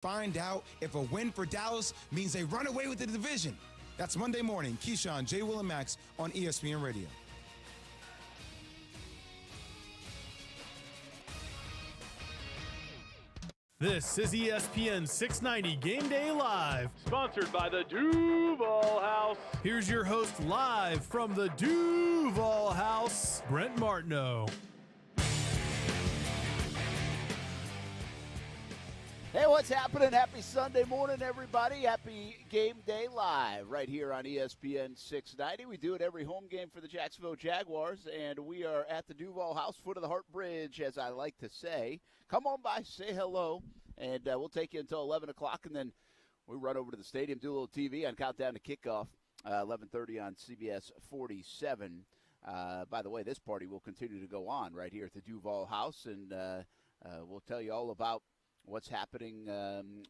Find out if a win for Dallas means they run away with the division. That's Monday morning. Keyshawn, J. Will, and Max on ESPN Radio. This is ESPN 690 Game Day Live. Sponsored by the DUUUVAL House. Here's your host live from the DUUUVAL House, Brent Martineau. Hey, what's happening? Happy Sunday morning, everybody. Happy Game Day Live right here on ESPN 690. We do it every home game for the Jacksonville Jaguars, and we are at the DUUUVAL House, foot of the Hart Bridge, as I like to say. Come on by, say hello, and we'll take you until 11 o'clock, and then we run over to the stadium, do a little TV on Countdown to Kickoff, 11:30 on CBS 47. By the way, this party will continue to go on right here at the DUUUVAL House, and we'll tell you all about what's happening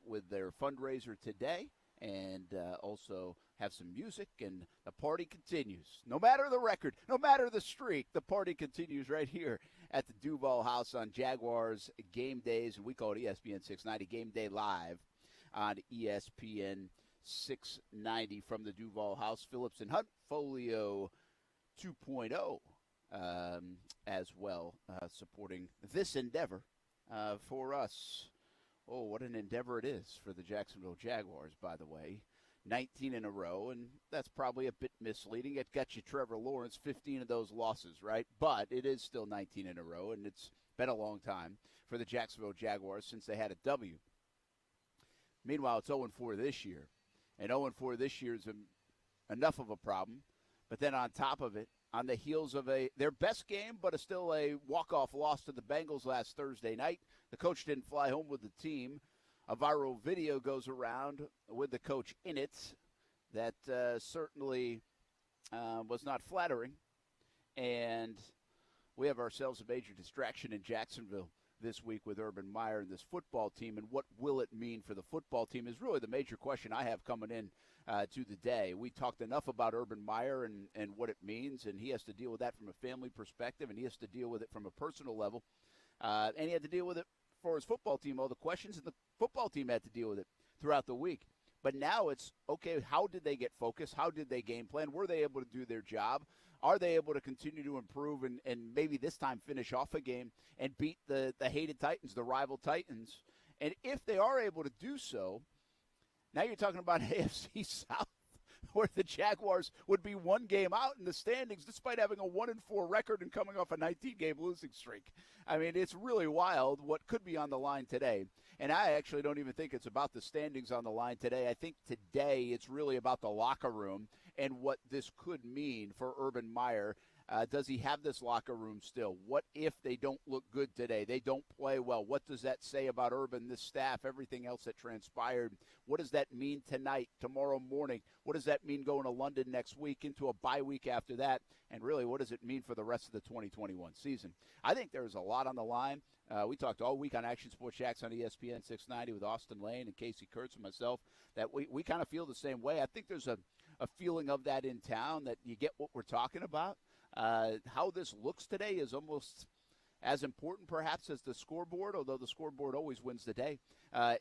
with their fundraiser today, and also have some music, and the party continues. No matter the record, no matter the streak, the party continues right here at the DUUUVAL House on Jaguars game days, and we call it ESPN 690 Game Day Live on ESPN 690 from the DUUUVAL House. Phillips and Hunt, Folio 2.0 as well, supporting this endeavor for us. Oh, what an endeavor it is for the Jacksonville Jaguars, by the way. 19 in a row, and that's probably a bit misleading. It got you Trevor Lawrence, 15 of those losses, right? But it is still 19 in a row, and it's been a long time for the Jacksonville Jaguars since they had a W. Meanwhile, it's 0-4 this year, and 0-4 this year is enough of a problem. But then on top of it, on the heels of their best game, but still a walk-off loss to the Bengals last Thursday night. The coach didn't fly home with the team. A viral video goes around with the coach in it that certainly was not flattering. And we have ourselves a major distraction in Jacksonville this week with Urban Meyer and this football team, and what will it mean for the football team is really the major question I have coming in to the day. We talked enough about Urban Meyer and what it means, and he has to deal with that from a family perspective, and he has to deal with it from a personal level, and he had to deal with it for his football team, all the questions, and the football team had to deal with it throughout the week. But now it's, okay, how did they get focused? How did they game plan? Were they able to do their job? Are they able to continue to improve and maybe this time finish off a game and beat the hated Titans, the rival Titans? And if they are able to do so, now you're talking about AFC South, where the Jaguars would be one game out in the standings despite having a 1-4 record and coming off a 19-game losing streak. I mean, it's really wild what could be on the line today. And I actually don't even think it's about the standings on the line today. I think today it's really about the locker room and what this could mean for Urban Meyer. Does he have this locker room still? What if they don't look good today? They don't play well. What does that say about Urban, this staff, everything else that transpired? What does that mean tonight, tomorrow morning? What does that mean going to London next week, into a bye week after that? And really, what does it mean for the rest of the 2021 season? I think there's a lot on the line. We talked all week on Action Sports Jax on ESPN 690 with Austin Lane and Casey Kurtz and myself that we kind of feel the same way. I think there's a feeling of that in town, that you get what we're talking about. How this looks today is almost as important perhaps as the scoreboard, although the scoreboard always wins the day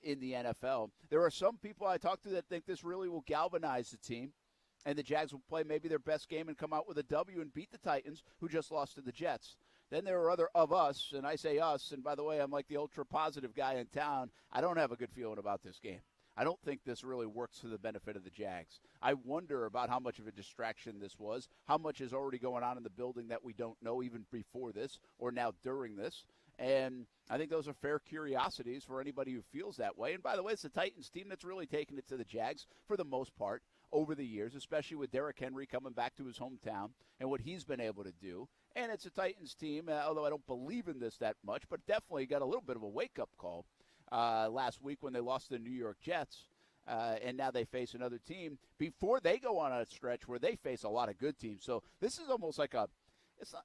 in the NFL. There are some people I talk to that think this really will galvanize the team, and the Jags will play maybe their best game and come out with a W and beat the Titans, who just lost to the Jets. Then there are other of us, and I say us, and by the way, I'm like the ultra-positive guy in town. I don't have a good feeling about this game. I don't think this really works for the benefit of the Jags. I wonder about how much of a distraction this was, how much is already going on in the building that we don't know even before this or now during this. And I think those are fair curiosities for anybody who feels that way. And by the way, it's the Titans team that's really taken it to the Jags for the most part over the years, especially with Derrick Henry coming back to his hometown and what he's been able to do. And it's a Titans team, although I don't believe in this that much, but definitely got a little bit of a wake-up call last week when they lost to the New York Jets. And now they face another team before they go on a stretch where they face a lot of good teams. So this is almost like it's not,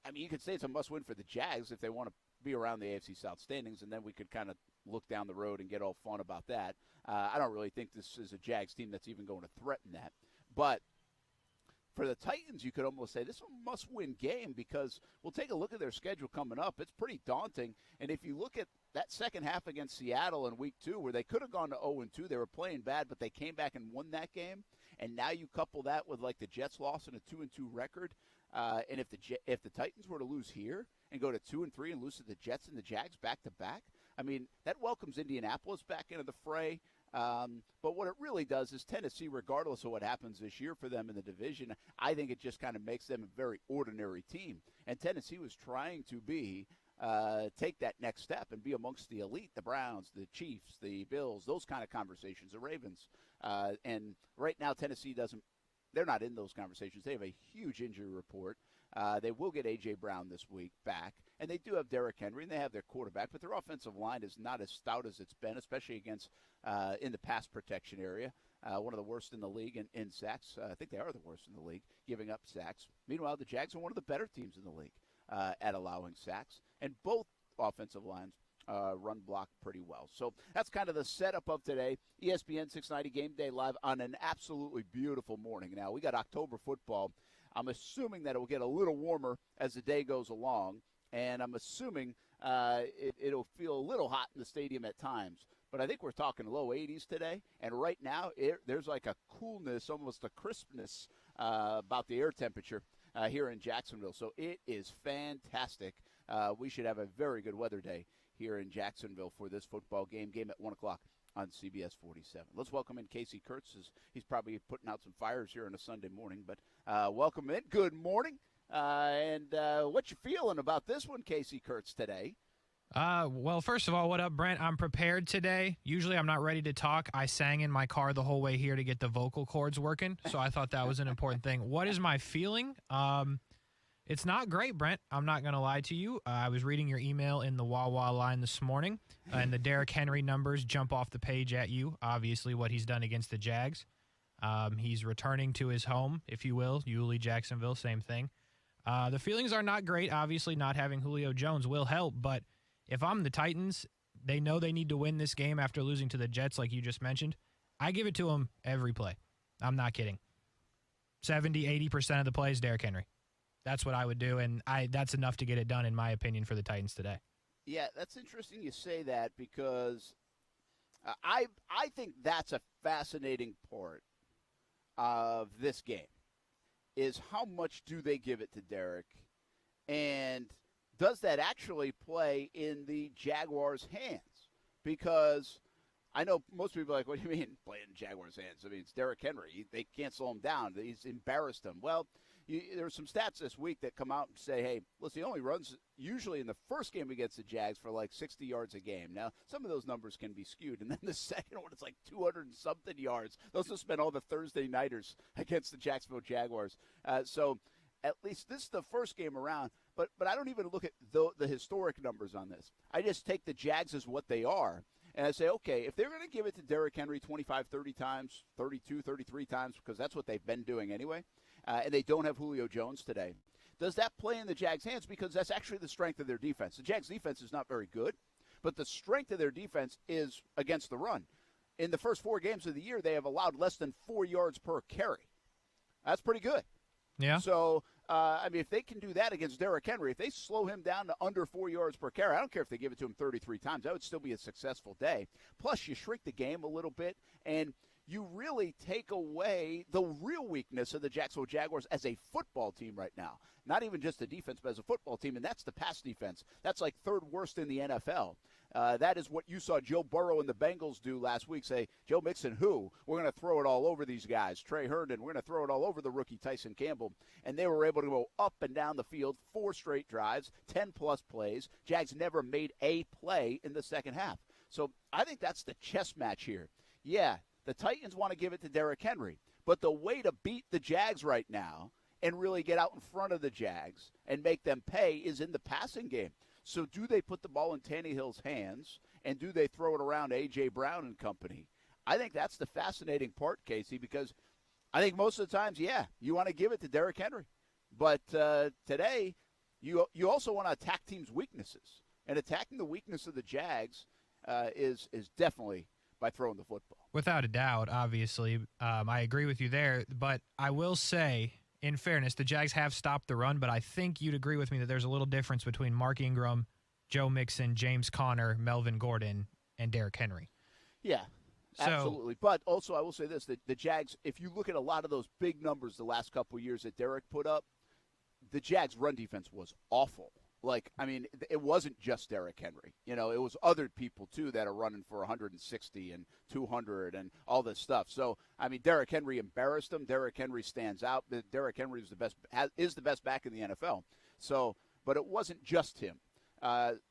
I mean, you could say it's a must-win for the Jags if they want to be around the AFC South standings, and then we could kind of look down the road and get all fun about that. I don't really think this is a Jags team that's even going to threaten that. But for the Titans, you could almost say this is a must-win game because we'll take a look at their schedule coming up. It's pretty daunting. And if you look at that second half against Seattle in week 2 where they could have gone to 0-2. They were playing bad, but they came back and won that game. And now you couple that with like the Jets loss and a 2-2 record. And if the Titans were to lose here and go to 2-3 and lose to the Jets and the Jags back to back, I mean, that welcomes Indianapolis back into the fray. But what it really does is Tennessee, regardless of what happens this year for them in the division, I think it just kind of makes them a very ordinary team. And Tennessee was trying to take that next step and be amongst the elite, the Browns, the Chiefs, the Bills, those kind of conversations, the Ravens. And right now Tennessee they're not in those conversations. They have a huge injury report. They will get A.J. Brown this week back. And they do have Derrick Henry, and they have their quarterback. But their offensive line is not as stout as it's been, especially against in the pass protection area. One of the worst in the league in sacks. I think they are the worst in the league, giving up sacks. Meanwhile, the Jags are one of the better teams in the league at allowing sacks. And both offensive lines run block pretty well. So that's kind of the setup of today. ESPN 690 Game Day Live on an absolutely beautiful morning. Now, we got October football. I'm assuming that it will get a little warmer as the day goes along, and I'm assuming it'll feel a little hot in the stadium at times. But I think we're talking low 80s today, and right now there's like a coolness, almost a crispness about the air temperature here in Jacksonville. So it is fantastic. We should have a very good weather day here in Jacksonville for this football game at 1 o'clock on CBS 47. Let's welcome in Casey Kurtz. He's probably putting out some fires here on a Sunday morning, but welcome in. Good morning. And what you feeling about this one, Casey Kurtz, today? Well, first of all, what up, Brent? I'm prepared today. Usually I'm not ready to talk. I sang in my car the whole way here to get the vocal cords working, so I thought that was an important thing. What is my feeling? It's not great, Brent. I'm not going to lie to you. I was reading your email in the Wawa line this morning, and the Derrick Henry numbers jump off the page at you, obviously what he's done against the Jags. He's returning to his home, if you will, Yulee, Jacksonville, same thing. The feelings are not great. Obviously, not having Julio Jones will help, but if I'm the Titans, they know they need to win this game after losing to the Jets, like you just mentioned. I give it to them every play. I'm not kidding. 70, 80% of the plays, Derrick Henry. That's what I would do, and that's enough to get it done, in my opinion, for the Titans today. Yeah, that's interesting you say that because I think that's a fascinating part of this game is how much do they give it to Derrick, and does that actually play in the Jaguars' hands? Because I know most people are like, what do you mean play in Jaguars' hands? I mean, it's Derrick Henry. They can't slow him down. He's embarrassed them. Well, there's some stats this week that come out and say, hey, listen, he only runs usually in the first game against the Jags for like 60 yards a game. Now, some of those numbers can be skewed. And then the second one, it's like 200 and something yards. Those have spent all the Thursday nighters against the Jacksonville Jaguars. So at least this is the first game around. But I don't even look at the historic numbers on this. I just take the Jags as what they are. And I say, okay, if they're going to give it to Derrick Henry 25, 30 times, 32, 33 times, because that's what they've been doing anyway, and they don't have Julio Jones today, does that play in the Jags' hands? Because that's actually the strength of their defense. The Jags' defense is not very good, but the strength of their defense is against the run. In the first 4 games of the year, they have allowed less than 4 yards per carry. That's pretty good. Yeah. So, I mean, if they can do that against Derrick Henry, if they slow him down to under 4 yards per carry, I don't care if they give it to him 33 times. That would still be a successful day. Plus, you shrink the game a little bit, and you really take away the real weakness of the Jacksonville Jaguars as a football team right now. Not even just the defense, but as a football team, and that's the pass defense. That's like 3rd worst in the NFL. That is what you saw Joe Burrow and the Bengals do last week. Say, Joe Mixon, we're going to throw it all over these guys. Trey Herndon, we're going to throw it all over the rookie Tyson Campbell. And they were able to go up and down the field 4 straight drives, 10-plus plays. Jags never made a play in the second half. So I think that's the chess match here. Yeah, the Titans want to give it to Derrick Henry. But the way to beat the Jags right now and really get out in front of the Jags and make them pay is in the passing game. So do they put the ball in Tannehill's hands, and do they throw it around A.J. Brown and company? I think that's the fascinating part, Casey, because I think most of the times, yeah, you want to give it to Derrick Henry. But today, you also want to attack teams' weaknesses. And attacking the weakness of the Jags is definitely by throwing the football. Without a doubt, obviously. I agree with you there. But I will say, in fairness, the Jags have stopped the run, but I think you'd agree with me that there's a little difference between Mark Ingram, Joe Mixon, James Conner, Melvin Gordon, and Derrick Henry. Yeah, absolutely. But also, I will say this, the Jags, if you look at a lot of those big numbers the last couple of years that Derrick put up, the Jags' run defense was awful. Like, I mean, it wasn't just Derrick Henry. You know, it was other people, too, that are running for 160 and 200 and all this stuff. So, I mean, Derrick Henry embarrassed him. Derrick Henry stands out. Derrick Henry is the best back in the NFL. So, but it wasn't just him.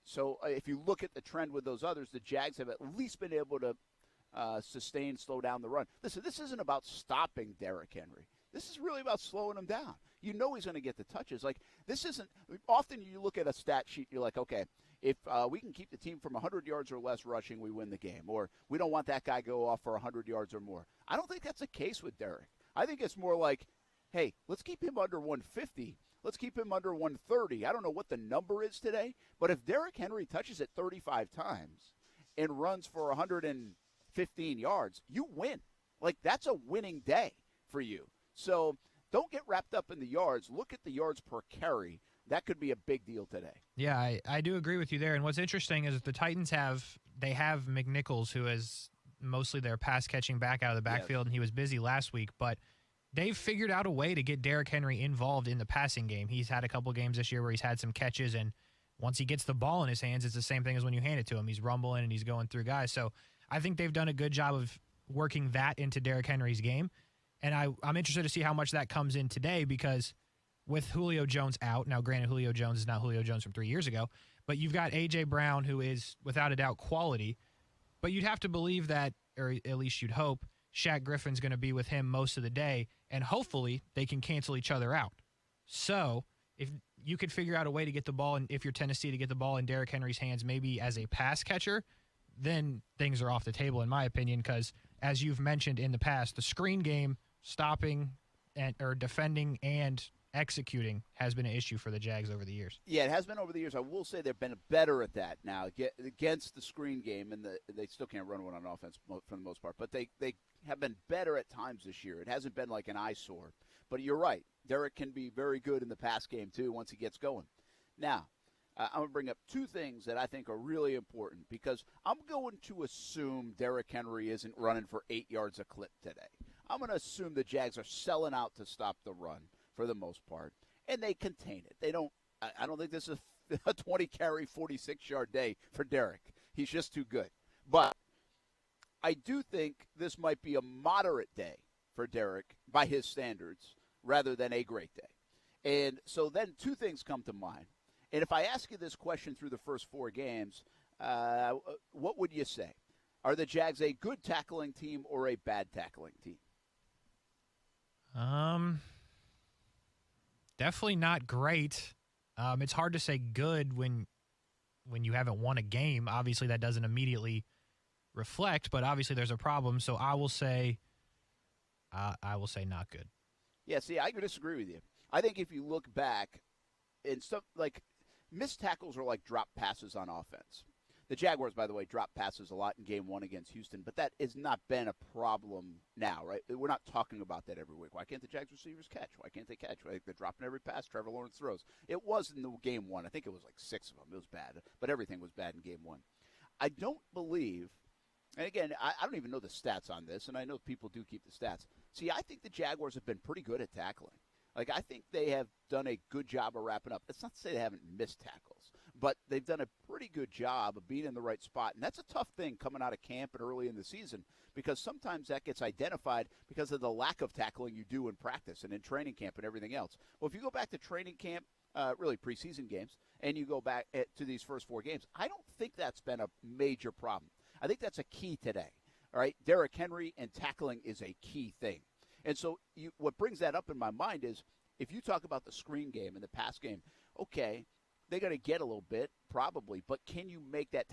So if you look at the trend with those others, the Jags have at least been able to slow down the run. Listen, this isn't about stopping Derrick Henry. This is really about slowing him down. You know he's going to get the touches. Like, this isn't – often you look at a stat sheet and you're like, okay, if we can keep the team from 100 yards or less rushing, we win the game. Or we don't want that guy go off for 100 yards or more. I don't think that's the case with Derrick. I think it's more like, hey, let's keep him under 150. Let's keep him under 130. I don't know what the number is today, but if Derrick Henry touches it 35 times and runs for 115 yards, you win. Like, that's a winning day for you. So don't get wrapped up in the yards. Look at the yards per carry. That could be a big deal today. Yeah, I do agree with you there. And what's interesting is the Titans have McNichols, who is mostly their pass-catching back out of the backfield, and he was busy last week. But they've figured out a way to get Derrick Henry involved in the passing game. He's had a couple games this year where he's had some catches, and once he gets the ball in his hands, it's the same thing as when you hand it to him. He's rumbling and he's going through guys. So I think they've done a good job of working that into Derrick Henry's game. And I'm interested to see how much that comes in today, because with Julio Jones out, now granted Julio Jones is not Julio Jones from 3 years ago, but you've got A.J. Brown, who is without a doubt quality, but you'd have to believe that, or at least you'd hope, Shaq Griffin's going to be with him most of the day, and hopefully they can cancel each other out. So if you could figure out a way to get the ball, and if you're Tennessee, to get the ball in Derrick Henry's hands maybe as a pass catcher, then things are off the table in my opinion, because as you've mentioned in the past, the screen game, stopping or defending and executing, has been an issue for the Jags over the years. Yeah, it has been over the years. I will say they've been better at that now against the screen game, and they still can't run one on offense for the most part, but they have been better at times this year. It hasn't been like an eyesore. But you're right. Derrick can be very good in the pass game, too, once he gets going. Now, I'm going to bring up two things that I think are really important, because I'm going to assume Derrick Henry isn't running for 8 yards a clip today. I'm going to assume the Jags are selling out to stop the run for the most part, and they contain it. They don't. I don't think this is a 20-carry, 46-yard day for Derrick. He's just too good. But I do think this might be a moderate day for Derrick by his standards rather than a great day. And so then two things come to mind. And if I ask you this question through the first 4 games, what would you say? Are the Jags a good tackling team or a bad tackling team? Definitely not great. It's hard to say good when you haven't won a game. Obviously, that doesn't immediately reflect, but obviously there's a problem. So I will say not good. Yeah, see, I could disagree with you. I think if you look back, and stuff like missed tackles are like drop passes on offense. The Jaguars, by the way, dropped passes a lot in Game 1 against Houston, but that has not been a problem now, right? We're not talking about that every week. Why can't the Jags receivers catch? Why can't they catch? Like, they're dropping every pass Trevor Lawrence throws. It was in the Game 1. I think it was like 6 of them. It was bad, but everything was bad in Game 1. I don't believe, and again, I don't even know the stats on this, and I know people do keep the stats. See, I think the Jaguars have been pretty good at tackling. Like, I think they have done a good job of wrapping up. It's not to say they haven't missed tackles, but they've done a pretty good job of being in the right spot. And that's a tough thing coming out of camp and early in the season, because sometimes that gets identified because of the lack of tackling you do in practice and in training camp and everything else. Well, if you go back to training camp, really preseason games, and you go back to these first 4 games, I don't think that's been a major problem. I think that's a key today. All right, Derrick Henry and tackling is a key thing. And so what brings that up in my mind is, if you talk about the screen game and the pass game, okay, they're going to get a little bit, probably, but can you make that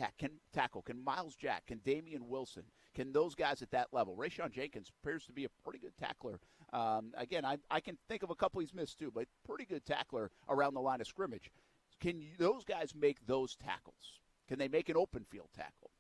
tackle? Can Miles Jack, can Damian Wilson, can those guys at that level? Rayshon Jenkins appears to be a pretty good tackler. Again, I can think of a couple he's missed too, but pretty good tackler around the line of scrimmage. Can those guys make those tackles? Can they make an open field tackle?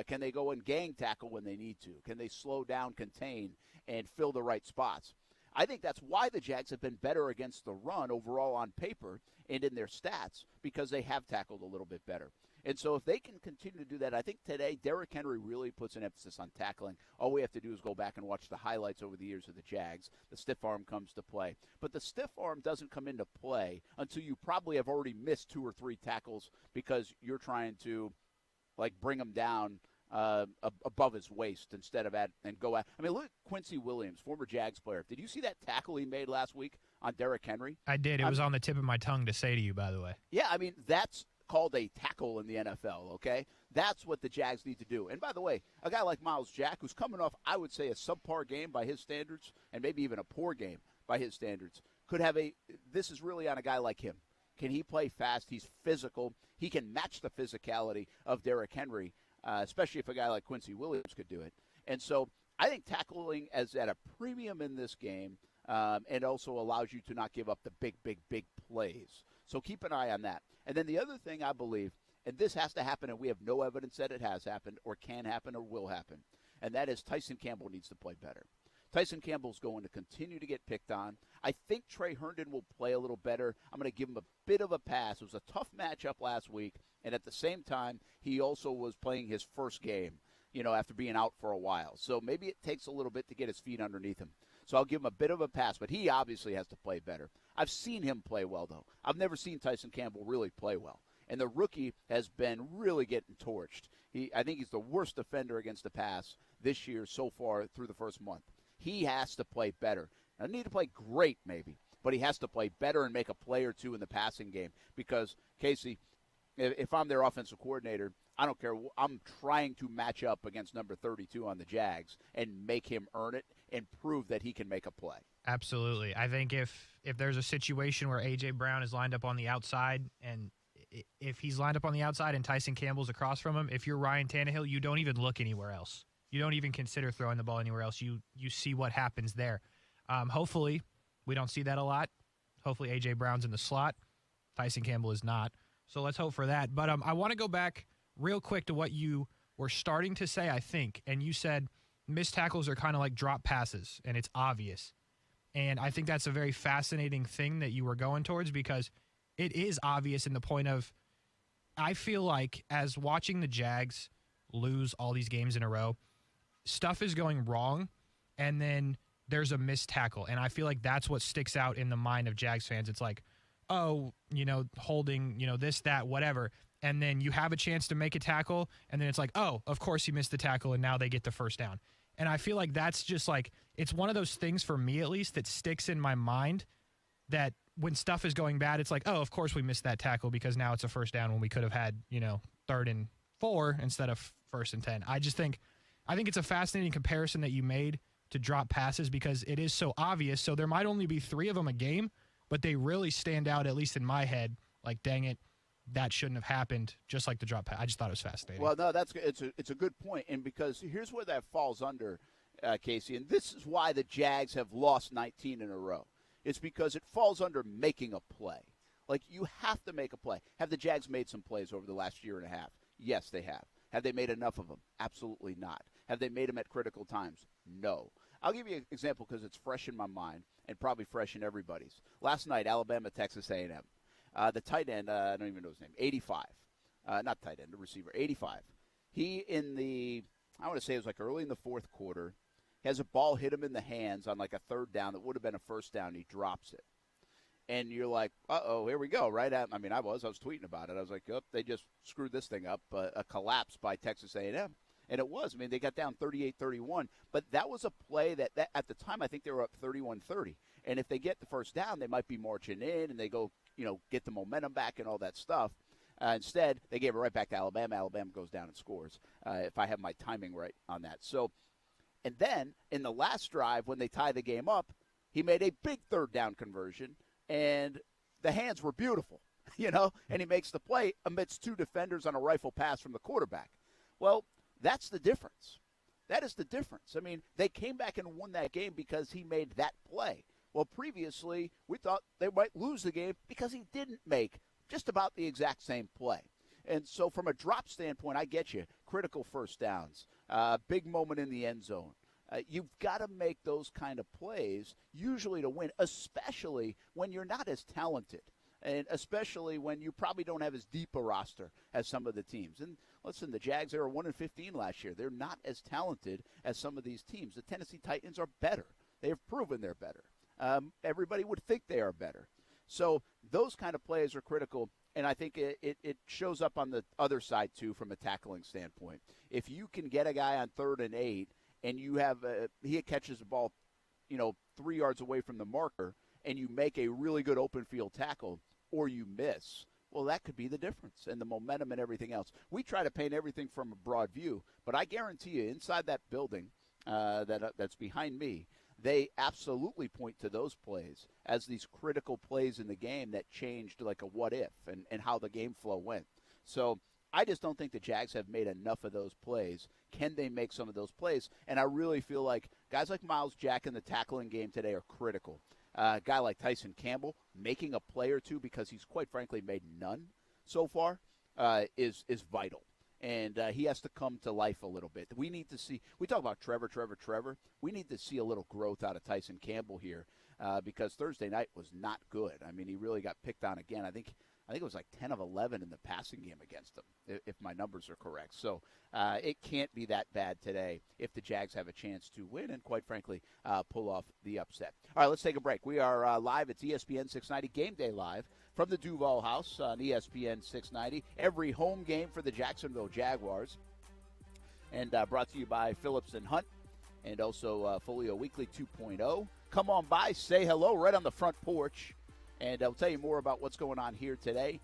Can they go and gang tackle when they need to? Can they slow down, contain, and fill the right spots? I think that's why the Jags have been better against the run overall on paper and in their stats, because they have tackled a little bit better. And so if they can continue to do that, I think today Derrick Henry really puts an emphasis on tackling. All we have to do is go back and watch the highlights over the years of the Jags. The stiff arm comes to play. But the stiff arm doesn't come into play until you probably have already missed 2 or 3 tackles because you're trying to, bring him down above his waist instead of and go at. I mean, look at Quincy Williams, former Jags player. Did you see that tackle he made last week on Derrick Henry? I did. It was on the tip of my tongue to say to you, by the way. Yeah, I mean, that's called a tackle in the NFL, okay? That's what the Jags need to do. And by the way, a guy like Miles Jack, who's coming off, I would say, a subpar game by his standards, and maybe even a poor game by his standards, could have this is really on a guy like him. Can he play fast? He's physical. He can match the physicality of Derrick Henry, especially if a guy like Quincy Williams could do it. And so I think tackling is at a premium in this game, and also allows you to not give up the big plays. So keep an eye on that. And then the other thing I believe, and this has to happen, and we have no evidence that it has happened or can happen or will happen, and that is Tyson Campbell needs to play better. Tyson Campbell's going to continue to get picked on. I think Trey Herndon will play a little better. I'm going to give him a bit of a pass. It was a tough matchup last week, and at the same time, he also was playing his first game, after being out for a while. So maybe it takes a little bit to get his feet underneath him. So I'll give him a bit of a pass, but he obviously has to play better. I've seen him play well, though. I've never seen Tyson Campbell really play well. And the rookie has been really getting torched. I think he's the worst defender against the pass this year so far through the first month. He has to play better. Doesn't need to play great, maybe, but he has to play better and make a play or two in the passing game. Because, Casey, if I'm their offensive coordinator, I don't care. I'm trying to match up against number 32 on the Jags and make him earn it and prove that he can make a play. Absolutely. I think if there's a situation where A.J. Brown is lined up on the outside, and if he's lined up on the outside and Tyson Campbell's across from him, if you're Ryan Tannehill, you don't even look anywhere else. You don't even consider throwing the ball anywhere else. You see what happens there. Hopefully, we don't see that a lot. Hopefully, A.J. Brown's in the slot. Tyson Campbell is not. So let's hope for that. But I want to go back real quick to what you were starting to say, I think. And you said missed tackles are kind of like drop passes, and it's obvious. And I think that's a very fascinating thing that you were going towards, because it is obvious in the point of, I feel like as watching the Jags lose all these games in a row, stuff is going wrong, and then there's a missed tackle. And I feel like that's what sticks out in the mind of Jags fans. It's like, oh, holding, this, that, whatever. And then you have a chance to make a tackle, and then it's like, oh, of course he missed the tackle, and now they get the first down. And I feel like that's just like, it's one of those things, for me at least, that sticks in my mind, that when stuff is going bad, it's like, oh, of course we missed that tackle because now it's a first down when we could have had, 3rd and 4 instead of 1st and 10. I think it's a fascinating comparison that you made to drop passes, because it is so obvious. So there might only be 3 of them a game, but they really stand out, at least in my head, like, dang it, that shouldn't have happened, just like the drop pass. I just thought it was fascinating. Well, no, it's a good point, and because here's where that falls under, Casey, and this is why the Jags have lost 19 in a row. It's because it falls under making a play. Like, you have to make a play. Have the Jags made some plays over the last year and a half? Yes, they have. Have they made enough of them? Absolutely not. Have they made them at critical times? No. I'll give you an example because it's fresh in my mind and probably fresh in everybody's. Last night, Alabama, Texas A&M. The tight end, I don't even know his name, 85. Not tight end, the receiver, 85. He I want to say it was like early in the fourth quarter, has a ball hit him in the hands on like a 3rd down that would have been a 1st down. He drops it. And you're like, uh-oh, here we go, right? I was tweeting about it. I was like, oh, they just screwed this thing up, a collapse by Texas A&M. And it was. They got down 38-31. But that was a play that at the time, I think they were up 31-30. And if they get the 1st down, they might be marching in and they go, get the momentum back and all that stuff. Instead, they gave it right back to Alabama. Alabama goes down and scores, if I have my timing right on that. So, and then in the last drive, when they tie the game up, he made a big 3rd down conversion, and the hands were beautiful, and he makes the play amidst 2 defenders on a rifle pass from the quarterback. Well, that's the difference. That is the difference. They came back and won that game because he made that play. Well, previously, we thought they might lose the game because he didn't make just about the exact same play. And so from a drop standpoint, I get you. Critical 1st downs, big moment in the end zone, You've got to make those kind of plays, usually to win, especially when you're not as talented. And especially when you probably don't have as deep a roster as some of the teams. And listen, the Jags, they were 1-15 last year. They're not as talented as some of these teams. The Tennessee Titans are better. They have proven they're better. Everybody would think they are better. So those kind of plays are critical, and I think it shows up on the other side, too, from a tackling standpoint. If you can get a guy on 3rd and 8, and you have he catches the ball, 3 yards away from the marker, and you make a really good open field tackle, or you miss, well, that could be the difference, and the momentum and everything else. We try to paint everything from a broad view, but I guarantee you, inside that building that's behind me, they absolutely point to those plays as these critical plays in the game that changed like a what if and how the game flow went. So I just don't think the Jags have made enough of those plays. Can they make some of those plays? And I really feel like guys like Miles Jack in the tackling game today are critical. A guy like Tyson Campbell making a play or two, because he's quite frankly made none so far, is vital. And he has to come to life a little bit. We need to see – we talk about Trevor. We need to see a little growth out of Tyson Campbell here because Thursday night was not good. I mean, he really got picked on again. I think it was like 10 of 11 in the passing game against them, if my numbers are correct. So it can't be that bad today if the Jags have a chance to win and, quite frankly, pull off the upset. All right, let's take a break. We are live at ESPN 690, Game Day Live, from the DUUUVAL House on ESPN 690. Every home game for the Jacksonville Jaguars. And brought to you by Phillips & Hunt and also Folio Weekly 2.0. Come on by, say hello right on the front porch. And I'll tell you more about what's going on here today.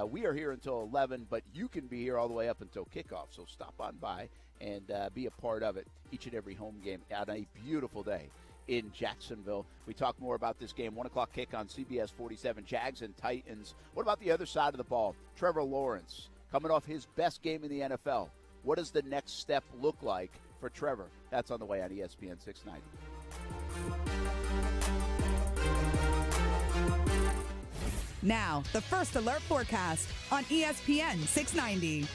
We are here until 11, but you can be here all the way up until kickoff. So stop on by and be a part of it each and every home game on a beautiful day in Jacksonville. We talk more about this game. 1 o'clock kick on CBS 47, Jags and Titans. What about the other side of the ball? Trevor Lawrence coming off his best game in the NFL. What does the next step look like for Trevor? That's on the way on ESPN 690. Now, the First Alert forecast on ESPN 690.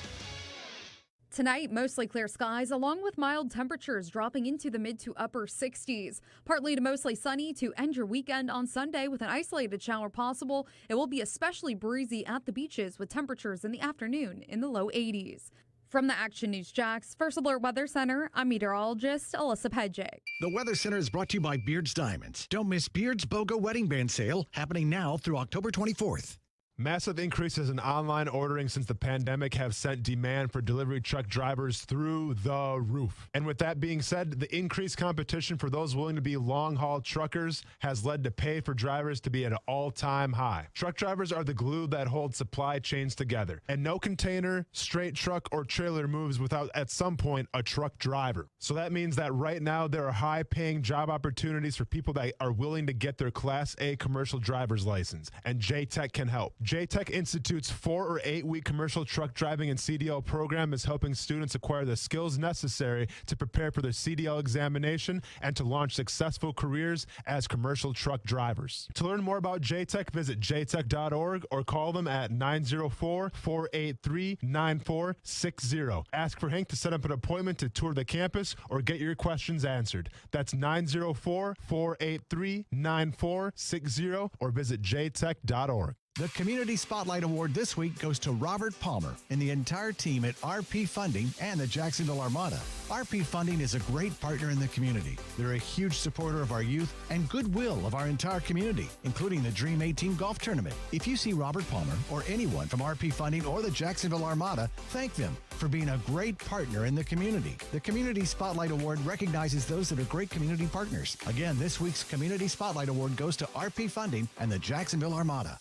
Tonight, mostly clear skies along with mild temperatures dropping into the mid to upper 60s. Partly to mostly sunny to end your weekend on Sunday with an isolated shower possible. It will be especially breezy at the beaches with temperatures in the afternoon in the low 80s. From the Action News Jax First Alert Weather Center, I'm meteorologist Alyssa Pedjay. The Weather Center is brought to you by Beards Diamonds. Don't miss Beards BOGO Wedding Band Sale happening now through October 24th. Massive increases in online ordering since the pandemic have sent demand for delivery truck drivers through the roof. And with that being said, the increased competition for those willing to be long-haul truckers has led to pay for drivers to be at an all-time high. Truck drivers are the glue that holds supply chains together. And no container, straight truck, or trailer moves without, at some point, a truck driver. So that means that right now there are high-paying job opportunities for people that are willing to get their Class A commercial driver's license. And J-Tech can help. J-Tech Institute's 4 or 8 week commercial truck driving and CDL program is helping students acquire the skills necessary to prepare for their CDL examination and to launch successful careers as commercial truck drivers. To learn more about J-Tech, visit jtech.org or call them at 904-483-9460. Ask for Hank to set up an appointment to tour the campus or get your questions answered. That's 904-483-9460 or visit jtech.org. The Community Spotlight Award this week goes to Robert Palmer and the entire team at RP Funding and the Jacksonville Armada. RP Funding is a great partner in the community. They're a huge supporter of our youth and goodwill of our entire community, including the Dream 18 Golf Tournament. If you see Robert Palmer or anyone from RP Funding or the Jacksonville Armada, thank them for being a great partner in the community. The Community Spotlight Award recognizes those that are great community partners. Again, this week's Community Spotlight Award goes to RP Funding and the Jacksonville Armada.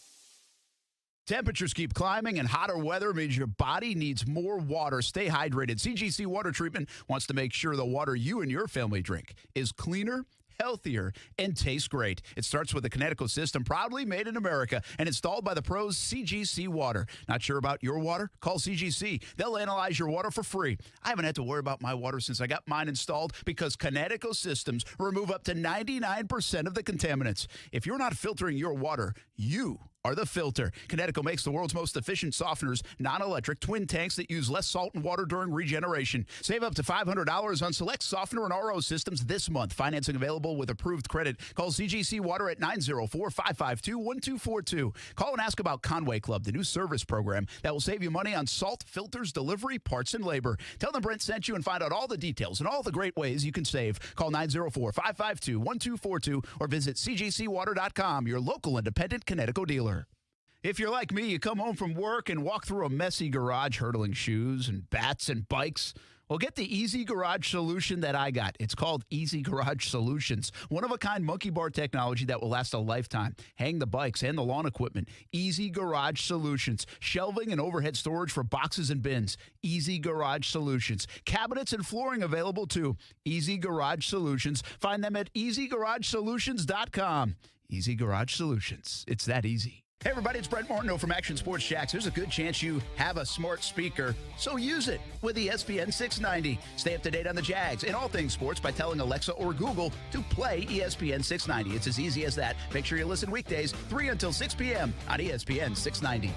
Temperatures keep climbing and hotter weather means your body needs more water. Stay hydrated. CGC Water Treatment wants to make sure the water you and your family drink is cleaner, healthier, and tastes great. It starts with the Connecticut system, proudly made in America and installed by the pros CGC Water. Not sure about your water? Call CGC. They'll analyze your water for free. I haven't had to worry about my water since I got mine installed because Connecticut systems remove up to 99% of the contaminants. If you're not filtering your water, you are the filter. Kinetico makes the world's most efficient softeners, non-electric twin tanks that use less salt and water during regeneration. Save up to $500 on select softener and RO systems this month. Financing available with approved credit. Call CGC Water at 904-552-1242. Call and ask about Conway Club, the new service program that will save you money on salt, filters, delivery, parts, and labor. Tell them Brent sent you and find out all the details and all the great ways you can save. Call 904-552-1242 or visit cgcwater.com, your local independent Kinetico dealer. If you're like me, you come home from work and walk through a messy garage hurdling shoes and bats and bikes. Well, get the easy garage solution that I got. It's called Easy Garage Solutions. One-of-a-kind monkey bar technology that will last a lifetime. Hang the bikes and the lawn equipment. Easy Garage Solutions. Shelving and overhead storage for boxes and bins. Easy Garage Solutions. Cabinets and flooring available too. Easy Garage Solutions. Find them at easygaragesolutions.com. Easy Garage Solutions. It's that easy. Hey everybody, it's Brent Martineau from Action Sports Jax. There's a good chance you have a smart speaker, so use it with ESPN690. Stay up to date on the Jags and all things sports by telling Alexa or Google to play ESPN690. It's as easy as that. Make sure you listen weekdays 3 until 6 p.m. on ESPN690.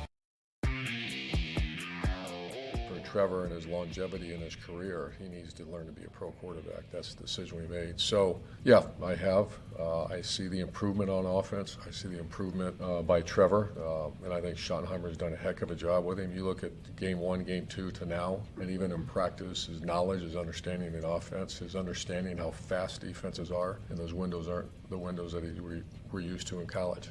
Trevor and his longevity in his career, he needs to learn to be a pro quarterback. That's the decision we made. So, yeah, I have. I see the improvement on offense. I see the improvement by Trevor, and I think Schottenheimer's done a heck of a job with him. You look at game 1, game 2 to now, and even in practice, his knowledge, his understanding of the offense, his understanding how fast defenses are, and those windows aren't the windows that we're used to in college.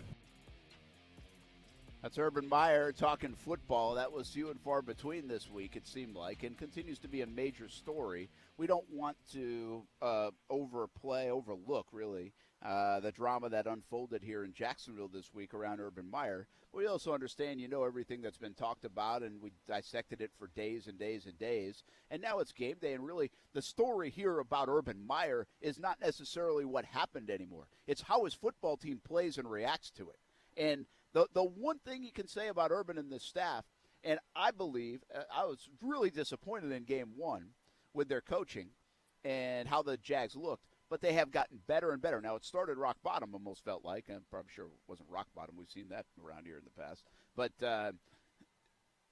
That's Urban Meyer talking football. That was few and far between this week, it seemed like, and continues to be a major story. We don't want to overlook, really, the drama that unfolded here in Jacksonville this week around Urban Meyer. We also understand, everything that's been talked about, and we dissected it for days and days and days. And now it's game day, and really the story here about Urban Meyer is not necessarily what happened anymore. It's how his football team plays and reacts to it. And the one thing you can say about Urban and this staff, and I believe I was really disappointed in game 1 with their coaching and how the Jags looked, but they have gotten better and better. Now, it started rock bottom, almost felt like. I'm probably sure it wasn't rock bottom. We've seen that around here in the past. But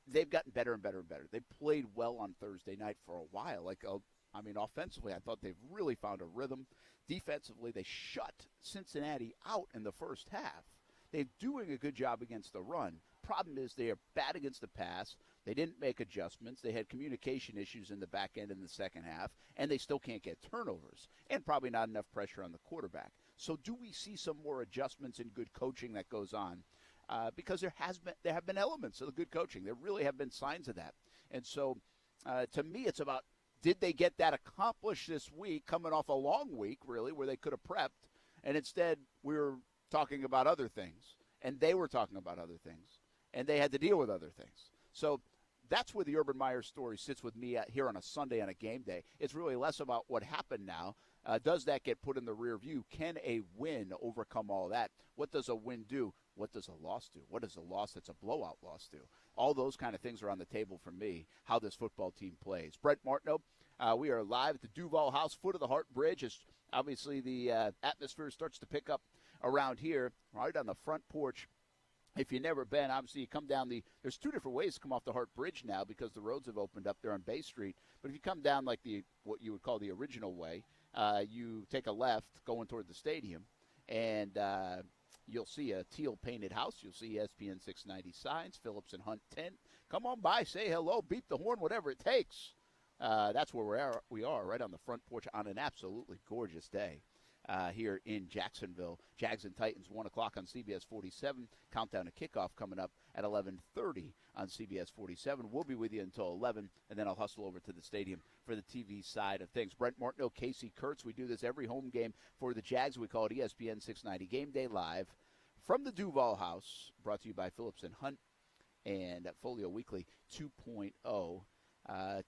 they've gotten better and better and better. They played well on Thursday night for a while. Offensively, I thought they've really found a rhythm. Defensively, they shut Cincinnati out in the first half. They're doing a good job against the run. Problem is they are bad against the pass. They didn't make adjustments. They had communication issues in the back end in the second half, and they still can't get turnovers, and probably not enough pressure on the quarterback. So do we see some more adjustments in good coaching that goes on? Because there have been elements of the good coaching. There really have been signs of that. And so to me, it's about, did they get that accomplished this week, coming off a long week, really, where they could have prepped, and instead we were talking about other things, and they were talking about other things, and they had to deal with other things. So that's where the Urban Meyer story sits with me here on a Sunday on a game day. It's really less about what happened now. Does that get put in the rear view? Can a win overcome all that? What does a win do? What does a loss do? What does a loss that's a blowout loss do? All those kind of things are on the table for me, how this football team plays. Brent Martineau, we are live at the DUUUVAL House, foot of the Hart Bridge. As obviously the atmosphere starts to pick up around here, right on the front porch. If you've never been, obviously you come down there's 2 different ways to come off the Hart Bridge now because the roads have opened up there on Bay Street. But if you come down like what you would call the original way, you take a left going toward the stadium, and you'll see a teal-painted house. You'll see ESPN690 signs, Phillips and Hunt tent. Come on by, say hello, beep the horn, whatever it takes. That's where we are, right on the front porch on an absolutely gorgeous day. Here in Jacksonville. Jags and Titans, 1 o'clock on CBS 47. Countdown to kickoff coming up at 11:30 on CBS 47. We'll be with you until 11, and then I'll hustle over to the stadium for the TV side of things. Brent Martineau, Casey Kurtz. We do this every home game for the Jags. We call it ESPN 690 Game Day Live from the DUUUVAL House, brought to you by Phillips and Hunt and Folio Weekly 2.0.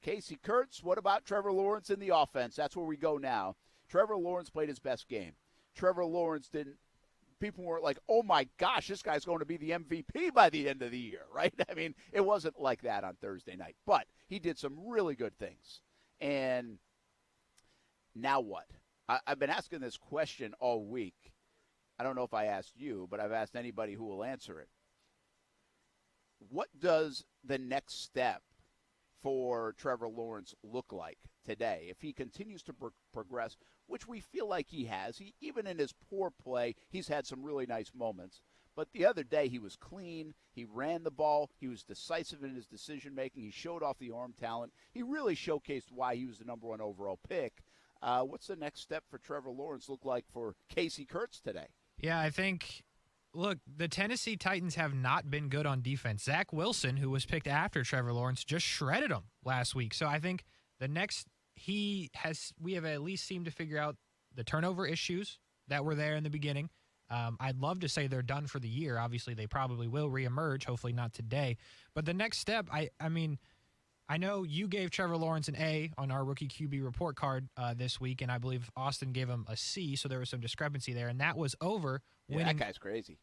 Casey Kurtz, what about Trevor Lawrence in the offense? That's where we go now. Trevor Lawrence played his best game. Trevor Lawrence people weren't like, oh my gosh, this guy's going to be the MVP by the end of the year, right? I mean, it wasn't like that on Thursday night. But he did some really good things. And now what? I've been asking this question all week. I don't know if I asked you, but I've asked anybody who will answer it. what does the next step for Trevor Lawrence look like today? If he continues to progress, which we feel like he has, even in his poor play, he's had some really nice moments. But the other day, he was clean. He ran the ball. He was decisive in his decision-making. He showed off the arm talent. He really showcased why he was the number 1 overall pick. What's the next step for Trevor Lawrence look like for Casey Kurtz today? Yeah, I think, look, the Tennessee Titans have not been good on defense. Zach Wilson, who was picked after Trevor Lawrence, just shredded him last week. So I think we have at least seemed to figure out the turnover issues that were there in the beginning. I'd love to say they're done for the year. Obviously, they probably will reemerge, hopefully not today. But the next step, I mean, I know you gave Trevor Lawrence an A on our rookie QB report card this week, and I believe Austin gave him a C, so there was some discrepancy there, and that was over winning. That guy's crazy.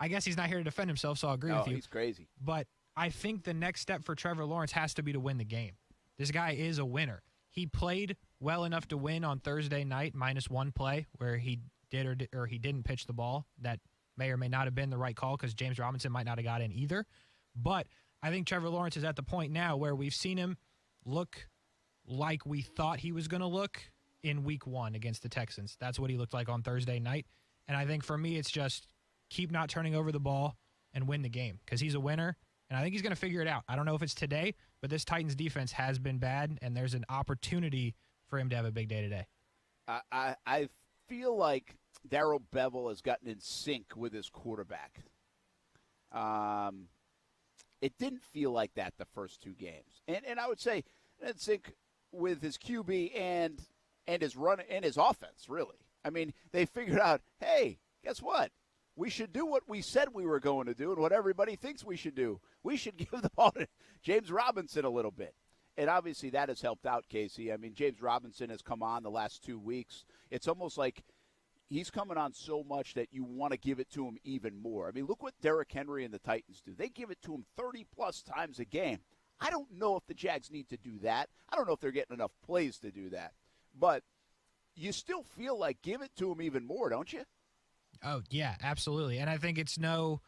I guess he's not here to defend himself, so I'll agree with you. He's crazy. But I think the next step for Trevor Lawrence has to be to win the game. This guy is a winner. He played well enough to win on Thursday night, -1 play, where he did or he didn't pitch the ball. That may or may not have been the right call because James Robinson might not have got in either. But I think Trevor Lawrence is at the point now where we've seen him look like we thought he was going to look in week 1 against the Texans. That's what he looked like on Thursday night. And I think for me, it's just keep not turning over the ball and win the game because he's a winner. And I think he's going to figure it out. I don't know if it's today, but this Titans defense has been bad, and there's an opportunity for him to have a big day today. I feel like Darrell Bevell has gotten in sync with his quarterback. It didn't feel like that the first 2 games. And I would say in sync with his QB and his run and his offense, really. I mean, they figured out, hey, guess what? We should do what we said we were going to do and what everybody thinks we should do. We should give the ball to James Robinson a little bit. And obviously that has helped out, Casey. I mean, James Robinson has come on the last 2 weeks. It's almost like he's coming on so much that you want to give it to him even more. I mean, look what Derrick Henry and the Titans do. They give it to him 30-plus times a game. I don't know if the Jags need to do that. I don't know if they're getting enough plays to do that. But you still feel like give it to him even more, don't you? Oh, yeah, absolutely. And I think it's no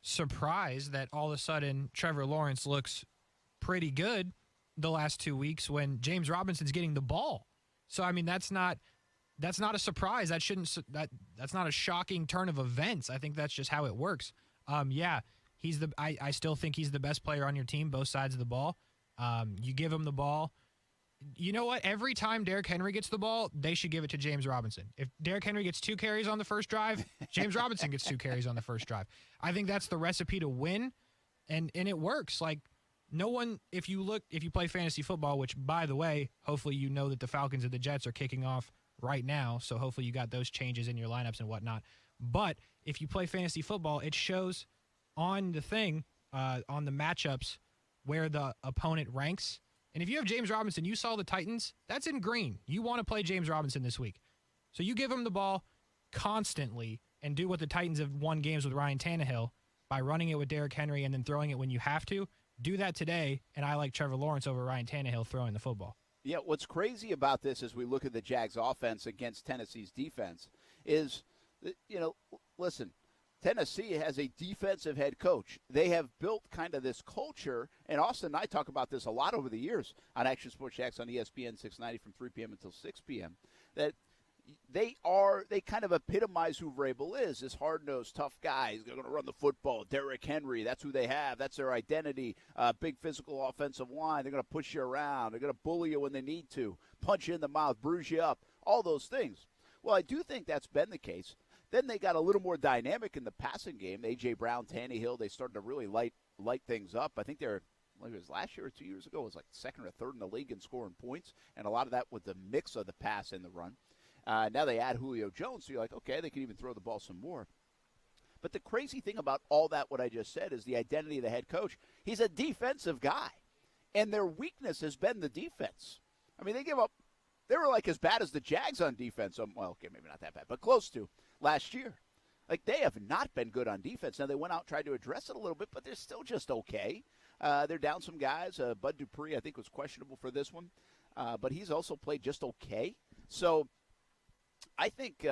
surprise that all of a sudden Trevor Lawrence looks pretty good the last 2 weeks when James Robinson's getting the ball. So, I mean, that's not a surprise. That's not a shocking turn of events. I think that's just how it works. Yeah, I still think he's the best player on your team, both sides of the ball. You give him the ball. You know what? Every time Derrick Henry gets the ball, they should give it to James Robinson. If Derrick Henry gets 2 carries on the first drive, James Robinson gets 2 carries on the first drive. I think that's the recipe to win, and it works. Like, no one, if you play fantasy football, which, by the way, hopefully you know that the Falcons and the Jets are kicking off right now, so hopefully you got those changes in your lineups and whatnot. But if you play fantasy football, it shows on the thing, on the matchups, where the opponent ranks. And if you have James Robinson, you saw the Titans, that's in green. You want to play James Robinson this week. So you give him the ball constantly and do what the Titans have won games with Ryan Tannehill by running it with Derrick Henry and then throwing it when you have to. Do that today, and I like Trevor Lawrence over Ryan Tannehill throwing the football. Yeah, what's crazy about this as we look at the Jags offense against Tennessee's defense is, listen, Tennessee has a defensive head coach. They have built kind of this culture, and Austin and I talk about this a lot over the years on Action Sports Jax on ESPN690 from 3 p.m. until 6 p.m., that they kind of epitomize who Vrabel is, this hard-nosed, tough guy. He's going to run the football. Derrick Henry, that's who they have. That's their identity. Big physical offensive line. They're going to push you around. They're going to bully you when they need to, punch you in the mouth, bruise you up, all those things. Well, I do think that's been the case. Then they got a little more dynamic in the passing game. A.J. Brown, Tannehill, they started to really light things up. I think it was last year or 2 years ago, it was like second or third in the league in scoring points, and a lot of that with the mix of the pass and the run. Now they add Julio Jones, so you're like, okay, they can even throw the ball some more. But the crazy thing about all that, what I just said, is the identity of the head coach. He's a defensive guy, and their weakness has been the defense. I mean, they were like as bad as the Jags on defense. Well, okay, maybe not that bad, but close to last year. Like, they have not been good on defense. Now, they went out and tried to address it a little bit, but they're still just okay. They're down some guys. Bud Dupree, I think, was questionable for this one, but he's also played just okay. So I think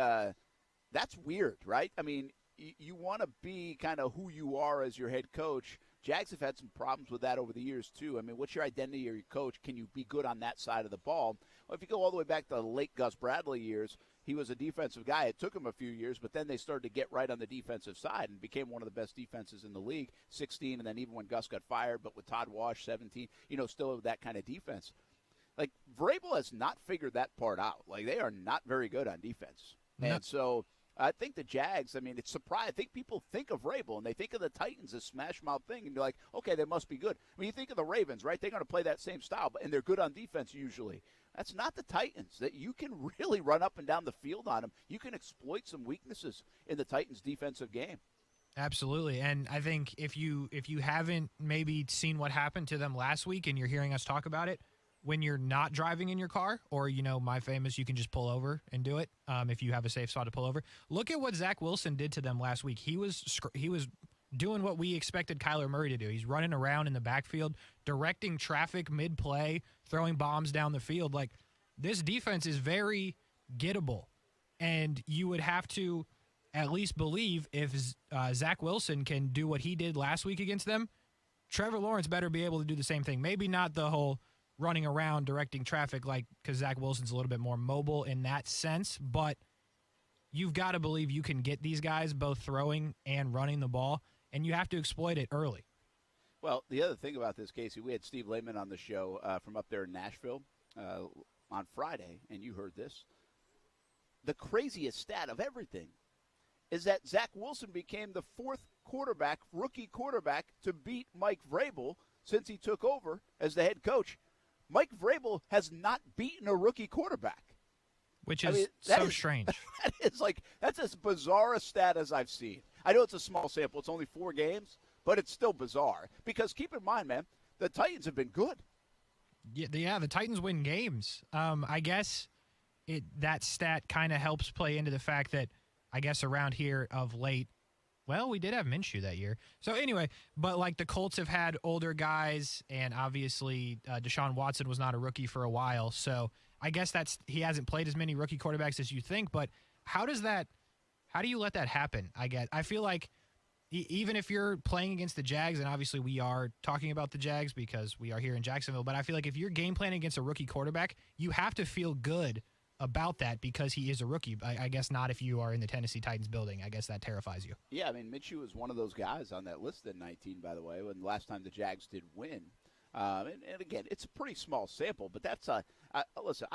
that's weird, right? I mean, you want to be kind of who you are as your head coach, Jags have had some problems with that over the years, too. I mean, what's your identity or your coach? Can you be good on that side of the ball? Well, if you go all the way back to the late Gus Bradley years, he was a defensive guy. It took him a few years, but then they started to get right on the defensive side and became one of the best defenses in the league, 16, and then even when Gus got fired, but with Todd Wash, 17, still that kind of defense. Like, Vrabel has not figured that part out. Like, they are not very good on defense. No. And so I think the Jags, I mean, it's surprising. I think people think of Vrabel, and they think of the Titans as smash-mouth thing, and be like, okay, they must be good. I mean, you think of the Ravens, right? They're going to play that same style, and they're good on defense usually. That's not the Titans. That you can really run up and down the field on them. You can exploit some weaknesses in the Titans' defensive game. Absolutely. And I think if you haven't maybe seen what happened to them last week and you're hearing us talk about it, when you're not driving in your car, or, my famous, you can just pull over and do it if you have a safe spot to pull over. Look at what Zach Wilson did to them last week. He was doing what we expected Kyler Murray to do. He's running around in the backfield, directing traffic mid-play, throwing bombs down the field. Like, this defense is very gettable, and you would have to at least believe if Zach Wilson can do what he did last week against them, Trevor Lawrence better be able to do the same thing. Maybe not the whole running around directing traffic, because Zach Wilson's a little bit more mobile in that sense, but you've got to believe you can get these guys both throwing and running the ball, and you have to exploit it early. Well, the other thing about this, Casey, we had Steve Lehman on the show from up there in Nashville on Friday, and you heard this. The craziest stat of everything is that Zach Wilson became the fourth rookie quarterback, to beat Mike Vrabel since he took over as the head coach. Mike Vrabel has not beaten a rookie quarterback. Which is strange. That's as bizarre a stat as I've seen. I know it's a small sample. It's only 4 games, but it's still bizarre. Because keep in mind, man, the Titans have been good. Yeah, the Titans win games. I guess that stat kind of helps play into the fact that I guess around here of late, well, we did have Minshew that year. So anyway, but like the Colts have had older guys, and obviously Deshaun Watson was not a rookie for a while. So I guess he hasn't played as many rookie quarterbacks as you think. But how do you let that happen? I feel like even if you're playing against the Jags, and obviously we are talking about the Jags because we are here in Jacksonville, but I feel like if you're game planning against a rookie quarterback, you have to feel good about that because he is a rookie. I guess not if you are in the Tennessee Titans building. I guess that terrifies you. Yeah, I mean, Minshew was one of those guys on that list at 19, by the way, when the last time the Jags did win. And again, it's a pretty small sample, but that's listen,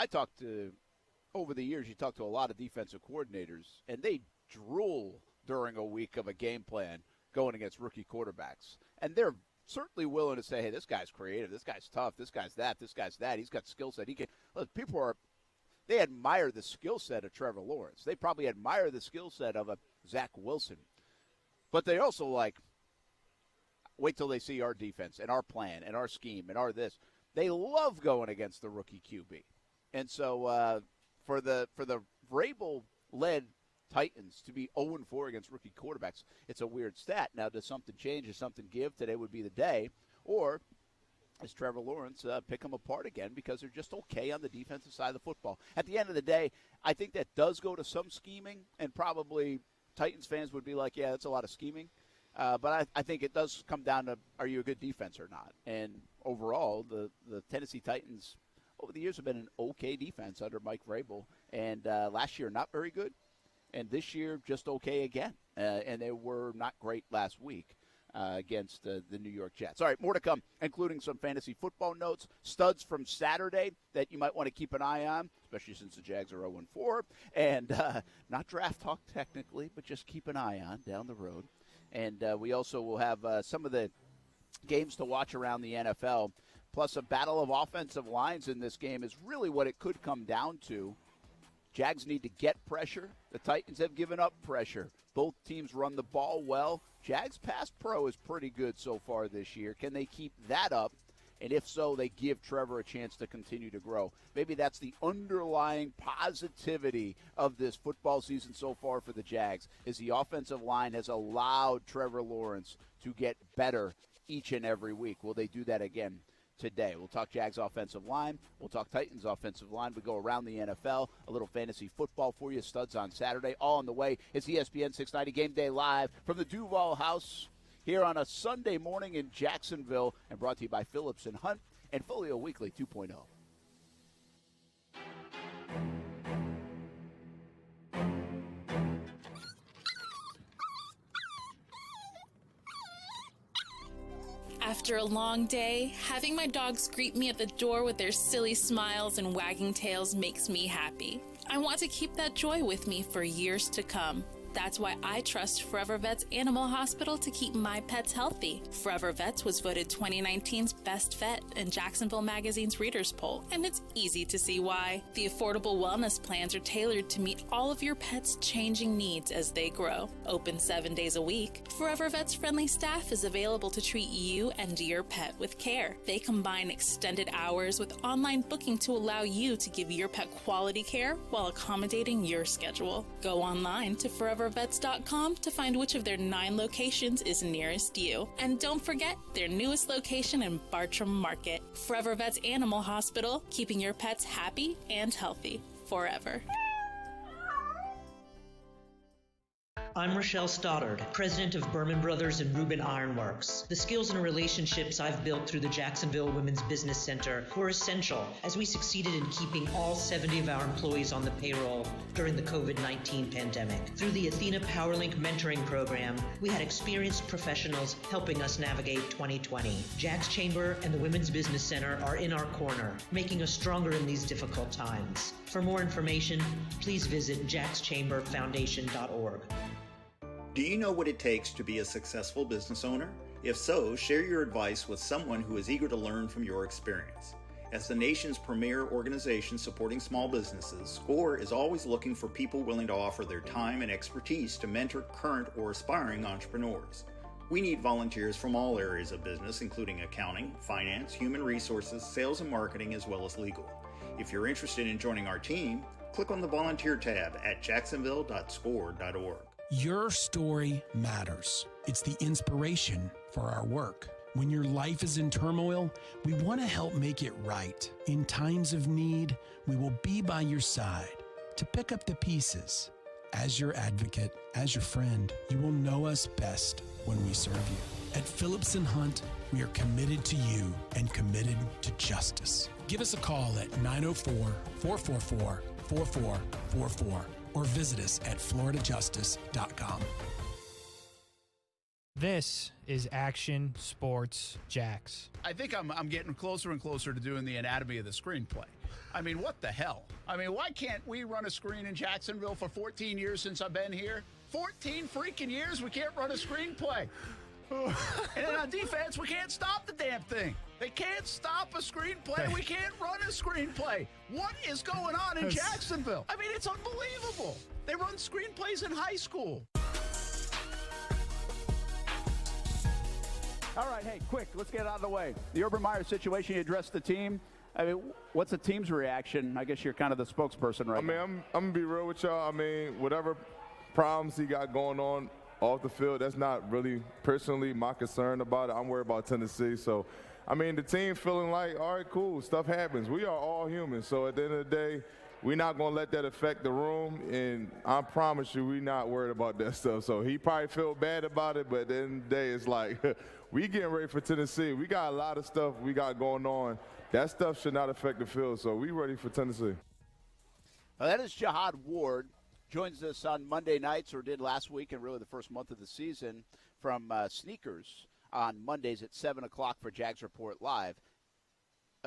over the years, you talk to a lot of defensive coordinators, and they drool during a week of a game plan going against rookie quarterbacks. And they're certainly willing to say, hey, this guy's creative, this guy's tough, this guy's that, he's got skill set. They admire the skill set of Trevor Lawrence. They probably admire the skill set of a Zach Wilson. But they also wait till they see our defense and our plan and our scheme and our this. They love going against the rookie QB. And so for the Vrabel-led Titans to be 0-4 against rookie quarterbacks, it's a weird stat. Now, does something change? Does something give? Today would be the day. Or does Trevor Lawrence pick them apart again because they're just okay on the defensive side of the football? At the end of the day, I think that does go to some scheming, and probably Titans fans would be like, yeah, that's a lot of scheming. But I think it does come down to, are you a good defense or not? And overall, the Tennessee Titans over the years have been an okay defense under Mike Vrabel. And last year, not very good. And this year, just okay again. And they were not great last week against the New York Jets. All right, more to come, including some fantasy football notes, studs from Saturday that you might want to keep an eye on, especially since the Jags are 0-4. And not draft talk technically, but just keep an eye on down the road. And we also will have some of the games to watch around the NFL, plus a battle of offensive lines in this game is really what it could come down to. Jags need to get pressure. The Titans have given up pressure. Both teams run the ball well. Jags pass pro is pretty good so far this year. Can they keep that up? And if so, they give Trevor a chance to continue to grow. Maybe that's the underlying positivity of this football season so far for the Jags, is the offensive line has allowed Trevor Lawrence to get better each and every week. Will they do that again today? We'll talk Jags offensive line. We'll talk Titans offensive line. We go around the NFL, a little fantasy football for you, studs on Saturday. All on the way. It's ESPN 690 Game Day Live from the DUUUVAL House here on a Sunday morning in Jacksonville, and brought to you by Phillips & Hunt and Folio Weekly 2.0. After a long day, having my dogs greet me at the door with their silly smiles and wagging tails makes me happy. I want to keep that joy with me for years to come. That's why I trust Forever Vets Animal Hospital to keep my pets healthy. Forever Vets was voted 2019's Best Vet in Jacksonville Magazine's Readers Poll, and it's easy to see why. The affordable wellness plans are tailored to meet all of your pet's changing needs as they grow. Open 7 days a week, Forever Vets friendly staff is available to treat you and your pet with care. They combine extended hours with online booking to allow you to give your pet quality care while accommodating your schedule. Go online to forevervets.com to find which of their 9 locations is nearest you. And don't forget their newest location in Bartram Market. Forever Vets Animal Hospital, keeping your pets happy and healthy forever. I'm Rochelle Stoddard, president of Berman Brothers and Rubin Ironworks. The skills and relationships I've built through the Jacksonville Women's Business Center were essential as we succeeded in keeping all 70 of our employees on the payroll during the COVID-19 pandemic. Through the Athena PowerLink mentoring program, we had experienced professionals helping us navigate 2020. Jags Chamber and the Women's Business Center are in our corner, making us stronger in these difficult times. For more information, please visit jagschamberfoundation.org. Do you know what it takes to be a successful business owner? If so, share your advice with someone who is eager to learn from your experience. As the nation's premier organization supporting small businesses, SCORE is always looking for people willing to offer their time and expertise to mentor current or aspiring entrepreneurs. We need volunteers from all areas of business, including accounting, finance, human resources, sales and marketing, as well as legal. If you're interested in joining our team, click on the volunteer tab at jacksonville.score.org. Your story matters. It's the inspiration for our work. When your life is in turmoil, we want to help make it right. In times of need, we will be by your side to pick up the pieces. As your advocate, as your friend, you will know us best when we serve you. At Phillips & Hunt, we are committed to you and committed to justice. Give us a call at 904-444-4444 or visit us at floridajustice.com. This is Action Sports Jax. I think I'm getting closer and closer to doing the anatomy of the screenplay. I mean, what the hell? I mean, why can't we run a screen in Jacksonville for 14 years since I've been here? 14 freaking years we can't run a screenplay. And then on defense, we can't stop the damn thing. They can't stop a screenplay. We can't run a screenplay. What is going on in Jacksonville? I mean, it's unbelievable. They run screenplays in high school. All right, hey, quick, let's get it out of the way. The Urban Meyer situation, you addressed the team. I mean, what's the team's reaction? I guess you're kind of the spokesperson right now. I'm going to be real with y'all. I mean, whatever problems he got going on off the field, that's not really personally my concern about it. I'm worried about Tennessee. So, I mean, the team feeling like, all right, cool, stuff happens. We are all human. So at the end of the day, we're not going to let that affect the room. And I promise you, we're not worried about that stuff. So he probably felt bad about it, but at the end of the day, it's like, we getting ready for Tennessee. We got a lot of stuff we got going on. That stuff should not affect the field. So we ready for Tennessee. Now, that is Jihad Ward. Joins us on Monday nights, or did last week, and really the first month of the season, from Sneakers on Mondays at 7 o'clock for Jags Report Live.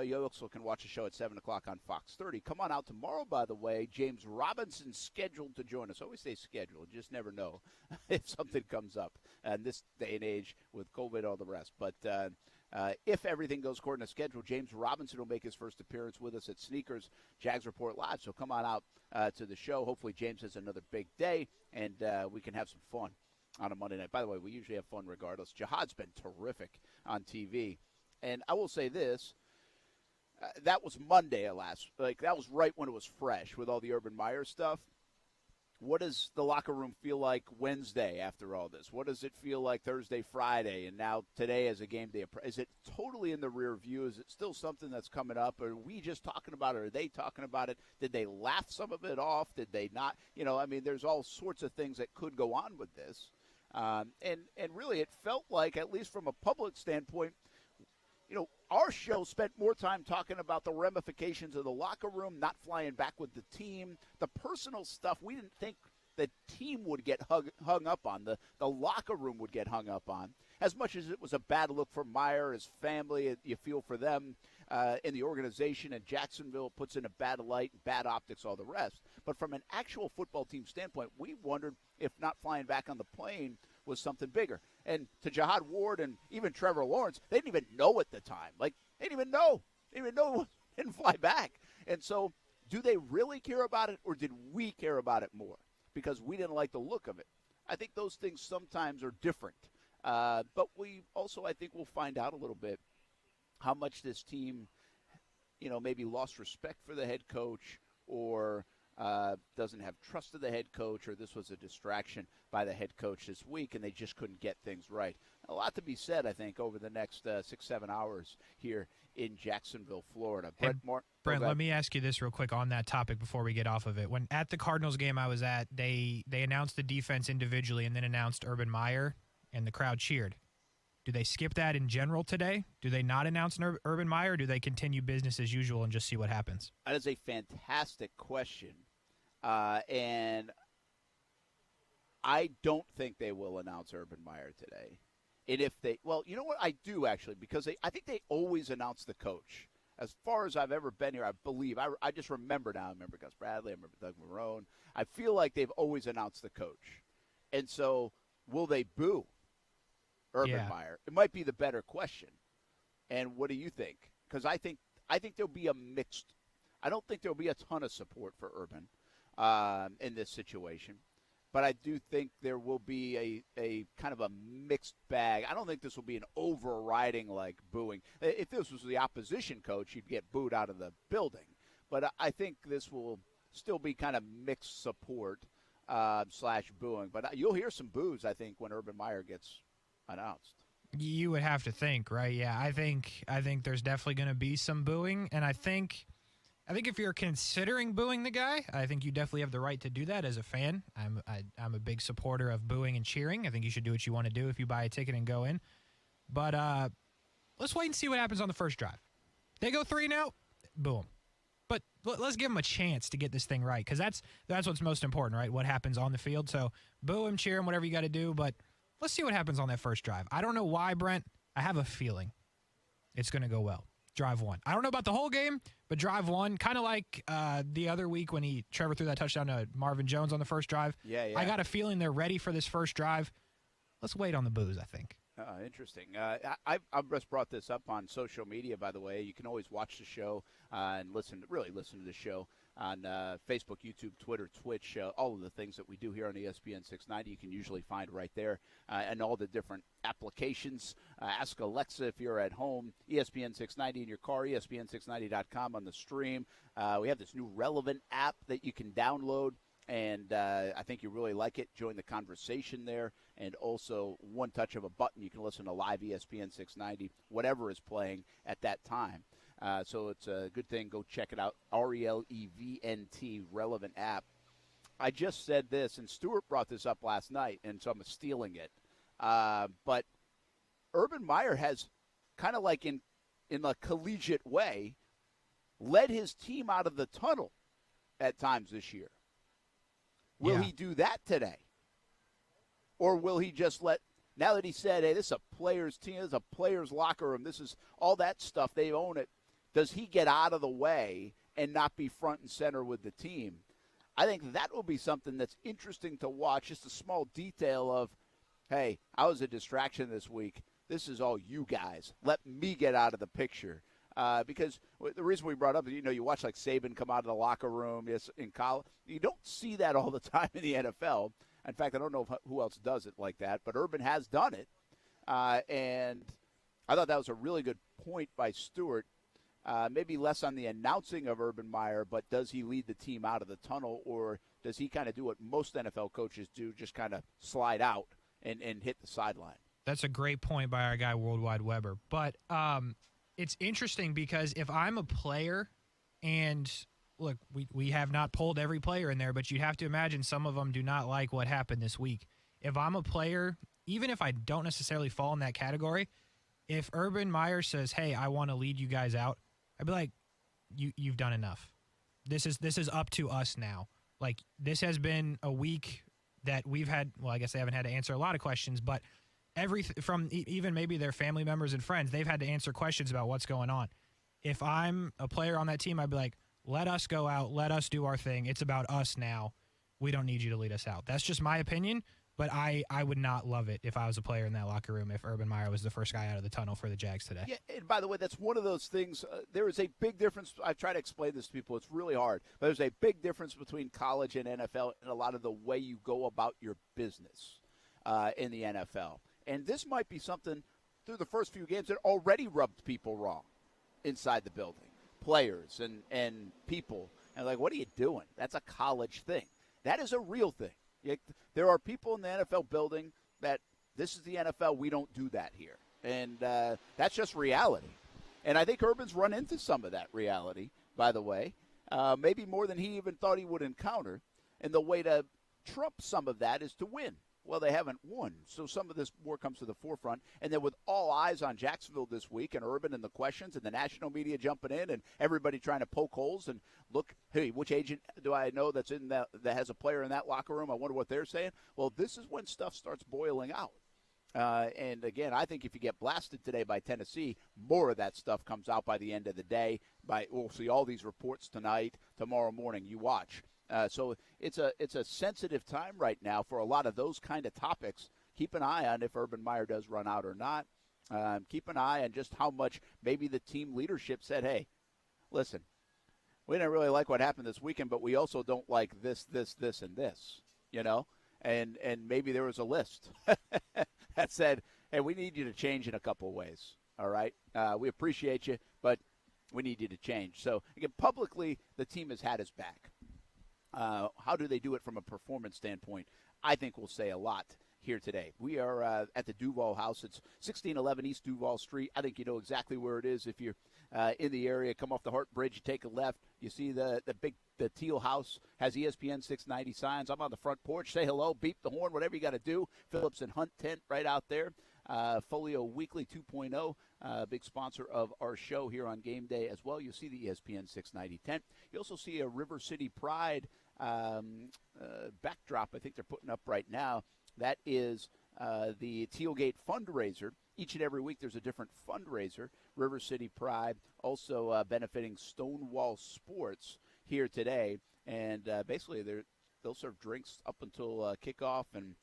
You also can watch the show at 7 o'clock on Fox 30. Come on out tomorrow, by the way. James Robinson's scheduled to join us. I always say scheduled. You just never know if something comes up in this day and age with COVID and all the rest. But if everything goes according to schedule, James Robinson will make his first appearance with us at Sneakers Jags Report Live. So come on out to the show. Hopefully James has another big day, and we can have some fun on a Monday night. By the way, we usually have fun regardless. Jihad's been terrific on TV. And I will say this. That was Monday that was right when it was fresh with all the Urban Meyer stuff. What does the locker room feel like Wednesday after all this? What does it feel like Thursday, Friday, and now today as a game day? Is it totally in the rear view? Is it still something that's coming up? Are we just talking about it? Are they talking about it? Did they laugh some of it off? Did they not? You know, I mean, there's all sorts of things that could go on with this. And really it felt like, at least from a public standpoint, our show spent more time talking about the ramifications of the locker room, not flying back with the team, the personal stuff we didn't think the team would get hung up on, the locker room would get hung up on. As much as it was a bad look for Meyer, his family, you feel for them in the organization, and Jacksonville puts in a bad light, bad optics, all the rest. But from an actual football team standpoint, we wondered if not flying back on the plane was something bigger. And to Jihad Ward and even Trevor Lawrence, they didn't even know at the time. Like, they didn't even know. They didn't even know it didn't fly back. And so do they really care about it, or did we care about it more because we didn't like the look of it? I think those things sometimes are different. But we also, I think, will find out a little bit how much this team, maybe lost respect for the head coach, or doesn't have trust of the head coach, or this was a distraction by the head coach this week and they just couldn't get things right. A lot to be said, I think, over the next 6-7 hours here in Jacksonville, Florida. Brent, let me ask you this real quick on that topic before we get off of it. When at the Cardinals game I was at, they announced the defense individually and then announced Urban Meyer, and the crowd cheered. Do they skip that in general today? Do they not announce Urban Meyer, or do they continue business as usual and just see what happens? That is a fantastic question. And I don't think they will announce Urban Meyer today. And if they – well, you know what? I do, actually, because I think they always announce the coach. As far as I've ever been here, I believe. I just remember now. I remember Gus Bradley. I remember Doug Marrone. I feel like they've always announced the coach. And so will they boo Urban Meyer? It might be the better question. And what do you think? Because I think there'll be a mixed – I don't think there'll be a ton of support for Urban in this situation. But I do think there will be a kind of a mixed bag. I don't think this will be an overriding, booing. If this was the opposition coach, you'd get booed out of the building. But I think this will still be kind of mixed support / booing. But you'll hear some boos, I think, when Urban Meyer gets announced. You would have to think, right? Yeah, I think there's definitely going to be some booing. And I think if you're considering booing the guy, I think you definitely have the right to do that as a fan. I'm a big supporter of booing and cheering. I think you should do what you want to do if you buy a ticket and go in. But let's wait and see what happens on the first drive. They go 3-0, boom. But let's give them a chance to get this thing right, because that's what's most important, right? What happens on the field. So boo him, cheer him, whatever you got to do. But let's see what happens on that first drive. I don't know why, Brent. I have a feeling it's going to go well. Drive one. I don't know about the whole game, but drive one, kind of like the other week when Trevor threw that touchdown to Marvin Jones on the first drive. Yeah. I got a feeling they're ready for this first drive. Let's wait on the boos, I think. Interesting. I've just brought this up on social media, by the way. You can always watch the show and listen to the show on Facebook, YouTube, Twitter, Twitch, all of the things that we do here on ESPN690. You can usually find right there, and all the different applications. Ask Alexa if you're at home, ESPN690 in your car, ESPN690.com on the stream. We have this new Relevant app that you can download, and I think you really like it. Join the conversation there, and also one touch of a button, you can listen to live ESPN690, whatever is playing at that time. So it's a good thing. Go check it out. RELEVNT, Relevant app. I just said this, and Stuart brought this up last night, and so I'm stealing it. But Urban Meyer has kind of like in a collegiate way led his team out of the tunnel at times this year. Will he do that today? Or will he just now that he said, hey, this is a player's team, this is a player's locker room, this is all that stuff, they own it, does he get out of the way and not be front and center with the team? I think that will be something that's interesting to watch, just a small detail of, hey, I was a distraction this week. This is all you guys. Let me get out of the picture. Because the reason we brought up, you watch like Saban come out of the locker room in college. You don't see that all the time in the NFL. In fact, I don't know who else does it like that, but Urban has done it. And I thought that was a really good point by Stewart. Maybe less on the announcing of Urban Meyer, but does he lead the team out of the tunnel, or does he kind of do what most NFL coaches do, just kind of slide out and hit the sideline? That's a great point by our guy, Worldwide Weber. But it's interesting because if I'm a player, and look, we have not pulled every player in there, but you have to imagine some of them do not like what happened this week. if I'm a player, even if I don't necessarily fall in that category, if Urban Meyer says, hey, I want to lead you guys out, I'd be like, you've done enough. This is up to us now. Like, this has been a week that we've had, well, I guess they haven't had to answer a lot of questions, but from even maybe their family members and friends, they've had to answer questions about what's going on. If I'm a player on that team, I'd be like, let us go out, let us do our thing. It's about us now. We don't need you to lead us out. That's just my opinion. But I would not love it if I was a player in that locker room if Urban Meyer was the first guy out of the tunnel for the Jags today. Yeah, and by the way, that's one of those things. There is a big difference. I try to explain this to people. It's really hard. But there's a big difference between college and NFL and a lot of the way you go about your business in the NFL. And this might be something through the first few games that already rubbed people wrong inside the building, players and people. And like, what are you doing? That's a college thing. That is a real thing. There are people in the NFL building that this is the NFL. We don't do that here. And that's just reality. And I think Urban's run into some of that reality, by the way, maybe more than he even thought he would encounter. And the way to trump some of that is to win. Well, they haven't won, so some of this more comes to the forefront. And then with all eyes on Jacksonville this week and Urban and the questions and the national media jumping in and everybody trying to poke holes and look, hey, which agent do I know that's in that has a player in that locker room? I wonder what they're saying. Well, this is when stuff starts boiling out. And, again, I think if you get blasted today by Tennessee, more of that stuff comes out by the end of the day. We'll see all these reports tonight, tomorrow morning. You watch. So it's a sensitive time right now for a lot of those kind of topics. Keep an eye on if Urban Meyer does run out or not. Keep an eye on just how much maybe the team leadership said, hey, listen, we didn't really like what happened this weekend, but we also don't like this, and this, you know? And maybe there was a list that said, hey, we need you to change in a couple of ways, all right? We appreciate you, but we need you to change. So, again, publicly, the team has had his back. How do they do it from a performance standpoint? I think we'll say a lot here today. We are at the DUUUVAL house. It's 1611 East DUUUVAL Street. I think you know exactly where it is. If you're in the area, come off the Hart Bridge, you take a left. You see the teal house has ESPN690 signs. I'm on the front porch. Say hello, beep the horn, whatever you got to do. Phillips and Hunt tent right out there. Folio Weekly 2.0, big sponsor of our show here on Game Day as well. You'll see the ESPN690 tent. You also see a River City Pride backdrop I think they're putting up right now. That is the Tealgate fundraiser. Each and every week there's a different fundraiser. River City Pride also benefiting Stonewall Sports here today. And basically they'll serve drinks up until kickoff and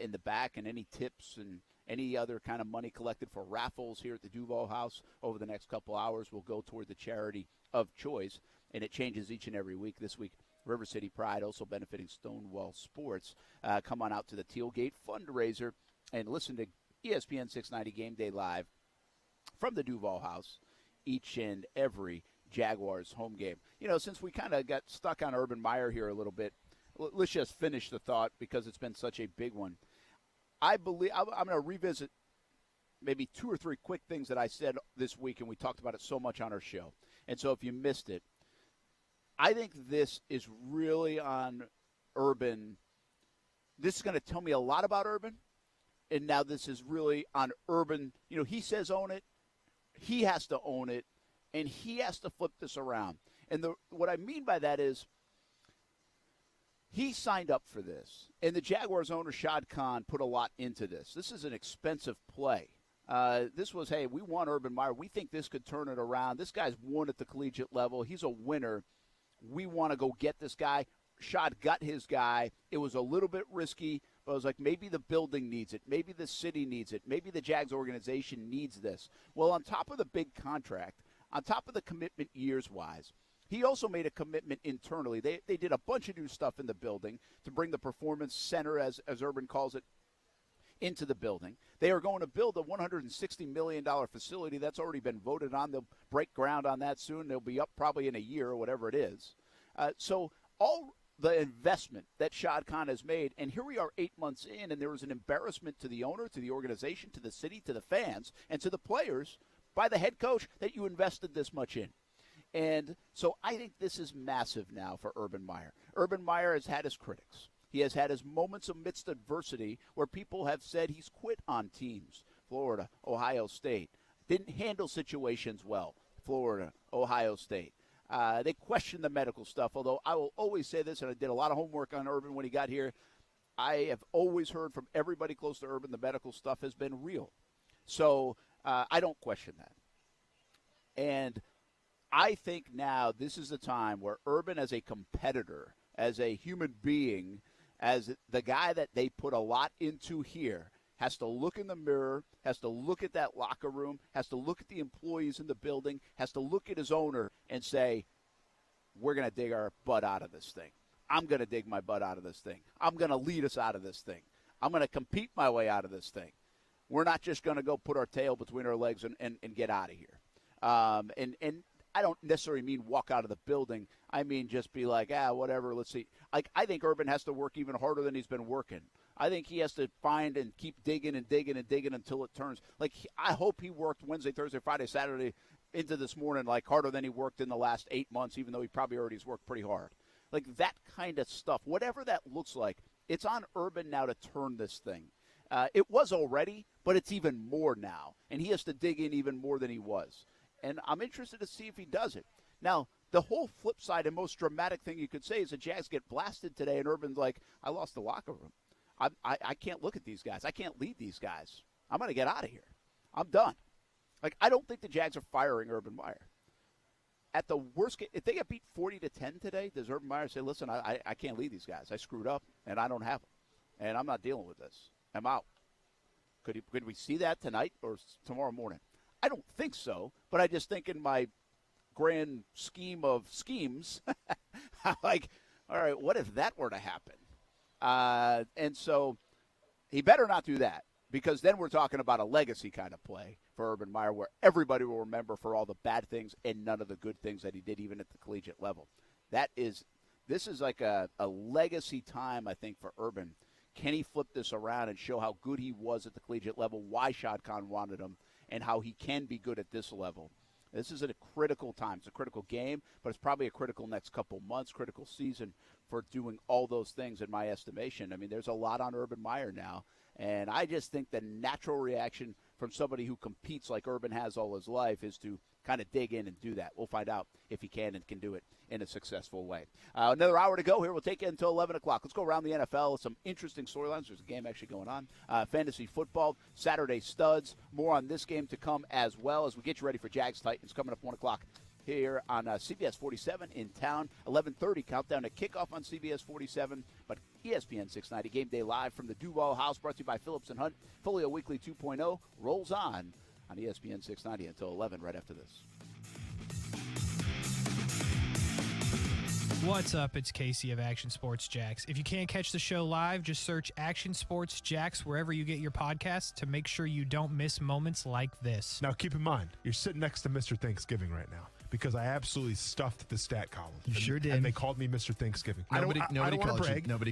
in the back, and any tips and any other kind of money collected for raffles here at the DUUUVAL house over the next couple hours will go toward the charity of choice. And it changes each and every week. This week, River City Pride also benefiting Stonewall Sports. Come on out to the Tealgate fundraiser and listen to ESPN 690 Game Day Live from the DUUUVAL house each and every Jaguars home game. You know, since we kind of got stuck on Urban Meyer here a little bit, let's just finish the thought because it's been such a big one. I believe I'm going to revisit maybe two or three quick things that I said this week, and we talked about it so much on our show. And so if you missed it, I think this is really on Urban. This is going to tell me a lot about Urban, and now this is really on Urban. You know, he says own it. He has to own it, and he has to flip this around. And what I mean by that is he signed up for this, and the Jaguars owner, Shad Khan, put a lot into this. This is an expensive play. This was, hey, we want Urban Meyer. We think this could turn it around. This guy's won at the collegiate level. He's a winner. We want to go get this guy. Shad got his guy. It was a little bit risky, but I was like, maybe the building needs it. Maybe the city needs it. Maybe the Jags organization needs this. Well, on top of the big contract, on top of the commitment years-wise, he also made a commitment internally. They did a bunch of new stuff in the building to bring the performance center, as Urban calls it, into the building. They are going to build a $160 million facility. That's already been voted on. They'll break ground on that soon. They'll be up probably in a year or whatever it is. So all the investment that Shad Khan has made, and here we are 8 months in, and there was an embarrassment to the owner, to the organization, to the city, to the fans, and to the players by the head coach that you invested this much in. And so I think this is massive now for Urban Meyer. Urban Meyer has had his critics. He has had his moments amidst adversity where people have said he's quit on teams. Florida, Ohio State. Didn't handle situations well. Florida, Ohio State. They question the medical stuff, although I will always say this, and I did a lot of homework on Urban when he got here. I have always heard from everybody close to Urban the medical stuff has been real. So I don't question that. And I think now this is the time where Urban as a competitor, as a human being, as the guy that they put a lot into here, has to look in the mirror, has to look at that locker room, has to look at the employees in the building, has to look at his owner and say, we're going to dig our butt out of this thing. I'm going to dig my butt out of this thing. I'm going to lead us out of this thing. I'm going to compete my way out of this thing. We're not just going to go put our tail between our legs and get out of here. And I don't necessarily mean walk out of the building. I mean just be like, whatever, let's see. Like, I think Urban has to work even harder than he's been working. I think he has to find and keep digging and digging and digging until it turns. Like, I hope he worked Wednesday, Thursday, Friday, Saturday into this morning, like, harder than he worked in the last 8 months, even though he probably already has worked pretty hard. Like, that kind of stuff, whatever that looks like, it's on Urban now to turn this thing. It was already, but it's even more now. And he has to dig in even more than he was. And I'm interested to see if he does it. Now, the whole flip side and most dramatic thing you could say is the Jags get blasted today, and Urban's like, I lost the locker room. I can't look at these guys. I can't lead these guys. I'm going to get out of here. I'm done. Like, I don't think the Jags are firing Urban Meyer. At the worst case, if they get beat 40-10 today, does Urban Meyer say, listen, I can't lead these guys. I screwed up, and I don't have them. And I'm not dealing with this. I'm out. Could we see that tonight or tomorrow morning? I don't think so, but I just think in my grand scheme of schemes, I'm like, all right, what if that were to happen? And so he better not do that, because then we're talking about a legacy kind of play for Urban Meyer where everybody will remember for all the bad things and none of the good things that he did even at the collegiate level. This is like a legacy time, I think, for Urban. Can he flip this around and show how good he was at the collegiate level, why Shad Khan wanted him, and how he can be good at this level? This is a critical time. It's a critical game, but it's probably a critical next couple months, critical season for doing all those things in my estimation. I mean, there's a lot on Urban Meyer now, and I just think the natural reaction from somebody who competes like Urban has all his life is to kind of dig in and do that. We'll find out if he can and can do it in a successful way. Another hour to go here. We'll take it until 11 o'clock. Let's go around the NFL. Some interesting storylines. There's a game actually going on. Fantasy football, Saturday studs. More on this game to come as well as we get you ready for Jags Titans coming up 1 o'clock here on CBS 47 in town. 11:30 countdown to kickoff on CBS 47. But ESPN 690 Game Day live from the DUUUVAL House, brought to you by Phillips & Hunt. Folio Weekly 2.0 rolls on ESPN 690 until 11 right after this. What's up? It's Casey of Action Sports Jax. If you can't catch the show live, just search Action Sports Jax wherever you get your podcasts to make sure you don't miss moments like this. Now, keep in mind, you're sitting next to Mr. Thanksgiving right now, because I absolutely stuffed the stat column. You sure did. And they called me Mr. Thanksgiving. Nobody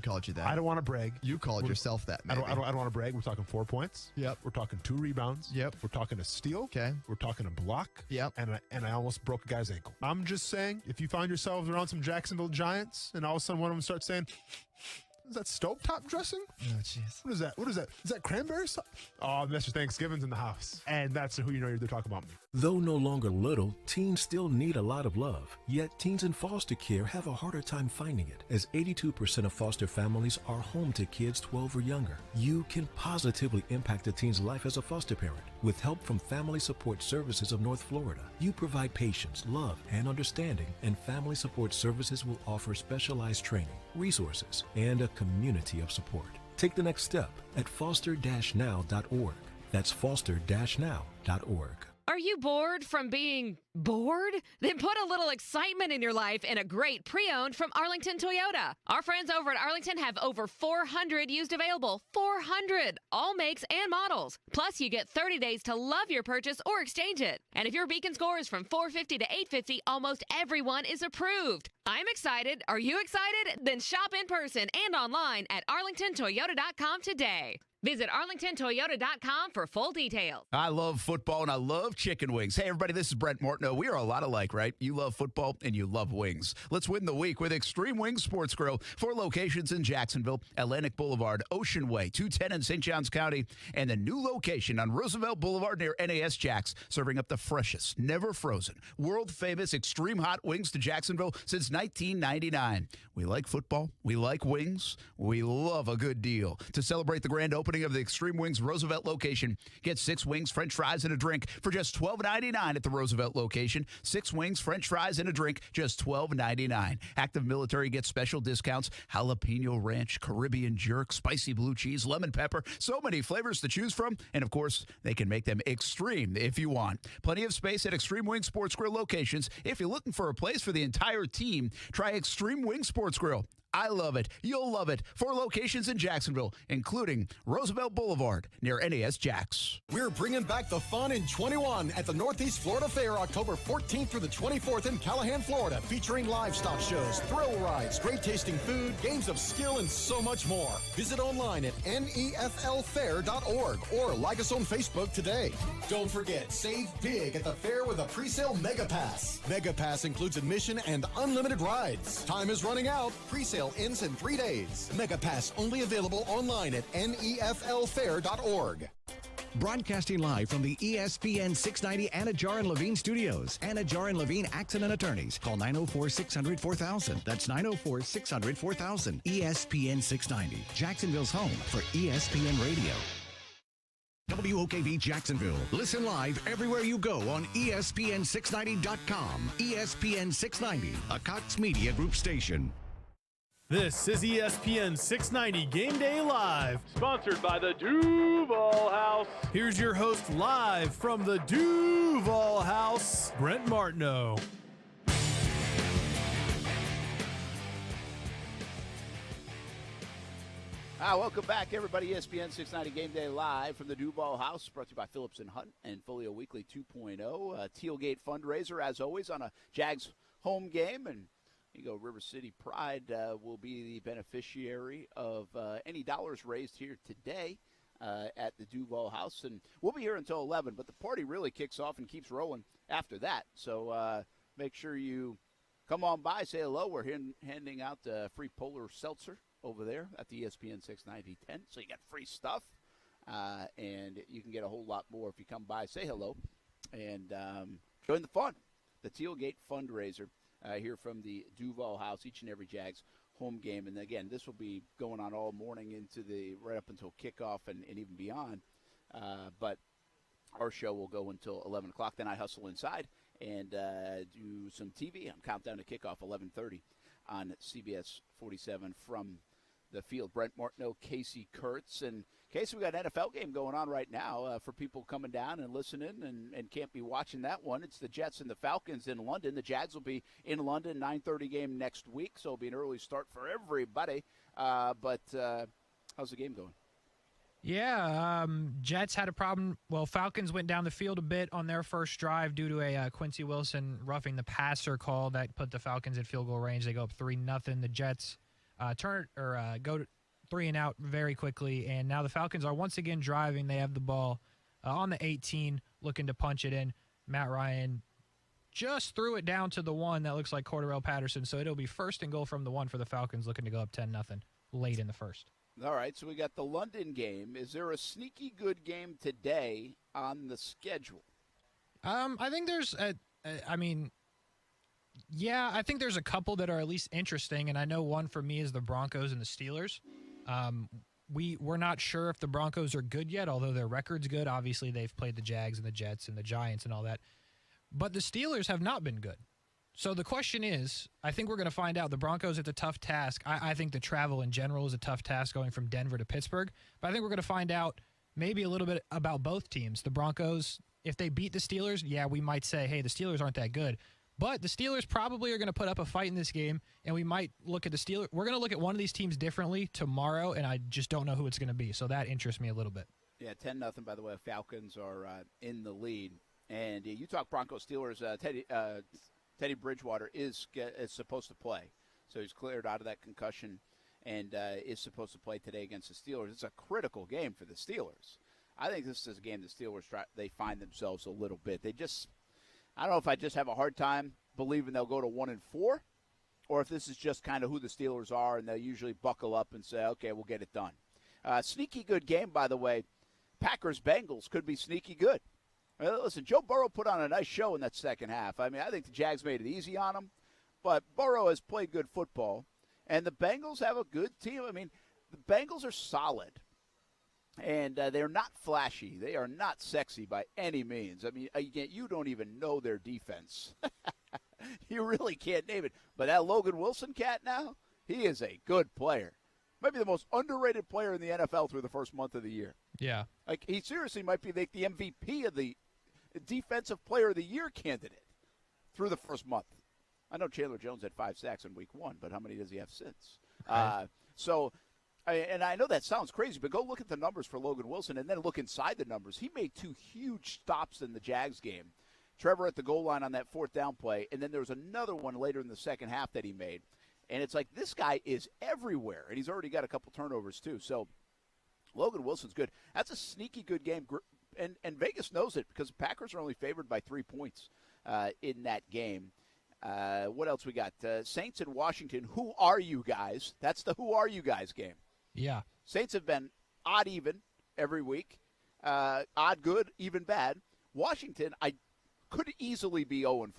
called you that. I don't want to brag. You called yourself that, maybe. I don't want to brag. We're talking 4 points. Yep. We're talking 2 rebounds. Yep. We're talking a steal. Okay. We're talking a block. Yep. And I almost broke a guy's ankle. I'm just saying, if you find yourselves around some Jacksonville Giants and all of a sudden one of them starts saying, is that stovetop dressing? Oh, jeez. What is that? What is that? Is that cranberry sauce? Oh, Mr. Thanksgiving's in the house. And that's who you know they're talking about me. Though no longer little, teens still need a lot of love. Yet teens in foster care have a harder time finding it, as 82% of foster families are home to kids 12 or younger. You can positively impact a teen's life as a foster parent with help from Family Support Services of North Florida. You provide patience, love, and understanding, and Family Support Services will offer specialized training, resources, and a community of support. Take the next step at foster-now.org. That's foster-now.org. Are you bored from being bored? Then put a little excitement in your life in a great pre-owned from Arlington Toyota. Our friends over at Arlington have over 400 used available. 400! All makes and models. Plus, you get 30 days to love your purchase or exchange it. And if your Beacon score is from 450 to 850, almost everyone is approved. I'm excited. Are you excited? Then shop in person and online at arlingtontoyota.com today. Visit arlingtontoyota.com for full details. I love football and I love chicken wings. Hey, everybody, this is Brent Morton. Martineau. We are a lot alike, right? You love football and you love wings. Let's win the week with Extreme Wings Sports Grill. 4 locations in Jacksonville, Atlantic Boulevard, Ocean Way, 210 in St. Johns County, and the new location on Roosevelt Boulevard near NAS Jax, serving up the freshest, never frozen, world-famous extreme hot wings to Jacksonville since 1999. We like football. We like wings. We love a good deal. To celebrate the grand opening of the Extreme Wings Roosevelt location, get 6 wings, french fries, and a drink for just $12.99 at the Roosevelt location. 6 wings, french fries, and a drink, just $12.99. Active military gets special discounts. Jalapeno ranch, Caribbean jerk, spicy blue cheese, lemon pepper. So many flavors to choose from. And, of course, they can make them extreme if you want. Plenty of space at Extreme Wing Sports Grill locations. If you're looking for a place for the entire team, try Extreme Wing Sports Grill. I love it. You'll love it. 4 locations in Jacksonville, including Roosevelt Boulevard near NAS Jax. We're bringing back the fun in 21 at the Northeast Florida Fair, October 14th through the 24th in Callahan, Florida, featuring livestock shows, thrill rides, great tasting food, games of skill, and so much more. Visit online at neflfair.org or like us on Facebook today. Don't forget, save big at the fair with a pre-sale Mega Pass. Mega Pass includes admission and unlimited rides. Time is running out. Pre-sale ends in 3 days. Mega Pass only available online at neflfair.org. Broadcasting live from the ESPN 690 Anajar and Levine studios. Anajar and Levine Accident Attorneys. Call 904-600-4000. That's 904-600-4000. ESPN 690. Jacksonville's home for ESPN Radio. WOKV Jacksonville. Listen live everywhere you go on ESPN690.com. ESPN 690, a Cox Media Group station. This is ESPN 690 Game Day Live. Sponsored by the DUUUVAL House. Here's your host live from the DUUUVAL House, Brent Martineau. Welcome back, everybody. ESPN 690 Game Day Live from the DUUUVAL House, brought to you by Phillips & Hunt and Folio Weekly 2.0. Tealgate fundraiser, as always, on a Jags home game. And you go, River City Pride will be the beneficiary of any dollars raised here today at the DUUUVAL House. And we'll be here until 11, but the party really kicks off and keeps rolling after that. So make sure you come on by, say hello. We're handing out free Polar Seltzer over there at the ESPN 690 tent. So you got free stuff, and you can get a whole lot more if you come by, say hello, and join the fun. The Tealgate fundraiser here from the DUUUVAL House, each and every Jags home game. And again, this will be going on all morning into right up until kickoff and even beyond. But our show will go until 11 o'clock. Then I hustle inside and do some TV on Countdown to Kickoff, 11:30 on CBS 47 from the field. Brent Martineau, Casey Kurtz. And Casey, we got an NFL game going on right now for people coming down and listening and can't be watching that one. It's the Jets and the Falcons in London. The Jags will be in London, 9:30 game next week, so it'll be an early start for everybody. But how's the game going? Yeah, Jets had a problem. Well, Falcons went down the field a bit on their first drive due to a Quincy Wilson roughing the passer call that put the Falcons in field goal range. They go up 3-0. The Jets go 3 and out very quickly, and now the Falcons are once again driving. They have the ball on the 18, looking to punch it in. Matt Ryan just threw it down to the 1 that looks like Cordarrelle Patterson, so it'll be first and goal from the 1 for the Falcons, looking to go up 10-0 late in the first. All right, so we got the London game. Is there a sneaky good game today on the schedule? I think there's I think there's a couple that are at least interesting, and I know one for me is the Broncos and the Steelers. We're not sure if the Broncos are good yet, although their record's good. Obviously, they've played the Jags and the Jets and the Giants and all that. But the Steelers have not been good. So the question is, I think we're going to find out. The Broncos, it's a tough task. I think the travel in general is a tough task going from Denver to Pittsburgh. But I think we're going to find out maybe a little bit about both teams. The Broncos, if they beat the Steelers, yeah, we might say, hey, the Steelers aren't that good. But the Steelers probably are going to put up a fight in this game, and we might look at the Steelers. We're going to look at one of these teams differently tomorrow, and I just don't know who it's going to be. So that interests me a little bit. Yeah, 10-0, by the way. Falcons are in the lead. And you talk Broncos, Steelers, Teddy Bridgewater is supposed to play. So he's cleared out of that concussion and is supposed to play today against the Steelers. It's a critical game for the Steelers. I think this is a game the Steelers they find themselves a little bit. They just I don't know if I just have a hard time believing they'll go to 1-4, or if this is just kind of who the Steelers are, and they'll usually buckle up and say, okay, we'll get it done. Sneaky good game, by the way. Packers-Bengals could be sneaky good. Listen, Joe Burrow put on a nice show in that second half. I mean, I think the Jags made it easy on him, but Burrow has played good football, and the Bengals have a good team. I mean, the Bengals are solid, and they're not flashy. They are not sexy by any means. I mean, you don't even know their defense. You really can't name it. But that Logan Wilson cat now, he is a good player. Maybe the most underrated player in the NFL through the first month of the year. Yeah. Like, he seriously might be like the MVP of the Defensive Player of the Year candidate through the first month. I know Chandler Jones had 5 sacks in week 1, but how many does he have since? Right. And I know that sounds crazy, but go look at the numbers for Logan Wilson and then look inside the numbers. He made 2 huge stops in the Jags game. Trevor at the goal line on that 4th down play, and then there was another one later in the second half that he made. And it's like, this guy is everywhere, and he's already got a couple turnovers too. So Logan Wilson's good. That's a sneaky good game, and Vegas knows it because the Packers are only favored by 3 points in that game. What else we got? Saints in Washington. Who are you guys? That's the who are you guys game. Yeah. Saints have been odd even every week. Odd good, even bad. Washington, I could easily be 0-4.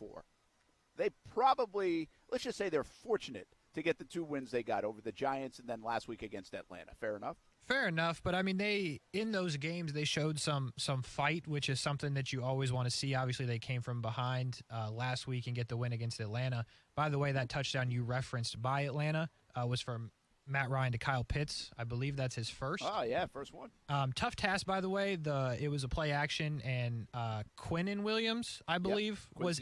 They probably, let's just say they're fortunate to get the 2 wins they got over the Giants and then last week against Atlanta. Fair enough? Fair enough, but I mean, in those games they showed some fight, which is something that you always want to see. Obviously, they came from behind last week and get the win against Atlanta. By the way, that touchdown you referenced by Atlanta was from Matt Ryan to Kyle Pitts. I believe that's his first. Oh yeah, first one. Tough task, by the way. It was a play action, and Quinnen Williams, I believe, was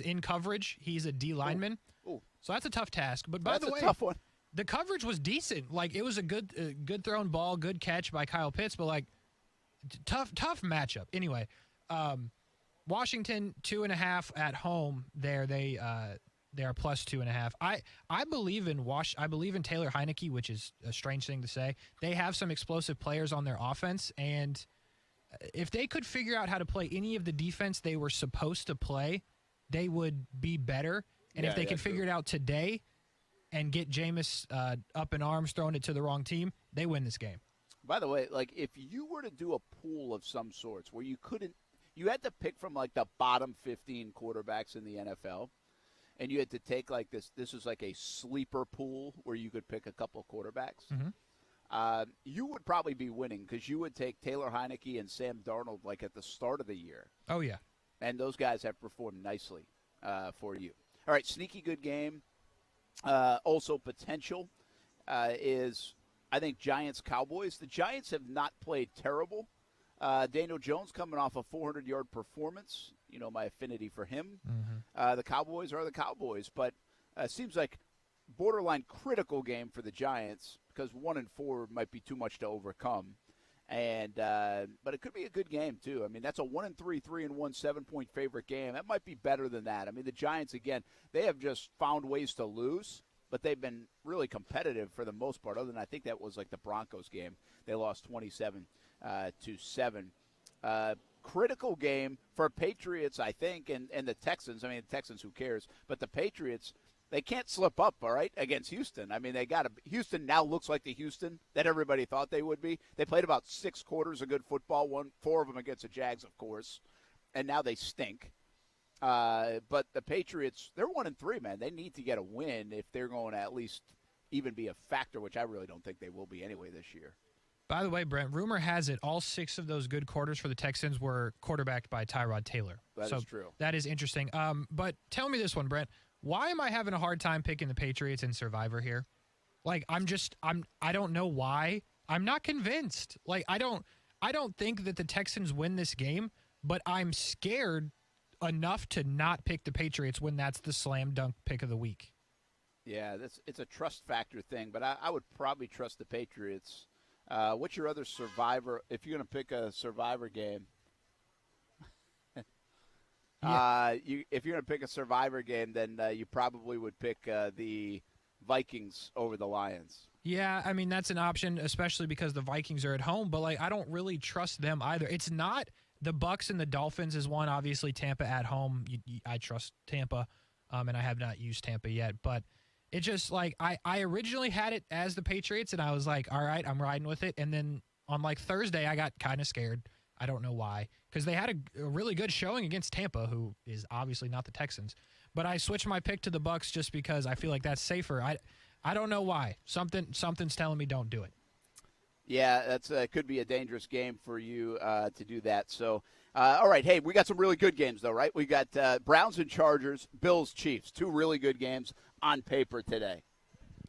in coverage. He's a D lineman, so that's a tough task. But by the way, that's a tough one. The coverage was decent. Like, it was a good thrown ball, good catch by Kyle Pitts, but like tough matchup. Anyway, Washington 2.5 at home. There they are plus 2.5. I believe in Taylor Heineke, which is a strange thing to say. They have some explosive players on their offense, and if they could figure out how to play any of the defense they were supposed to play, they would be better. And if they could figure it out today and get Jameis up in arms, throwing it to the wrong team, they win this game. By the way, like, if you were to do a pool of some sorts where you had to pick from like the bottom 15 quarterbacks in the NFL, and you had to take like this is like a sleeper pool where you could pick a couple quarterbacks, you would probably be winning because you would take Taylor Heineke and Sam Darnold like at the start of the year. Oh, yeah. And those guys have performed nicely for you. All right, sneaky good game. Also potential is, I think, Giants-Cowboys. The Giants have not played terrible. Daniel Jones coming off a 400-yard performance. You know my affinity for him. The Cowboys are the Cowboys, but it seems like borderline critical game for the Giants because 1-4 might be too much to overcome. And but it could be a good game too. I mean, that's a 1-3, 3-1, 7-point favorite game. That might be better than that. I mean, the Giants again, they have just found ways to lose, but they've been really competitive for the most part. Other than I think that was like the Broncos game, they lost 27-7. Critical game for Patriots, I think, and the Texans. I mean, the Texans, who cares? But the Patriots, they can't slip up, all right, against Houston. I mean, Houston now looks like the Houston that everybody thought they would be. They played about 6 quarters of good football, 4 of them against the Jags, of course, and now they stink. But the Patriots, they're 1-3, man. They need to get a win if they're going to at least even be a factor, which I really don't think they will be anyway this year. By the way, Brent, rumor has it all 6 of those good quarters for the Texans were quarterbacked by Tyrod Taylor. That is true. That is interesting. But tell me this one, Brent. Why am I having a hard time picking the Patriots in Survivor here? Like, I don't know why. I'm not convinced. Like, I don't think that the Texans win this game, but I'm scared enough to not pick the Patriots when that's the slam dunk pick of the week. Yeah, it's a trust factor thing, but I would probably trust the Patriots. What's your other Survivor? If you're going to pick a Survivor game, if you're going to pick a Survivor game, then you probably would pick the Vikings over the Lions. Yeah, I mean, that's an option, especially because the Vikings are at home, but like, I don't really trust them either. It's not The Bucks and the Dolphins is one. Obviously, Tampa at home. I trust Tampa, and I have not used Tampa yet. But it just like I originally had it as the Patriots, and I was like, all right, I'm riding with it. And then on like Thursday, I got kind of scared. I don't know why, because they had a really good showing against Tampa, who is obviously not the Texans. But I switched my pick to the Bucks just because I feel like that's safer. I don't know why. Something's telling me don't do it. Yeah, that's could be a dangerous game for you to do that. So, all right, hey, we got some really good games, though, right? We got Browns and Chargers, Bills, Chiefs, 2 really good games on paper today.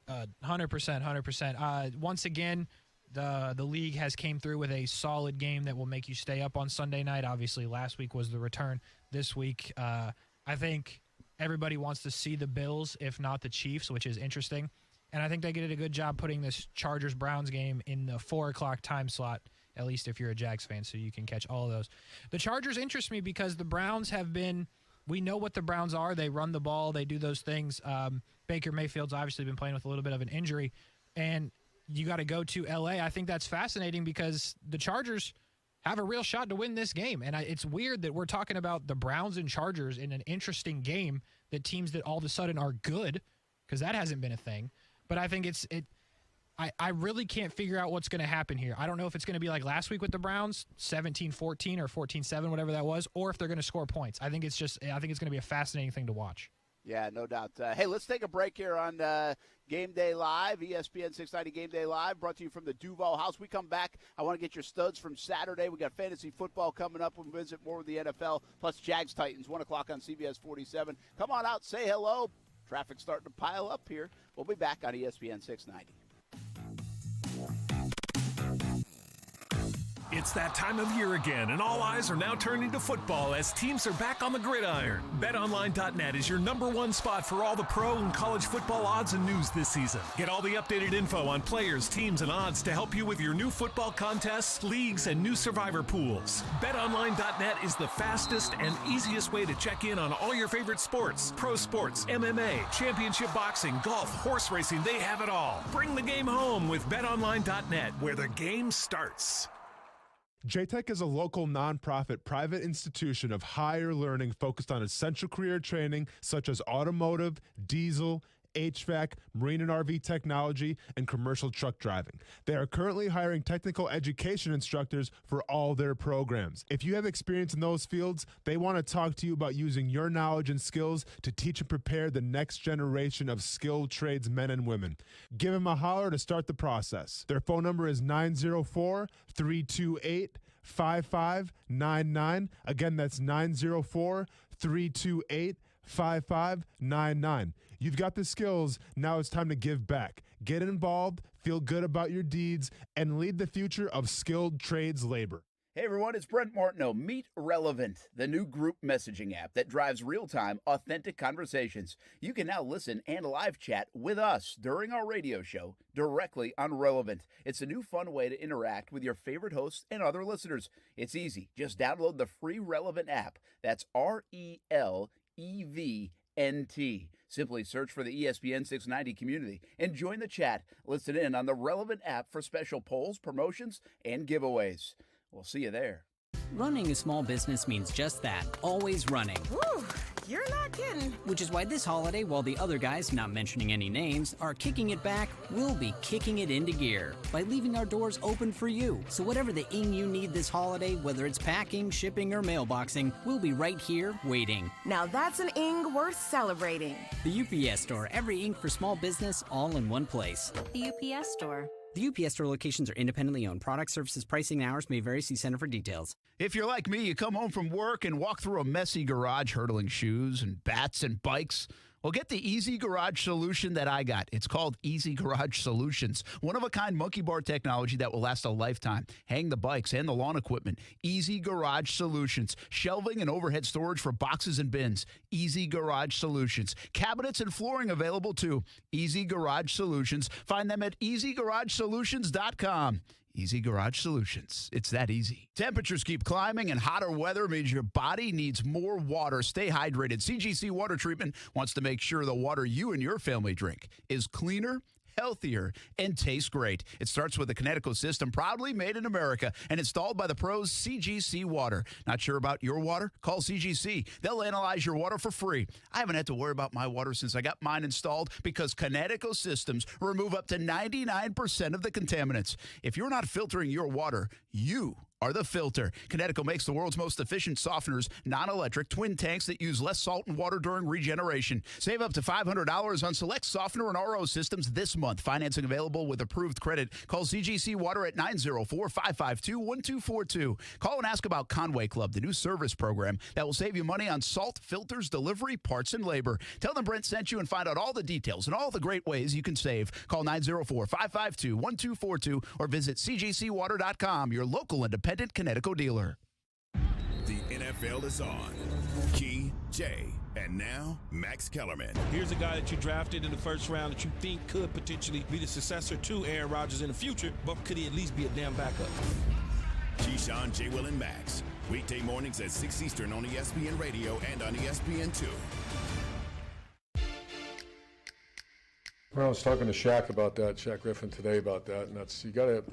100%. Once again, the league has came through with a solid game that will make you stay up on Sunday night. Obviously, last week was the return. This week, I think everybody wants to see the Bills, if not the Chiefs, which is interesting. And I think they did a good job putting this Chargers-Browns game in the 4 o'clock time slot, at least if you're a Jags fan, so you can catch all of those. The Chargers interest me because the Browns have been – we know what the Browns are. They run the ball. They do those things. Baker Mayfield's obviously been playing with a little bit of an injury. And you got to go to L.A. I think that's fascinating because the Chargers have a real shot to win this game. And it's weird that we're talking about the Browns and Chargers in an interesting game, that teams that all of a sudden are good, because that hasn't been a thing. But I think I really can't figure out what's going to happen here. I don't know if it's going to be like last week with the Browns, 17-14 or 14-7, whatever that was, or if they're going to score points. I think it's going to be a fascinating thing to watch. Yeah, no doubt. Hey, let's take a break here on Gameday Live, ESPN690 Gameday Live, brought to you from the DUUUVAL House. We come back. I want to get your studs from Saturday. We got fantasy football coming up. We'll visit more with the NFL, plus Jags Titans, 1 o'clock on CBS 47. Come on out, say hello. Traffic's starting to pile up here. We'll be back on ESPN 690. It's that time of year again, and all eyes are now turning to football as teams are back on the gridiron. BetOnline.net is your #1 spot for all the pro and college football odds and news this season. Get all the updated info on players, teams, and odds to help you with your new football contests, leagues, and new survivor pools. BetOnline.net is the fastest and easiest way to check in on all your favorite sports. Pro sports, MMA, championship boxing, golf, horse racing, they have it all. Bring the game home with BetOnline.net, where the game starts. JTech is a local nonprofit private institution of higher learning focused on essential career training such as automotive, diesel, HVAC, marine and RV technology, and commercial truck driving. They are currently hiring technical education instructors for all their programs. If you have experience in those fields, they want to talk to you about using your knowledge and skills to teach and prepare the next generation of skilled tradesmen and women. Give them a holler to start the process. Their phone number is 904-328-5599. Again, that's 904-328-5599. You've got the skills. Now it's time to give back. Get involved, feel good about your deeds, and lead the future of skilled trades labor. Hey everyone, it's Brent Martineau. Meet Relevant, the new group messaging app that drives real-time, authentic conversations. You can now listen and live chat with us during our radio show directly on Relevant. It's a new fun way to interact with your favorite hosts and other listeners. It's easy. Just download the free Relevant app. That's RELEVNT. Simply search for the ESPN 690 community and join the chat. Listen in on the Relevant app for special polls, promotions, and giveaways. We'll see you there. Running a small business means just that, always running. Woo, you're not kidding. Which is why this holiday, while the other guys, not mentioning any names, are kicking it back, we'll be kicking it into gear by leaving our doors open for you. So whatever the ing you need this holiday, whether it's packing, shipping, or mailboxing, we'll be right here waiting. Now that's an ing worth celebrating. The UPS Store, every ink for small business, all in one place. The UPS Store. The UPS Store locations are independently owned. Product services, pricing, and hours may vary. See Center for details. If you're like me, you come home from work and walk through a messy garage hurdling shoes and bats and bikes. Well, get the easy garage solution that I got. It's called Easy Garage Solutions. One-of-a-kind monkey bar technology that will last a lifetime. Hang the bikes and the lawn equipment. Easy Garage Solutions. Shelving and overhead storage for boxes and bins. Easy Garage Solutions. Cabinets and flooring available too. Easy Garage Solutions. Find them at easygaragesolutions.com. Easy Garage Solutions. It's that easy. Temperatures keep climbing, and hotter weather means your body needs more water. Stay hydrated. CGC Water Treatment wants to make sure the water you and your family drink is cleaner, healthier, and tastes great. It starts with the Connecticut system, proudly made in America and installed by the pros CGC Water. Not sure about your water? Call CGC. They'll analyze your water for free. I haven't had to worry about my water since I got mine installed because Connecticut systems remove up to 99% of the contaminants. If you're not filtering your water, you are the filter. Connecticut makes the world's most efficient softeners, non-electric twin tanks that use less salt and water during regeneration. Save up to $500 on select softener and RO systems this month. Financing available with approved credit. Call CGC Water at 904-552-1242. Call and ask about Conway Club, the new service program that will save you money on salt, filters, delivery, parts, and labor. Tell them Brent sent you and find out all the details and all the great ways you can save. Call 904-552-1242 or visit cgcwater.com, your local independent Connecticut dealer. The NFL is on. Key, Jay, and now Max Kellerman. Here's a guy that you drafted in the first round that you think could potentially be the successor to Aaron Rodgers in the future, but could he at least be a damn backup? Keyshawn, J. Will, and Max. Weekday mornings at 6 Eastern on ESPN Radio and on ESPN2. Well, I was talking to Shaq about that, Shaq Griffin today about that, and that's you gotta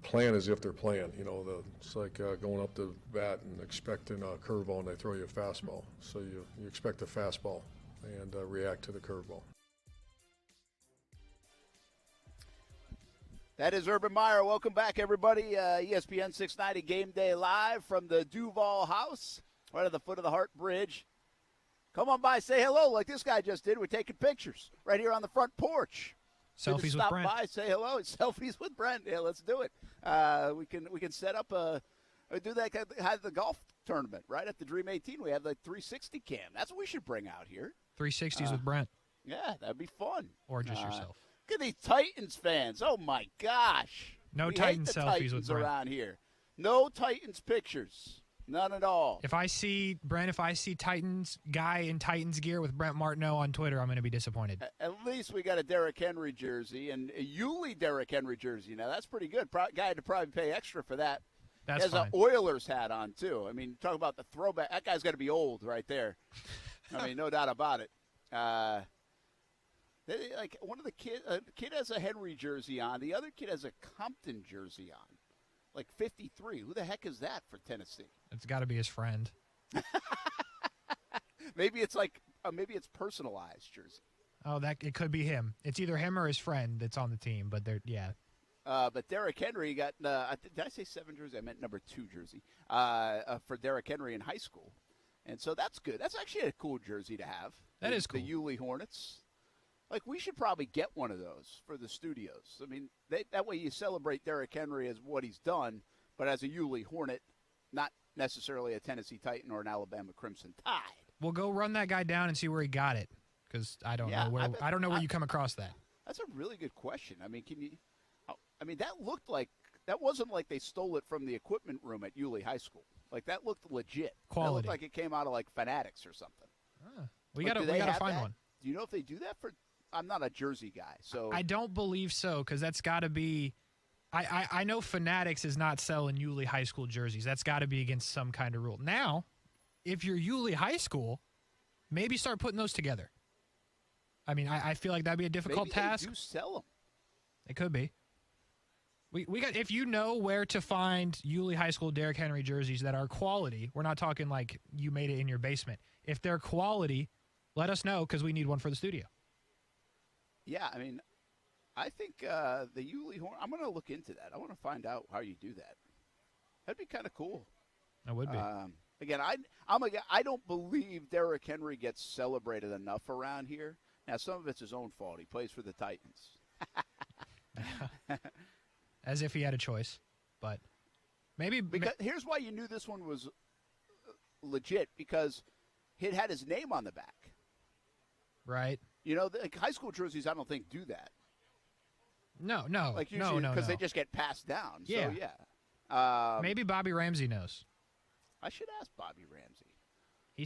plan as if they're playing. You know, it's like going up to bat and expecting a curveball and they throw you a fastball. So you expect a fastball and react to the curveball. That is Urban Meyer. Welcome back, everybody. ESPN690 Game Day live from the DUUUVAL house, right at the foot of the Hart Bridge. Come on by, say hello like this guy just did. We're taking pictures right here on the front porch. Selfies with Brent. Stop by, say hello. Selfies with Brent. Yeah, let's do it. We can set up do that at the golf tournament right at the Dream 18. We have the 360 cam. That's what we should bring out here. 360s with Brent. Yeah, that'd be fun. Or just yourself. Look at these Titans fans. Oh my gosh. No we Titans hate the selfies Titans with Brent around here. No Titans pictures. None at all. If I see Titans guy in Titans gear with Brent Martineau on Twitter, I'm going to be disappointed. At least we got a Derrick Henry jersey and a Yuli Derrick Henry jersey. Now, that's pretty good. Guy had to probably pay extra for that. That's fine. He has an Oilers hat on, too. I mean, talk about the throwback. That guy's got to be old right there. I mean, no doubt about it. Like one of the kid has a Henry jersey on. The other kid has a Compton jersey on. Like 53. Who the heck is that for Tennessee? It's got to be his friend. Maybe it's personalized jersey. Oh, it could be him. It's either him or his friend that's on the team. But but Derrick Henry got. Did I say 7 jersey? I meant number 2 jersey for Derrick Henry in high school, and so that's good. That's actually a cool jersey to have. That is cool. The Yulee Hornets. Like, we should probably get one of those for the studios. I mean, that way you celebrate Derrick Henry as what he's done, but as a Yulee Hornet, not necessarily a Tennessee Titan or an Alabama Crimson Tide. We'll go run that guy down and see where he got it, because I don't know where you come across that. That's a really good question. I mean, that wasn't like they stole it from the equipment room at Yulee High School. Like, that looked legit. Quality. That looked like it came out of, like, Fanatics or something. We got to find one. Do you know if they do that for – I'm not a jersey guy, so I don't believe so, because that's got to be. I know Fanatics is not selling Yulee High School jerseys. That's got to be against some kind of rule. Now, if you're Yulee High School, maybe start putting those together. I mean, I feel like that'd be a difficult task. Maybe they do sell them. It could be. We got, if you know where to find Yulee High School Derrick Henry jerseys that are quality. We're not talking like you made it in your basement. If they're quality, let us know, because we need one for the studio. Yeah, I mean, I think the Yulee Horn. I'm going to look into that. I want to find out how you do that. That'd be kind of cool. That would be. Again, I don't believe Derrick Henry gets celebrated enough around here. Now, some of it's his own fault. He plays for the Titans. As if he had a choice, but maybe. Because here's why you knew this one was legit, because it had his name on the back. Right. You know, like high school jerseys, I don't think do that. No. Like usually, because they just get passed down. Yeah. So, yeah. Maybe Bobby Ramsey knows. I should ask Bobby Ramsey. He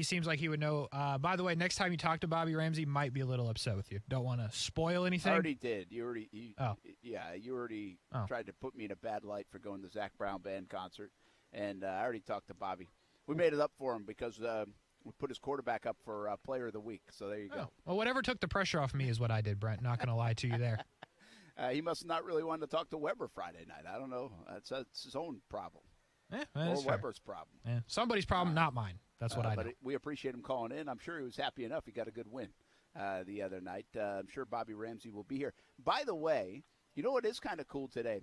seems like he would know. By the way, next time you talk to Bobby Ramsey, might be a little upset with you. Don't want to spoil anything. I already did. You already tried to put me in a bad light for going to the Zach Brown Band concert, and I already talked to Bobby. We made it up for him because put his quarterback up for Player of the Week. So there you go. Well, whatever took the pressure off me is what I did, Brent. Not going to lie to you there. He must not really want to talk to Weber Friday night. I don't know. That's his own problem. Or Weber's problem. Yeah. Somebody's problem, not mine. That's what I know. But we appreciate him calling in. I'm sure he was happy enough. He got a good win the other night. I'm sure Bobby Ramsey will be here. By the way, you know what is kind of cool today?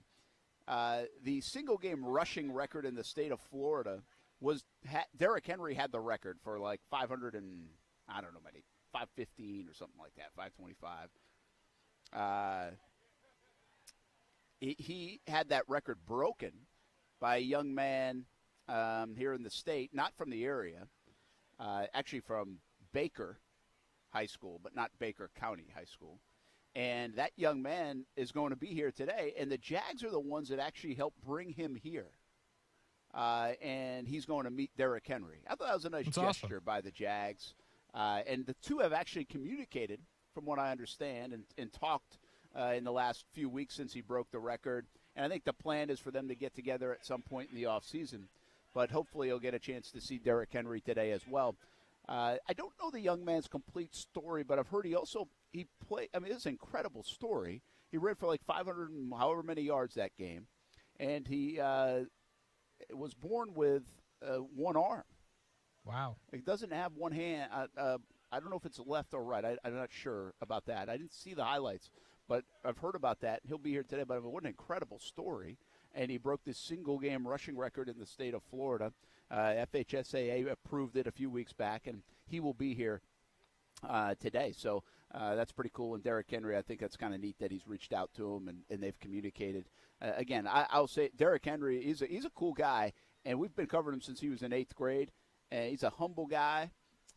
The single-game rushing record in the state of Florida was Derrick Henry had the record for like 500 and, I don't know, maybe 515 or something like that, 525. He had that record broken by a young man here in the state, not from the area, actually from Baker High School, but not Baker County High School. And that young man is going to be here today, and the Jags are the ones that actually helped bring him here. And he's going to meet Derrick Henry. I thought that was a nice gesture by the Jags. And the two have actually communicated, from what I understand, and talked in the last few weeks since he broke the record. And I think the plan is for them to get together at some point in the offseason. But hopefully he'll get a chance to see Derrick Henry today as well. I don't know the young man's complete story, but I've heard he played. I mean, it's an incredible story. He ran for like 500 and however many yards that game. And he was born with one arm. Wow. He doesn't have one hand. I don't know if it's left or right. I'm not sure about that. I didn't see the highlights, but I've heard about that. He'll be here today, but what an incredible story. And he broke this single-game rushing record in the state of Florida. FHSAA approved it a few weeks back, and he will be here today. So that's pretty cool. And Derrick Henry, I think that's kind of neat that he's reached out to him and they've communicated. Again, I'll say Derrick Henry, he's a cool guy, and we've been covering him since he was in 8th grade. And he's a humble guy,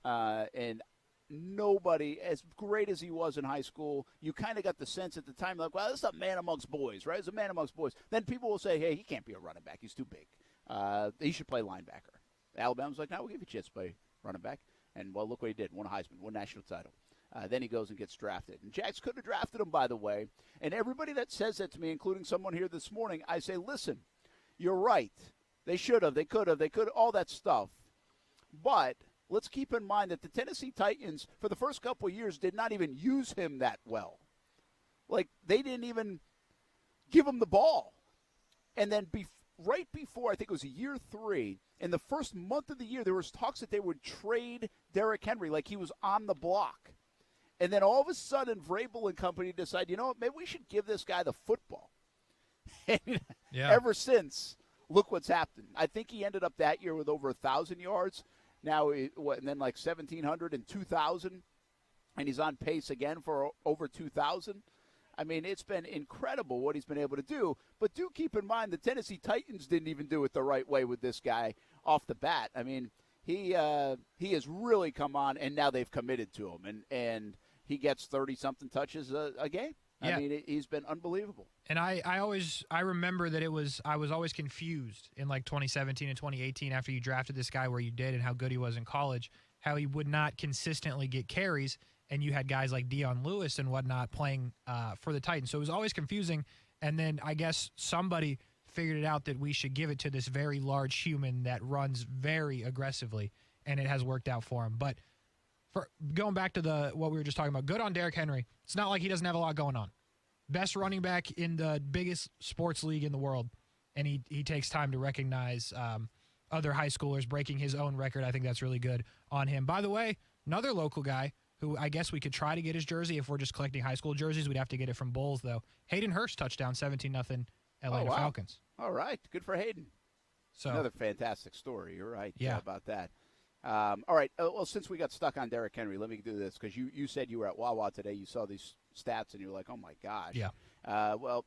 and nobody, as great as he was in high school, you kind of got the sense at the time, like, well, this is a man amongst boys, right? It's a man amongst boys. Then people will say, hey, he can't be a running back. He's too big. He should play linebacker. Alabama's like, no, we'll give you a chance to play running back. And, well, look what he did. Won a Heisman, won a national title. Then he goes and gets drafted. And Jags could have drafted him, by the way. And everybody that says that to me, including someone here this morning, I say, listen, you're right. They should have. They could have. They could have. All that stuff. But let's keep in mind that the Tennessee Titans, for the first couple of years, did not even use him that well. Like, they didn't even give him the ball. And then right before, I think it was year 3, in the first month of the year, there was talks that they would trade Derrick Henry like he was on the block. And then all of a sudden, Vrabel and company decide, you know what, maybe we should give this guy the football. And ever since, look what's happened. I think he ended up that year with over 1,000 yards. Now, and then like 1,700 and 2,000. And he's on pace again for over 2,000. I mean, it's been incredible what he's been able to do. But do keep in mind the Tennessee Titans didn't even do it the right way with this guy off the bat. I mean, he has really come on, and now they've committed to him. And he gets 30-something touches a game. Yeah. I mean, he's been unbelievable. And I remember that I was always confused in like 2017 and 2018 after you drafted this guy where you did and how good he was in college, how he would not consistently get carries, and you had guys like Dion Lewis and whatnot playing for the Titans. So it was always confusing. And then I guess somebody figured it out that we should give it to this very large human that runs very aggressively, and it has worked out for him. But for going back to what we were just talking about, good on Derrick Henry. It's not like he doesn't have a lot going on. Best running back in the biggest sports league in the world, and he takes time to recognize other high schoolers breaking his own record. I think that's really good on him. By the way, another local guy who I guess we could try to get his jersey. If we're just collecting high school jerseys, we'd have to get it from Bulls, though. Hayden Hurst touchdown, 17-0 Atlanta Falcons. All right. Good for Hayden. So another fantastic story. You're right about that. All right. Well, since we got stuck on Derrick Henry, let me do this because you said you were at Wawa today. You saw these stats and you're like, oh my gosh. Yeah. Well,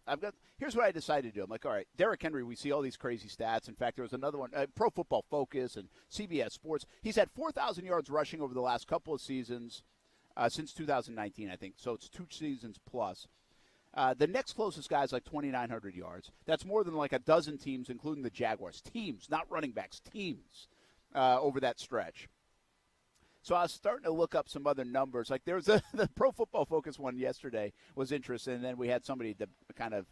here's what I decided to do. I'm like, all right, Derrick Henry. We see all these crazy stats. In fact, there was another one, Pro Football Focus and CBS Sports. He's had 4,000 yards rushing over the last couple of seasons since 2019, I think. So it's 2 seasons plus. The next closest guy is like 2,900 yards. That's more than like a dozen teams, including the Jaguars. Teams, not running backs. Teams. Over that stretch. So I was starting to look up some other numbers. Like there was the Pro Football Focus one yesterday was interesting, and then we had somebody to kind of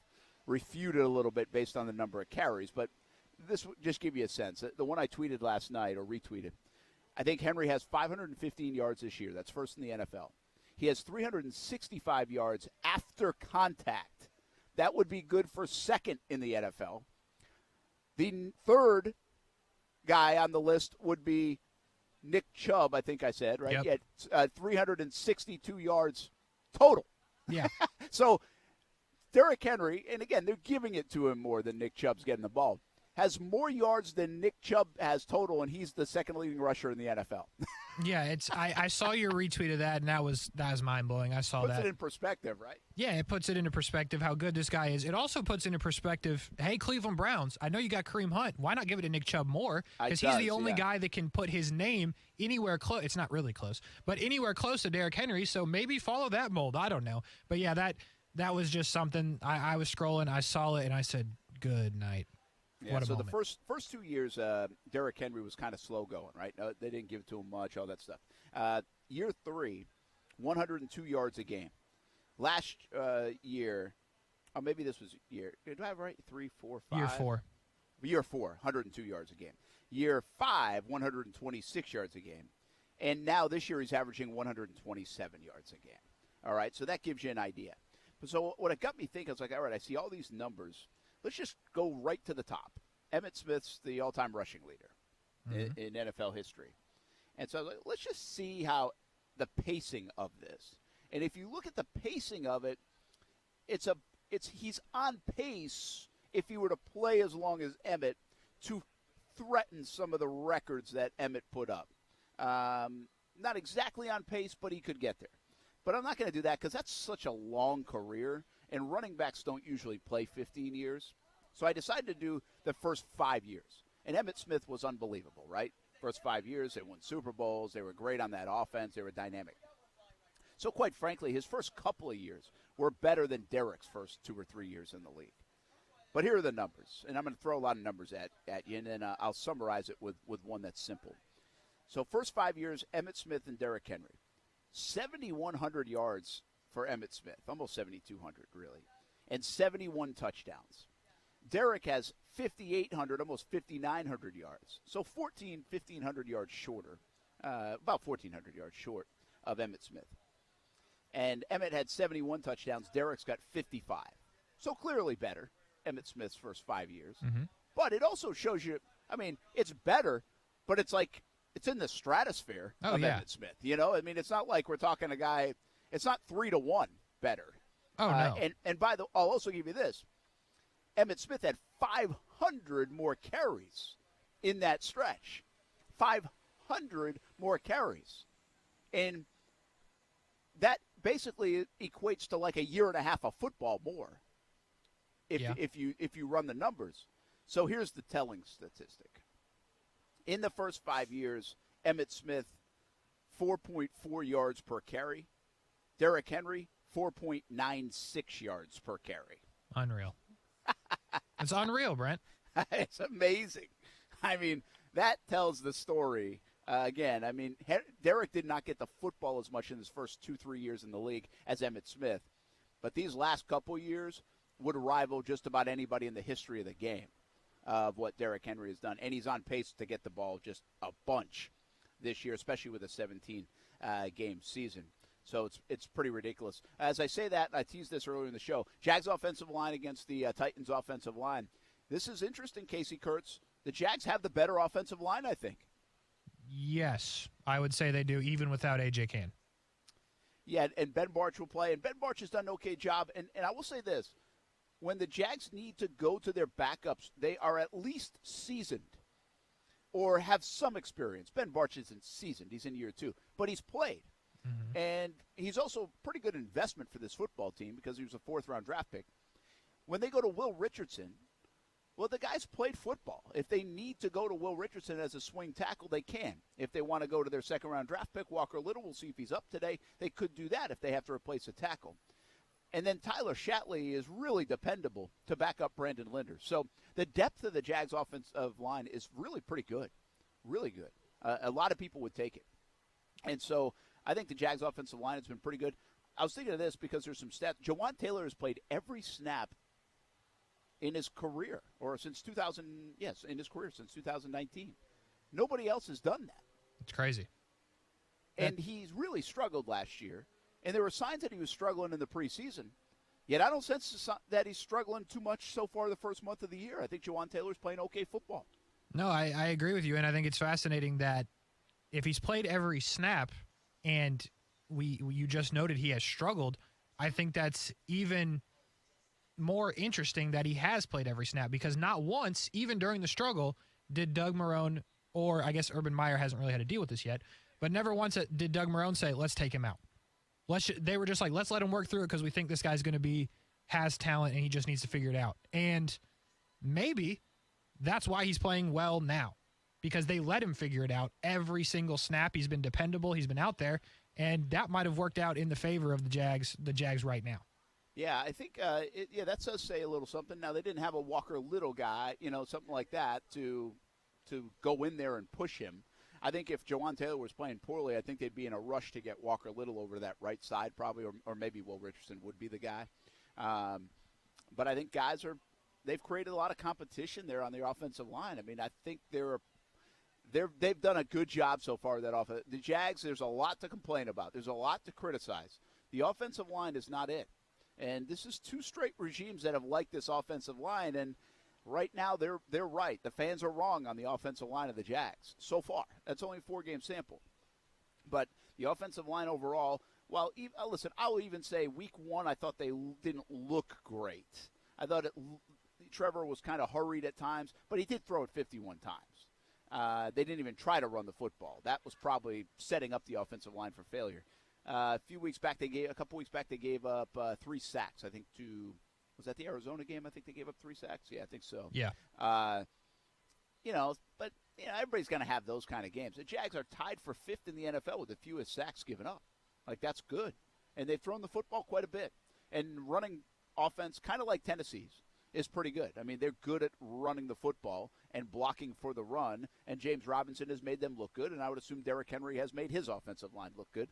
refute it a little bit based on the number of carries. But this will just give you a sense. The one I tweeted last night or retweeted, I think Henry has 515 yards this year. That's first in the NFL. He has 365 yards after contact. That would be good for second in the NFL. The third guy on the list would be Nick Chubb, I think I said, right? Yep. He had 362 yards total. Yeah. So Derrick Henry, and again, they're giving it to him more than Nick Chubb's getting the ball, has more yards than Nick Chubb has total, and he's the second leading rusher in the NFL. Yeah, I saw your retweet of that, and that was mind-blowing. I saw that. Puts it in perspective, right? Yeah, it puts it into perspective how good this guy is. It also puts into perspective, hey, Cleveland Browns, I know you got Kareem Hunt. Why not give it to Nick Chubb more? Because he's the only guy that can put his name anywhere close. It's not really close, but anywhere close to Derrick Henry, so maybe follow that mold. I don't know. But, yeah, that was just something. I was scrolling, I saw it, and I said, good night. Yeah, what a so moment. the first 2 years, Derrick Henry was kind of slow going, right? No, they didn't give it to him much, all that stuff. Year 3, 102 yards a game. Last year, or maybe this was year. Do I have it right? 3, 4, 5? Year 4. Year 4, 102 yards a game. Year 5, 126 yards a game. And now this year he's averaging 127 yards a game. All right, so that gives you an idea. So what it got me thinking, I was like, all right, I see all these numbers. Let's just go right to the top. Emmitt Smith's the all-time rushing leader in NFL history. And so I was like, let's just see how the pacing of this. And if you look at the pacing of it, he's on pace, if he were to play as long as Emmitt, to threaten some of the records that Emmitt put up. Not exactly on pace, but he could get there. But I'm not going to do that because that's such a long career, and running backs don't usually play 15 years. So I decided to do the first 5 years. And Emmitt Smith was unbelievable, right? First 5 years, they won Super Bowls. They were great on that offense. They were dynamic. So quite frankly, his first couple of years were better than Derrick's first 2 or 3 years in the league. But here are the numbers, and I'm going to throw a lot of numbers at you, and then I'll summarize it with one that's simple. So first 5 years, Emmitt Smith and Derrick Henry. 7,100 yards for Emmitt Smith, almost 7,200 really, and 71 touchdowns. Derrick has 5,800, almost 5,900 yards, so 1,500 yards shorter, about 1,400 yards short of Emmitt Smith. And Emmitt had 71 touchdowns. Derrick's got 55, so clearly better, Emmitt Smith's first 5 years. Mm-hmm. But it also shows you, I mean, it's better, but it's like, it's in the stratosphere of Emmitt Smith. You know, I mean, it's not like we're talking a guy. It's not 3-1 better. Oh no. And I'll also give you this: Emmitt Smith had 500 more carries in that stretch. 500 more carries, and that basically equates to like a year and a half of football more. If you run the numbers. So here's the telling statistic. In the first 5 years, Emmitt Smith, 4.4 yards per carry. Derrick Henry, 4.96 yards per carry. Unreal. It's unreal, Brent. It's amazing. I mean, that tells the story. Again, I mean, Derrick did not get the football as much in his first 2-3 years in the league as Emmitt Smith. But these last couple years would rival just about anybody in the history of the game of what Derrick Henry has done. And he's on pace to get the ball just a bunch this year, especially with a 17-game season. So it's pretty ridiculous. As I say that, I teased this earlier in the show, Jags offensive line against the Titans offensive line. This is interesting, Casey Kurtz. The Jags have the better offensive line, I think. Yes, I would say they do, even without A.J. Cann. Yeah, and Ben Barch will play, and Ben Barch has done an okay job. And I will say this. When the Jags need to go to their backups, they are at least seasoned or have some experience. Ben Barch isn't seasoned. He's in year 2. But he's played. Mm-hmm. And he's also a pretty good investment for this football team because he was a 4th-round draft pick. When they go to Will Richardson, well, the guy's played football. If they need to go to Will Richardson as a swing tackle, they can. If they want to go to their 2nd-round draft pick, Walker Little, we'll see if he's up today. They could do that if they have to replace a tackle. And then Tyler Shatley is really dependable to back up Brandon Linder. So the depth of the Jags offensive line is really pretty good, really good. A lot of people would take it. And so I think the Jags offensive line has been pretty good. I was thinking of this because there's some stats. Jawan Taylor has played every snap in his career, or since 2000, yes, in his career since 2019. Nobody else has done that. It's crazy. And he's really struggled last year. And there were signs that he was struggling in the preseason. Yet I don't sense that he's struggling too much so far the first month of the year. I think Jawan Taylor's playing okay football. No, I agree with you, and I think it's fascinating that if he's played every snap and you just noted he has struggled, I think that's even more interesting that he has played every snap, because not once, even during the struggle, did Doug Marrone, or I guess Urban Meyer hasn't really had to deal with this yet, but never once did Doug Marrone say, let's take him out. They were just like, let's let him work through it because we think this guy's going to has talent and he just needs to figure it out. And maybe that's why he's playing well now, because they let him figure it out every single snap. He's been dependable. He's been out there, and that might have worked out in the favor of the Jags right now. Yeah, I think that does say a little something. Now, they didn't have a Walker Little guy, something like that to go in there and push him. I think if Jawan Taylor was playing poorly, I think they'd be in a rush to get Walker Little over to that right side probably, or maybe Will Richardson would be the guy. But I think they've created a lot of competition there on the offensive line. I mean, I think they've done a good job so far. That offense. The Jags, there's a lot to complain about. There's a lot to criticize. The offensive line is not it. And this is 2 straight regimes that have liked this offensive line, and right now they're right. The fans are wrong on the offensive line of the Jags so far. That's only a 4-game sample. But the offensive line overall, well, listen, I'll even say week 1 I thought they didn't look great. I thought Trevor was kind of hurried at times, but he did throw it 51 times. They didn't even try to run the football. That was probably setting up the offensive line for failure. A couple weeks back, they gave up 3 sacks. I think was that the Arizona game? I think they gave up 3 sacks. Yeah, I think so. Yeah. But everybody's going to have those kind of games. The Jags are tied for 5th in the NFL with the fewest sacks given up. Like, that's good. And they've thrown the football quite a bit. And running offense, kind of like Tennessee's, is pretty good. I mean, they're good at running the football and blocking for the run, and James Robinson has made them look good, and I would assume Derrick Henry has made his offensive line look good.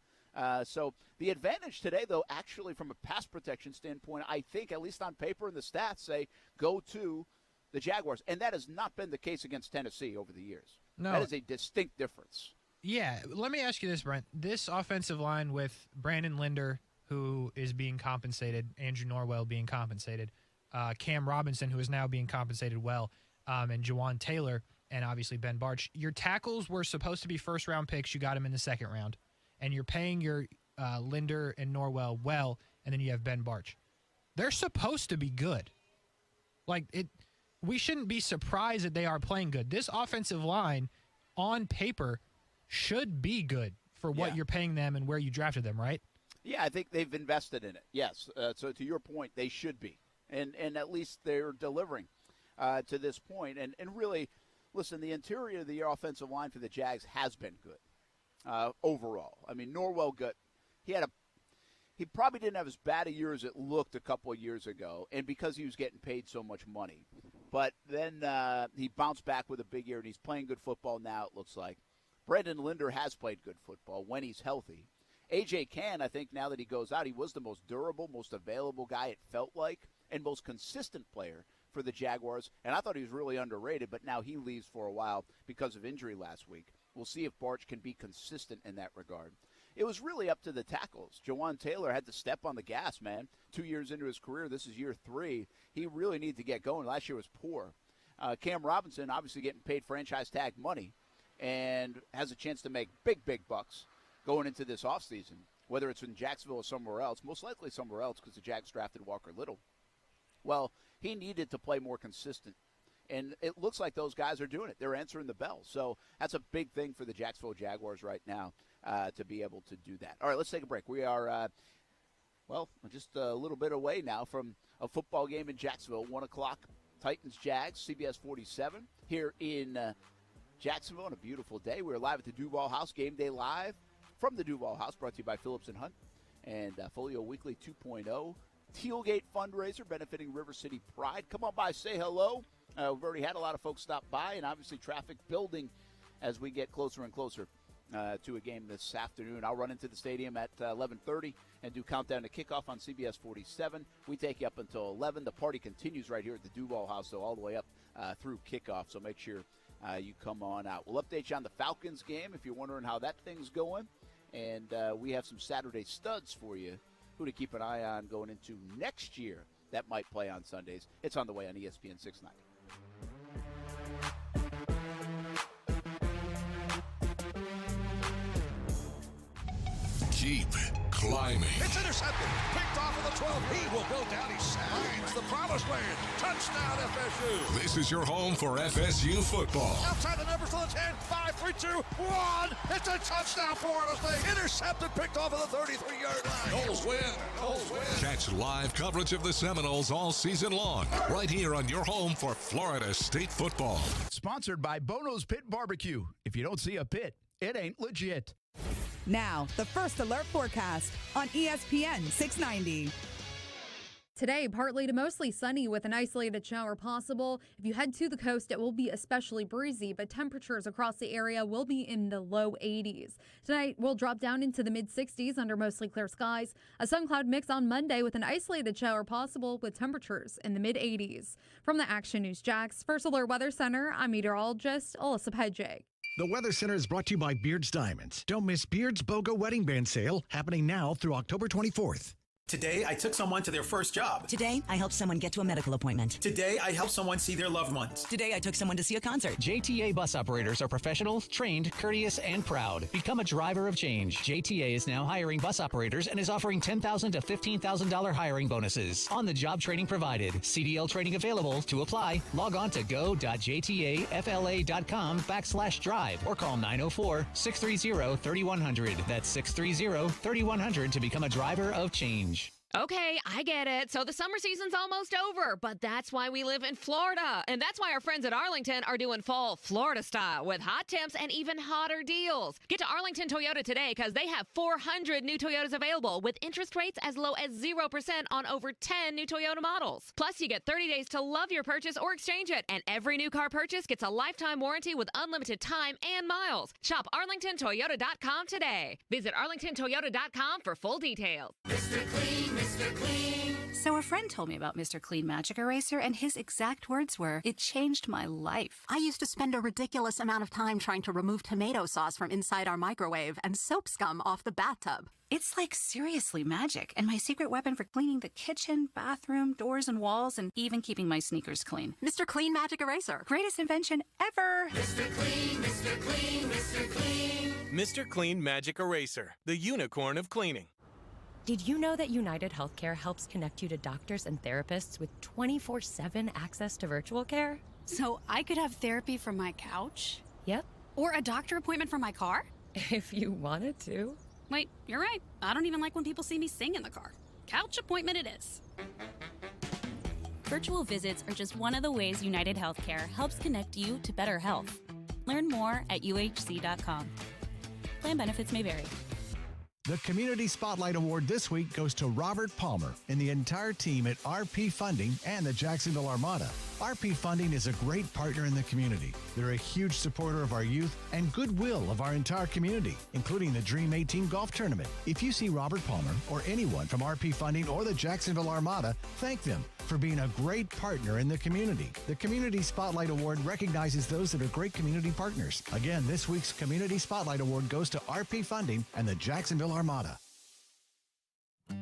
So the advantage today, though, actually from a pass protection standpoint, I think, at least on paper and the stats, say go to the Jaguars. And that has not been the case against Tennessee over the years. No. That is a distinct difference. Yeah. Let me ask you this, Brent. This offensive line with Brandon Linder, who is being compensated, Andrew Norwell being compensated, Cam Robinson, who is now being compensated well, and Jawan Taylor, and obviously Ben Barch. Your tackles were supposed to be first-round picks. You got them in the second round. And you're paying your Linder and Norwell well, and then you have Ben Barch. They're supposed to be good. We shouldn't be surprised that they are playing good. This offensive line, on paper, should be good for what you're paying them and where you drafted them, right? Yeah, I think they've invested in it, yes. So to your point, they should be. And at least they're delivering to this point. And really, listen, the interior of the offensive line for the Jags has been good. Overall. I mean, Norwell he probably didn't have as bad a year as it looked a couple of years ago, and because he was getting paid so much money. But then he bounced back with a big year, and he's playing good football now, it looks like. Brandon Linder has played good football when he's healthy. A.J. Cann, I think now that he goes out, he was the most durable, most available guy, it felt like, and most consistent player for the Jaguars. And I thought he was really underrated, but now he leaves for a while because of injury last week. We'll see if Barch can be consistent in that regard. It was really up to the tackles. Jawan Taylor had to step on the gas, man. 2 years into his career, this is year 3. He really needed to get going. Last year was poor. Cam Robinson obviously getting paid franchise tag money and has a chance to make big, big bucks going into this offseason, whether it's in Jacksonville or somewhere else, most likely somewhere else because the Jags drafted Walker Little. Well, he needed to play more consistent. And it looks like those guys are doing it. They're answering the bell. So that's a big thing for the Jacksonville Jaguars right now to be able to do that. All right, let's take a break. We are, just a little bit away now from a football game in Jacksonville, 1 o'clock, Titans-Jags, CBS 47 here in Jacksonville on a beautiful day. We're live at the DUUUVAL House, Gameday Live from the DUUUVAL House, brought to you by Phillips & Hunt and Folio Weekly 2.0. Tailgate fundraiser benefiting River City Pride. Come on by, say hello. We've already had a lot of folks stop by, and obviously traffic building as we get closer and closer to a game this afternoon. I'll run into the stadium at 11:30 and do countdown to kickoff on CBS 47. We take you up until 11. The party continues right here at the DUUUVAL House, so all the way up through kickoff. So make sure you come on out. We'll update you on the Falcons game if you're wondering how that thing's going. And we have some Saturday studs for you, who to keep an eye on going into next year that might play on Sundays. It's on the way on ESPN690. Keep climbing. It's intercepted. Picked off of the 12. He will go down. He finds the promised land. Touchdown, FSU. This is your home for FSU football. Outside the numbers to the 10. 5, 3, 2, 1. It's a touchdown, Florida State. Intercepted. Picked off of the 33-yard line. Noles win. Noles win. Catch live coverage of the Seminoles all season long, right here on your home for Florida State football. Sponsored by Bono's Pit Barbecue. If you don't see a pit, it ain't legit. Now, the First Alert forecast on ESPN 690. Today, partly to mostly sunny with an isolated shower possible. If you head to the coast, it will be especially breezy, but temperatures across the area will be in the low 80s. Tonight, we'll drop down into the mid-60s under mostly clear skies. A sun cloud mix on Monday with an isolated shower possible with temperatures in the mid-80s. From the Action News Jags First Alert Weather Center, I'm meteorologist Alyssa Pedjay. The Weather Center is brought to you by Beards Diamonds. Don't miss Beards BOGO Wedding Band Sale happening now through October 24th. Today, I took someone to their first job. Today, I helped someone get to a medical appointment. Today, I helped someone see their loved ones. Today, I took someone to see a concert. JTA bus operators are professional, trained, courteous, and proud. Become a driver of change. JTA is now hiring bus operators and is offering $10,000 to $15,000 hiring bonuses. On-the-job training provided. CDL training available. To apply, log on to go.jtafla.com/drive or call 904-630-3100. That's 630-3100 to become a driver of change. Okay, I get it. So the summer season's almost over, but that's why we live in Florida. And that's why our friends at Arlington are doing fall Florida style with hot temps and even hotter deals. Get to Arlington Toyota today because they have 400 new Toyotas available with interest rates as low as 0% on over 10 new Toyota models. Plus, you get 30 days to love your purchase or exchange it. And every new car purchase gets a lifetime warranty with unlimited time and miles. Shop arlingtontoyota.com today. Visit arlingtontoyota.com for full details. Mr. Clean, Mr. Clean. So a friend told me about Mr. Clean Magic Eraser, and his exact words were, "It changed my life." I used to spend a ridiculous amount of time trying to remove tomato sauce from inside our microwave and soap scum off the bathtub. It's like seriously magic, and my secret weapon for cleaning the kitchen, bathroom, doors, and walls, and even keeping my sneakers clean. Mr. Clean Magic Eraser. Greatest invention ever. Mr. Clean, Mr. Clean, Mr. Clean. Mr. Clean Magic Eraser, the unicorn of cleaning. Did you know that United Healthcare helps connect you to doctors and therapists with 24/7 access to virtual care? So I could have therapy from my couch? Yep. Or a doctor appointment from my car? If you wanted to. Wait, you're right. I don't even like when people see me sing in the car. Couch appointment it is. Virtual visits are just one of the ways United Healthcare helps connect you to better health. Learn more at uhc.com. Plan benefits may vary. The Community Spotlight Award this week goes to Robert Palmer and the entire team at RP Funding and the Jacksonville Armada. RP Funding is a great partner in the community. They're a huge supporter of our youth and goodwill of our entire community, including the Dream 18 Golf Tournament. If you see Robert Palmer or anyone from RP Funding or the Jacksonville Armada, thank them for being a great partner in the community. The Community Spotlight Award recognizes those that are great community partners. Again, this week's Community Spotlight Award goes to RP Funding and the Jacksonville Armada.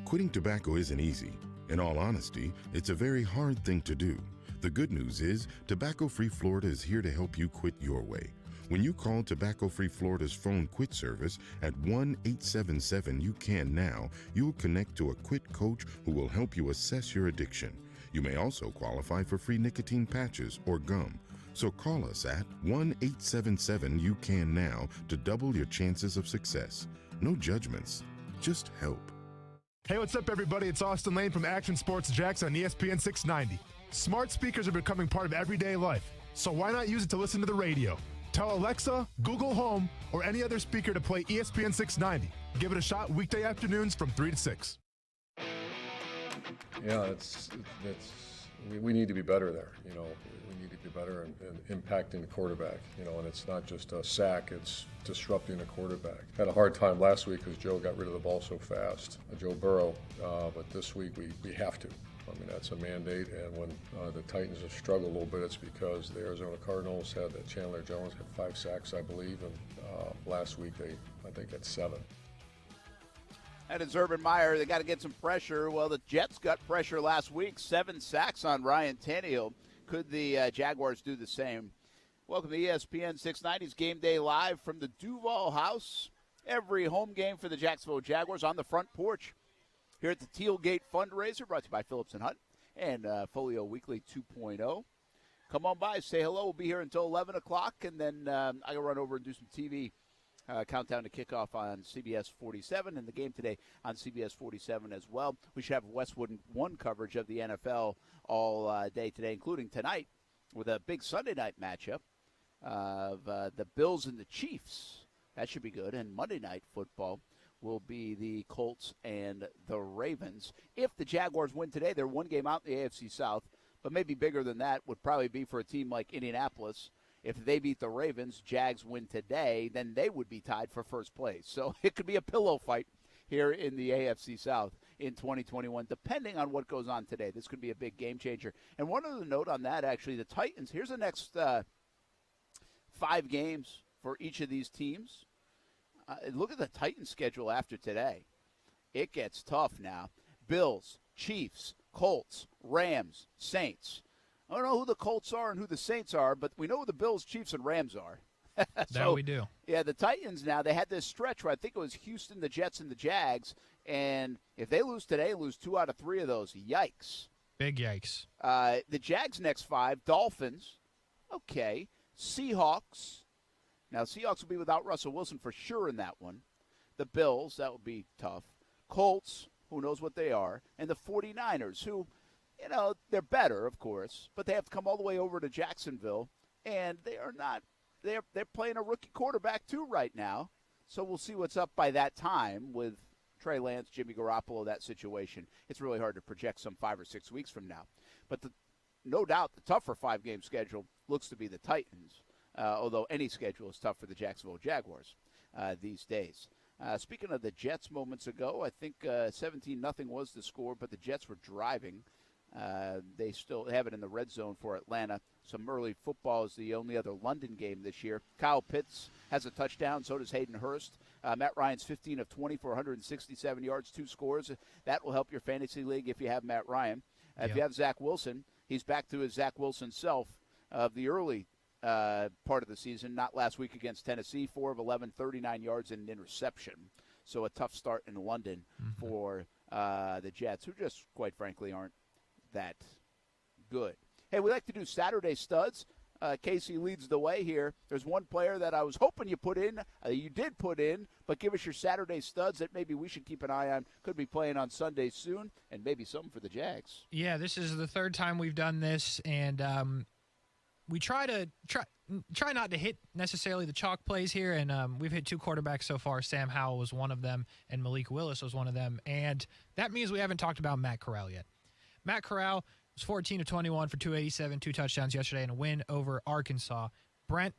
Quitting tobacco isn't easy. In all honesty, it's a very hard thing to do. The good news is, Tobacco Free Florida is here to help you quit your way. When you call Tobacco Free Florida's phone quit service at 1-877-YOU-CAN-NOW, you'll connect to a quit coach who will help you assess your addiction. You may also qualify for free nicotine patches or gum. So call us at 1-877-YOU-CAN-NOW to double your chances of success. No judgments, just help. Hey, what's up, everybody? It's Austin Lane from Action Sports Jax on ESPN 690. Smart speakers are becoming part of everyday life, so why not use it to listen to the radio? Tell Alexa, Google Home, or any other speaker to play ESPN 690. Give it a shot weekday afternoons from 3 to 6. Yeah, we need to be better there. You know, we need to be better in impacting the quarterback. You know, and it's not just a sack; it's disrupting the quarterback. Had a hard time last week because Joe got rid of the ball so fast, Joe Burrow. But this week we have to. I mean, that's a mandate, and when the Titans have struggled a little bit, it's because the Arizona Cardinals had that Chandler Jones had 5 sacks, I believe, and last week they, I think, had 7. And it's Urban Meyer. They got to get some pressure. Well, the Jets got pressure last week, 7 sacks on Ryan Tannehill. Could the Jaguars do the same? Welcome to ESPN 690's Game Day Live from the DUUUVAL House. Every home game for the Jacksonville Jaguars on the front porch here at the Tealgate Fundraiser, brought to you by Phillips & Hunt and Folio Weekly 2.0. Come on by, say hello. We'll be here until 11 o'clock, and then I'll run over and do some TV countdown to kickoff on CBS 47, and the game today on CBS 47 as well. We should have Westwood One coverage of the NFL all day today, including tonight with a big Sunday night matchup of the Bills and the Chiefs. That should be good. And Monday Night Football will be the Colts and the Ravens. If the Jaguars win today, they're one game out in the AFC South, but maybe bigger than that would probably be for a team like Indianapolis. If they beat the Ravens, Jags win today, then they would be tied for first place. So it could be a pillow fight here in the AFC South in 2021, depending on what goes on today. This could be a big game changer. And one other note on that, actually, the Titans, here's the next 5 games for each of these teams. Look at the Titans schedule after today. It gets tough now. Bills, Chiefs, Colts, Rams, Saints. I don't know who the Colts are and who the Saints are, but we know who the Bills, Chiefs, and Rams are. That we do. Yeah, the Titans now, they had this stretch where I think it was Houston, the Jets, and the Jags. And if they lose today, lose 2 out of 3 of those, yikes. Big yikes. The Jags' next 5, Dolphins, okay, Seahawks. Now, Seahawks will be without Russell Wilson for sure in that one. The Bills, that will be tough. Colts, who knows what they are. And the 49ers, who, you know, they're better, of course, but they have to come all the way over to Jacksonville. And they are not, they're playing a rookie quarterback too right now. So we'll see what's up by that time with Trey Lance, Jimmy Garoppolo, that situation. It's really hard to project some 5 or 6 weeks from now. But no doubt the tougher 5-game schedule looks to be the Titans. Although any schedule is tough for the Jacksonville Jaguars these days. Speaking of the Jets moments ago, I think 17-0 was the score, but the Jets were driving. They still have it in the red zone for Atlanta. Some early football is the only other London game this year. Kyle Pitts has a touchdown, so does Hayden Hurst. Matt Ryan's 15 of 20 for 167 yards, 2 scores. That will help your fantasy league if you have Matt Ryan. If you have Zach Wilson, he's back to his Zach Wilson self of the early part of the season, not last week against Tennessee. 4 of 11, 39 yards and an interception. So a tough start in London for the Jets, who just, quite frankly, aren't that good. Hey, we like to do Saturday studs. Casey leads the way here. There's one player that I was hoping you put in. You did put in, but give us your Saturday studs that maybe we should keep an eye on. Could be playing on Sunday soon, and maybe something for the Jags. Yeah, this is the 3rd time we've done this, and we try not to hit necessarily the chalk plays here, and we've hit 2 quarterbacks so far. Sam Howell was one of them, and Malik Willis was one of them, and that means we haven't talked about Matt Corral yet. Matt Corral was 14 of 21 for 287, 2 touchdowns yesterday, and a win over Arkansas. Brent,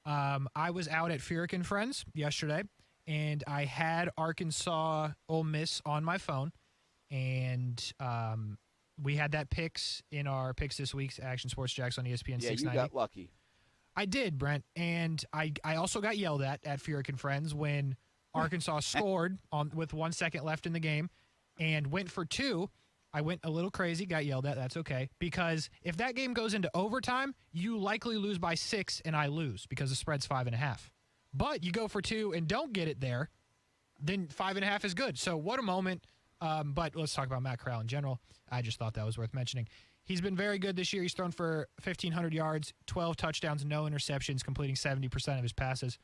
I was out at Furyk and Friends yesterday, and I had Arkansas Ole Miss on my phone, and we had that picks in our picks this week's Action Sports Jax on ESPN 690. Yeah, you got lucky. I did, Brent, and I also got yelled at Furyk and Friends when Arkansas scored with 1 second left in the game and went for 2. I went a little crazy, got yelled at. That's okay. Because if that game goes into overtime, you likely lose by 6, and I lose because the spread's 5.5. But you go for 2 and don't get it there, then 5.5 is good. So what a moment. But let's talk about Matt Corral in general. I just thought that was worth mentioning. He's been very good this year. He's thrown for 1,500 yards, 12 touchdowns, no interceptions, completing 70% of his passes.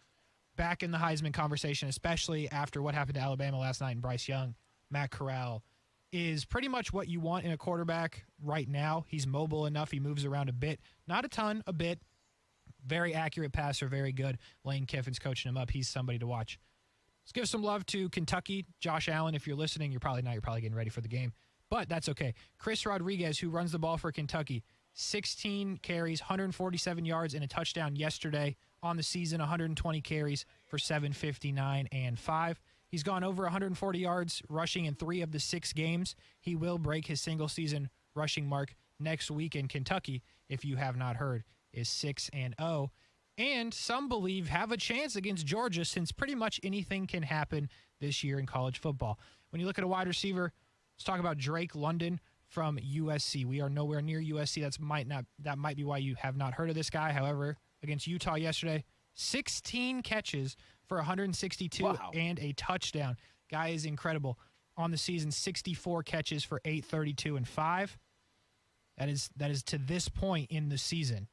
Back in the Heisman conversation, especially after what happened to Alabama last night and Bryce Young, Matt Corral is pretty much what you want in a quarterback right now. He's mobile enough. He moves around a bit. Not a ton, a bit. Very accurate passer, very good. Lane Kiffin's coaching him up. He's somebody to watch. Let's give some love to Kentucky. Josh Allen, if you're listening, you're probably not. You're probably getting ready for the game. But that's okay. Chris Rodriguez, who runs the ball for Kentucky, 16 carries, 147 yards, and a touchdown yesterday on the season, 120 carries for 759 and 5. He's gone over 140 yards rushing in 3 of the 6 games. He will break his single-season rushing mark next week in Kentucky, if you have not heard, is 6-0. And some believe have a chance against Georgia, since pretty much anything can happen this year in college football. When you look at a wide receiver, let's talk about Drake London from USC. We are nowhere near USC. That might be why you have not heard of this guy. However, against Utah yesterday, 16 catches for 162 and a touchdown. Guy is incredible. On the season, 64 catches for 832 and 5. That is to this point in the season.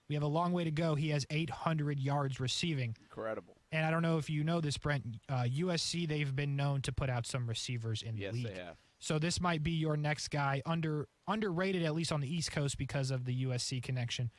We have a long way to go. He has 800 yards receiving. Incredible. And I don't know if you know this, Brent. USC, they've been known to put out some receivers in the league. Yes, they have. So this might be your next guy, underrated, at least on the East Coast, because of the USC connection.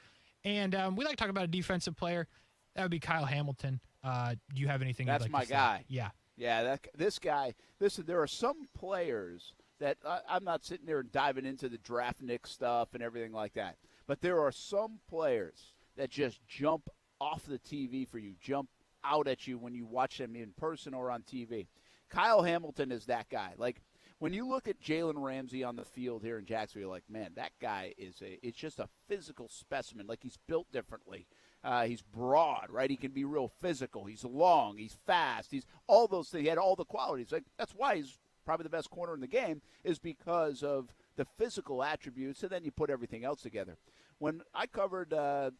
And we like to talk about a defensive player. That would be Kyle Hamilton. Do you have anything you'd like to say? That's my guy. Yeah. Yeah, this guy. Listen, there are some players that I'm not sitting there diving into the draft Nick stuff and everything like that. But there are some players that just jump off the TV for you, jump out at you when you watch them in person or on TV. Kyle Hamilton is that guy. Like, when you look at Jalen Ramsey on the field here in Jacksonville, you're like, man, that guy it's just a physical specimen. Like, he's built differently. He's broad, right? He can be real physical. He's long. He's fast. He's all those things. He had all the qualities. Like, that's why he's probably the best corner in the game, is because of the physical attributes, and then you put everything else together. When I covered the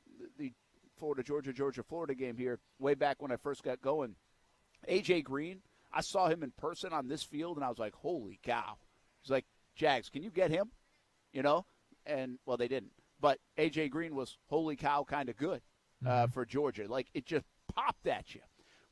Florida game here way back when I first got going, A.J. Green, I saw him in person on this field, and I was like, holy cow. He's like, Jags, can you get him? You know? And, well, they didn't. But A.J. Green was holy cow kind of good for Georgia. Like, it just popped at you.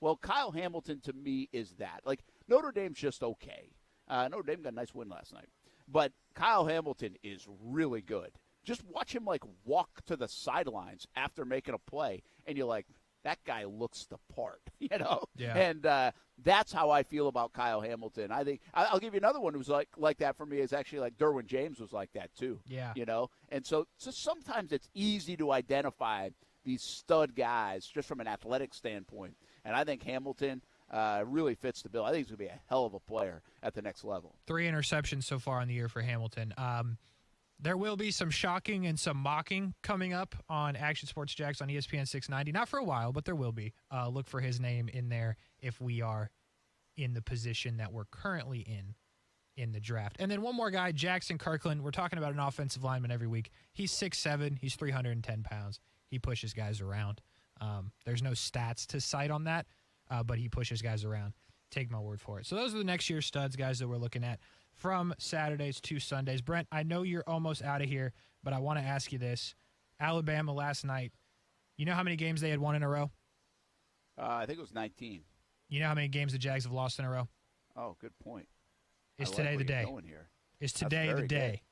Well, Kyle Hamilton, to me, is that. Like, Notre Dame's just okay. Notre Dame got a nice win last night. But Kyle Hamilton is really good. Just watch him, like, walk to the sidelines after making a play, and you're like, that guy looks the part, you know? Yeah. And that's how I feel about Kyle Hamilton. I think I'll give you another one who's like that for me, is actually like Derwin James was like that too. Yeah. You know? And so sometimes it's easy to identify these stud guys just from an athletic standpoint. And I think Hamilton really fits the bill. I think he's going to be a hell of a player at the next level. 3 interceptions so far in the year for Hamilton. There will be some shocking and some mocking coming up on Action Sports Jax on ESPN690. Not for a while, but there will be. Look for his name in there if we are in the position that we're currently in the draft. And then one more guy, Jackson Kirkland. We're talking about an offensive lineman every week. He's 6'7". He's 310 pounds. He pushes guys around. There's no stats to cite on that, but he pushes guys around. Take my word for it. So those are the next year's studs, guys, that we're looking at from Saturdays to Sundays. Brent, I know you're almost out of here, but I want to ask you this. Alabama last night, you know how many games they had won in a row? I think it was 19. You know how many games the Jags have lost in a row? Oh, good point. Is today the day? Is today the day?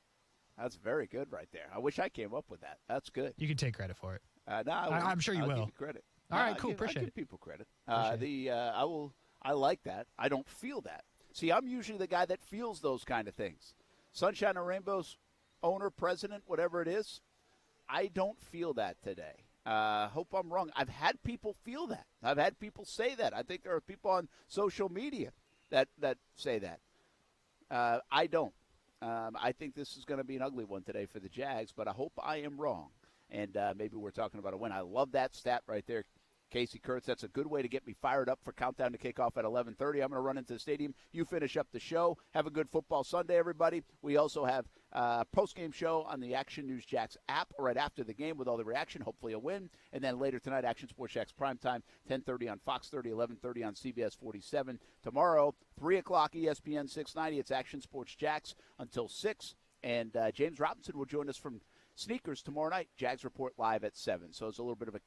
That's very good right there. I wish I came up with that. That's good. You can take credit for it. No, I'm sure you I'll will. give you credit. All right, cool. Appreciate I it. give people credit. I like that. I don't feel that. See, I'm usually the guy that feels those kind of things. Sunshine and Rainbows owner, president, whatever it is, I don't feel that today. Hope I'm wrong. I've had people feel that. I've had people say that. I think there are people on social media that say that. I don't. I think this is going to be an ugly one today for the Jags, but I hope I am wrong. And maybe we're talking about a win. I love that stat right there, Casey Kurtz. That's a good way to get me fired up for countdown to kickoff at 11:30. I'm going to run into the stadium. You finish up the show. Have a good football Sunday, everybody. We also have a post-game show on the Action News Jax app right after the game with all the reaction, hopefully a win. And then later tonight, Action Sports Jax primetime, 10:30 on Fox 30, 11:30 on CBS 47. Tomorrow, 3 o'clock ESPN 690. It's Action Sports Jax until 6. And James Robinson will join us from Sneakers tomorrow night. Jags Report live at 7. So it's a little bit of a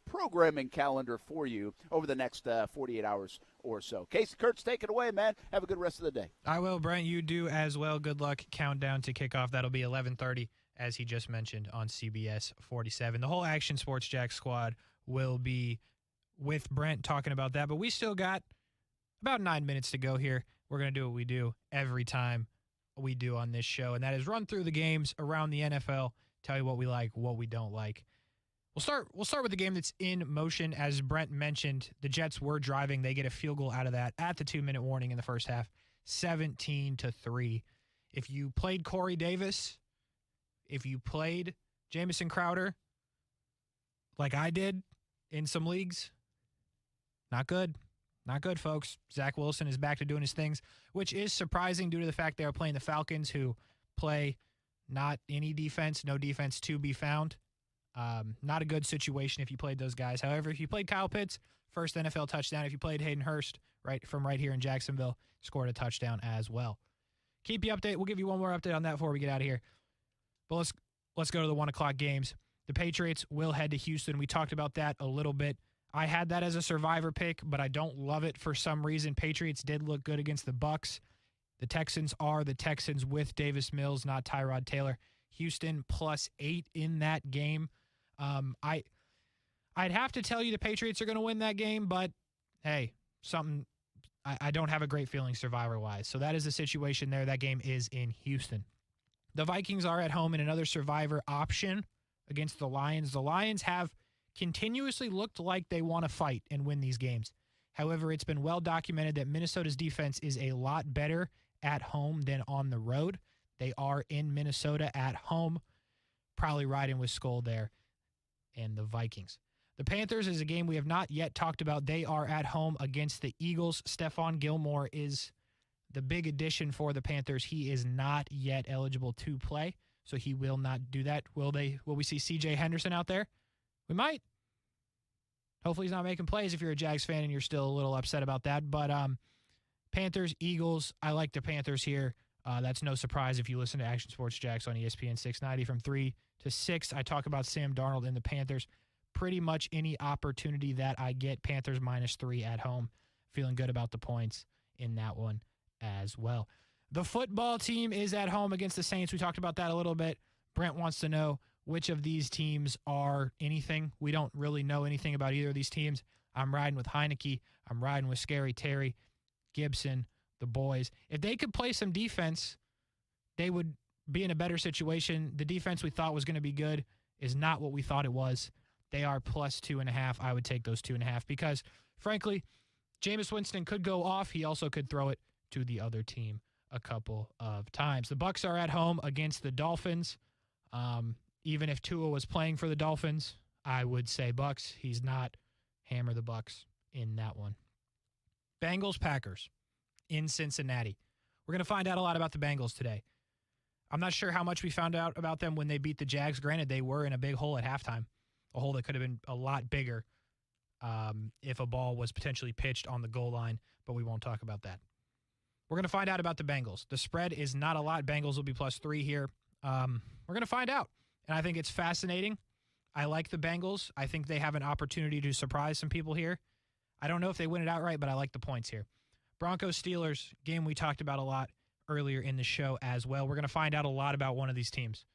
programming calendar for you over the next 48 hours or so. Casey Kurtz, take it away, man. Have a good rest of the day. I will, Brent. You do as well. Good luck. Countdown to kickoff. That'll be 11:30, as he just mentioned, on CBS 47. The whole Action Sports Jax squad will be with Brent talking about that, but we still got about 9 minutes to go here. We're going to do what we do every time we do on this show, and that is run through the games around the NFL, tell you what we like, what we don't like. We'll start with the game that's in motion. As Brent mentioned, the Jets were driving. They get a field goal out of that at the 2-minute warning in the first half, 17-3. If you played Corey Davis If you played Jamison Crowder like I did in some leagues, not good. Not good, folks. Zach Wilson is back to doing his things, which is surprising due to the fact they are playing the Falcons, who play not any defense, no defense to be found. Not a good situation if you played those guys. However, if you played Kyle Pitts, first NFL touchdown. If you played Hayden Hurst right here in Jacksonville, scored a touchdown as well. Keep you updated. We'll give you one more update on that before we get out of here. But let's go to the 1 o'clock games. The Patriots will head to Houston. We talked about that a little bit. I had that as a survivor pick, but I don't love it for some reason. Patriots did look good against the Bucs. The Texans are the Texans with Davis Mills, not Tyrod Taylor. Houston +8 in that game. I'd have to tell you the Patriots are going to win that game, but hey, I don't have a great feeling survivor-wise. So that is the situation there. That game is in Houston. The Vikings are at home in another survivor option against the Lions. The Lions have continuously looked like they want to fight and win these games. However, it's been well documented that Minnesota's defense is a lot better at home than on the road. They are in Minnesota at home, probably riding with Skull there and the Vikings. The Panthers is a game we have not yet talked about. They are at home against the Eagles. Stephon Gilmore is the big addition for the Panthers. He is not yet eligible to play, so he will not do that. Will we see C.J. Henderson out there? We might. Hopefully he's not making plays if you're a Jags fan and you're still a little upset about that. But Panthers, Eagles, I like the Panthers here. That's no surprise if you listen to Action Sports Jax on ESPN690 from 3 to 6. I talk about Sam Darnold and the Panthers. Pretty much any opportunity that I get, Panthers -3 at home. Feeling good about the points in that one as well. The football team is at home against the Saints. We talked about that a little bit. Brent wants to know which of these teams are anything. We don't really know anything about either of these teams. I'm riding with Heineke. I'm riding with Scary Terry, Gibson, the boys. If they could play some defense, they would be in a better situation. The defense we thought was going to be good is not what we thought it was. They are +2.5. I would take those 2.5 because, frankly, Jameis Winston could go off. He also could throw it to the other team a couple of times. The Bucs are at home against the Dolphins. Even if Tua was playing for the Dolphins, I would say Bucs. He's not. Hammer the Bucs in that one. Bengals, Packers in Cincinnati. We're going to find out a lot about the Bengals today. I'm not sure how much we found out about them when they beat the Jags. Granted, they were in a big hole at halftime, a hole that could have been a lot bigger if a ball was potentially pitched on the goal line, but we won't talk about that. We're going to find out about the Bengals. The spread is not a lot. Bengals will be +3 here. We're going to find out, and I think it's fascinating. I like the Bengals. I think they have an opportunity to surprise some people here. I don't know if they win it outright, but I like the points here. Broncos-Steelers, game we talked about a lot earlier in the show as well. We're going to find out a lot about one of these teams.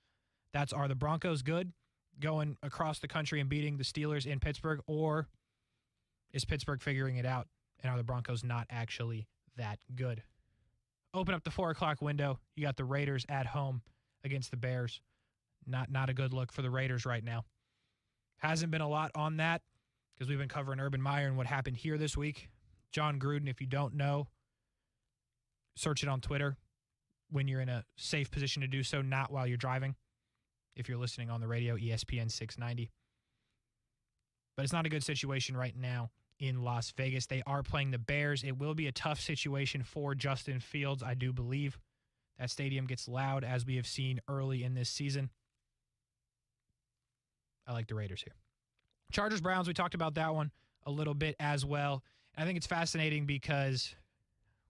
Are the Broncos good, going across the country and beating the Steelers in Pittsburgh, or is Pittsburgh figuring it out, and are the Broncos not actually that good? Open up the 4 o'clock window. You got the Raiders at home against the Bears. Not a good look for the Raiders right now. Hasn't been a lot on that because we've been covering Urban Meyer and what happened here this week. John Gruden, if you don't know, search it on Twitter when you're in a safe position to do so, not while you're driving. If you're listening on the radio, ESPN690. But it's not a good situation right now in Las Vegas. They are playing the Bears. It will be a tough situation for Justin Fields, I do believe. That stadium gets loud, as we have seen early in this season. I like the Raiders here. Chargers-Browns, we talked about that one a little bit as well. And I think it's fascinating because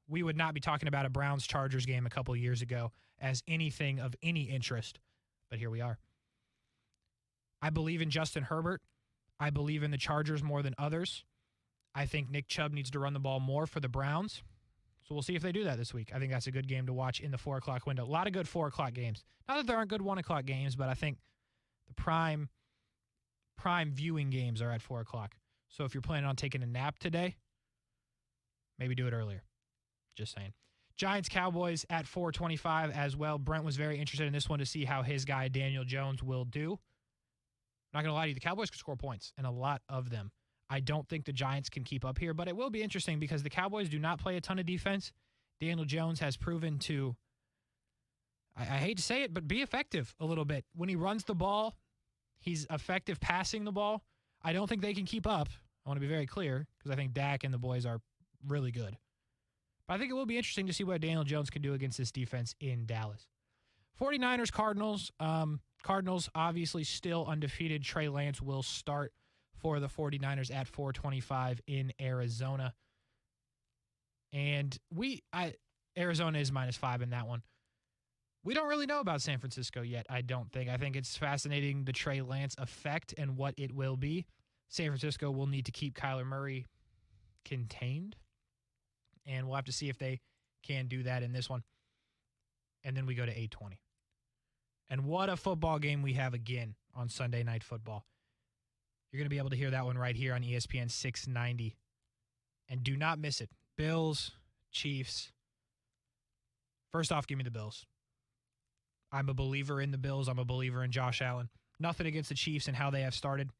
we would not be talking about a Browns-Chargers game a couple years ago as anything of any interest. But here we are. I believe in Justin Herbert. I believe in the Chargers more than others. I think Nick Chubb needs to run the ball more for the Browns. So we'll see if they do that this week. I think that's a good game to watch in the 4 o'clock window. A lot of good 4 o'clock games. Not that there aren't good 1 o'clock games, but I think the prime viewing games are at 4 o'clock. So if you're planning on taking a nap today, maybe do it earlier. Just saying. Giants-Cowboys at 4:25 as well. Brent was very interested in this one to see how his guy Daniel Jones will do. I'm not going to lie to you. The Cowboys can score points, and a lot of them. I don't think the Giants can keep up here, but it will be interesting because the Cowboys do not play a ton of defense. Daniel Jones has proven to, I hate to say it, but be effective a little bit. When he runs the ball, he's effective passing the ball. I don't think they can keep up. I want to be very clear because I think Dak and the boys are really good. But I think it will be interesting to see what Daniel Jones can do against this defense in Dallas. 49ers, Cardinals. Cardinals obviously still undefeated. Trey Lance will start for the 49ers at 425 in Arizona. And Arizona is -5 in that one. We don't really know about San Francisco yet, I don't think. I think it's fascinating the Trey Lance effect and what it will be. San Francisco will need to keep Kyler Murray contained, and we'll have to see if they can do that in this one. And then we go to 8:20. And what a football game we have again on Sunday Night Football. You're going to be able to hear that one right here on ESPN 690. And do not miss it. Bills, Chiefs. First off, give me the Bills. I'm a believer in the Bills. I'm a believer in Josh Allen. Nothing against the Chiefs and how they have started,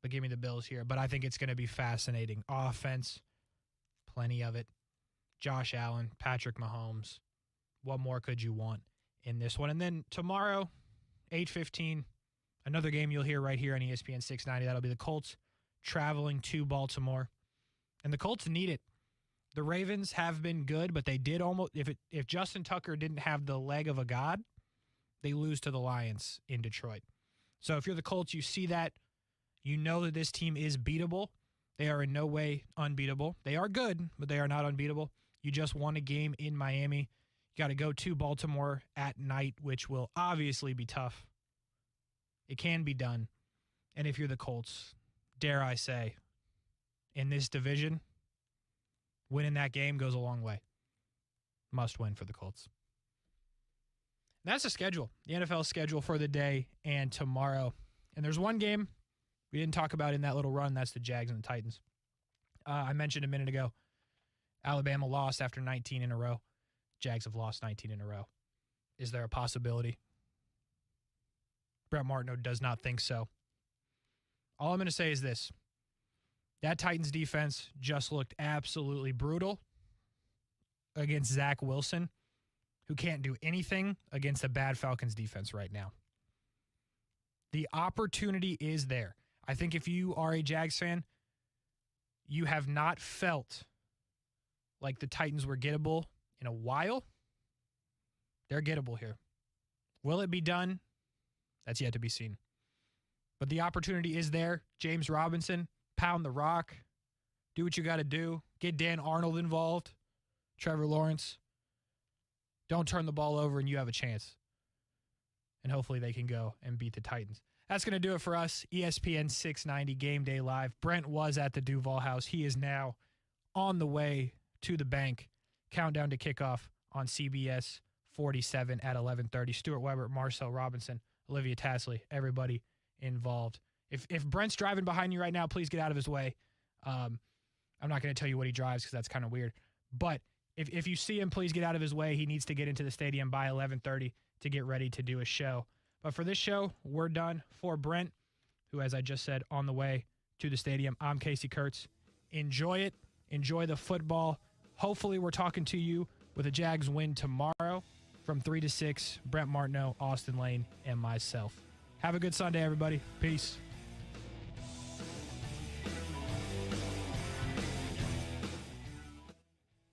but give me the Bills here. But I think it's going to be fascinating. Offense, plenty of it. Josh Allen, Patrick Mahomes. What more could you want in this one? And then tomorrow, 8:15, another game you'll hear right here on ESPN 690. That'll be the Colts traveling to Baltimore. And the Colts need it. The Ravens have been good, but they did almost, if Justin Tucker didn't have the leg of a god, they lose to the Lions in Detroit. So if you're the Colts, you see that. You know that this team is beatable. They are in no way unbeatable. They are good, but they are not unbeatable. You just won a game in Miami. You got to go to Baltimore at night, which will obviously be tough. It can be done. And if you're the Colts, dare I say, in this division, winning that game goes a long way. Must win for the Colts. That's the schedule, the NFL schedule for the day and tomorrow. And there's one game we didn't talk about in that little run. That's the Jags and the Titans. I mentioned a minute ago, Alabama lost after 19 in a row. Jags have lost 19 in a row. Is there a possibility? Brett Martineau does not think so. All I'm going to say is this. That Titans defense just looked absolutely brutal against Zach Wilson, who can't do anything against a bad Falcons defense right now. The opportunity is there. I think if you are a Jags fan, you have not felt like the Titans were gettable in a while. They're gettable here. Will it be done? That's yet to be seen. But the opportunity is there. James Robinson, pound the rock. Do what you got to do. Get Dan Arnold involved. Trevor Lawrence. Don't turn the ball over and you have a chance. And hopefully they can go and beat the Titans. That's going to do it for us. ESPN 690 Game Day Live. Brent was at the DUUUVAL house. He is now on the way to the bank. Countdown to kickoff on CBS 47 at 11:30. Stuart Weber, Marcel Robinson, Olivia Tasley, everybody involved. If Brent's driving behind you right now, please get out of his way. I'm not going to tell you what he drives because that's kind of weird. But if you see him, please get out of his way. He needs to get into the stadium by 11:30 to get ready to do a show. But for this show, we're done. For Brent, who, as I just said, on the way to the stadium, I'm Casey Kurtz. Enjoy it. Enjoy the football. Hopefully we're talking to you with a Jags win tomorrow from 3 to 6. Brent Martineau, Austin Lane, and myself. Have a good Sunday, everybody. Peace.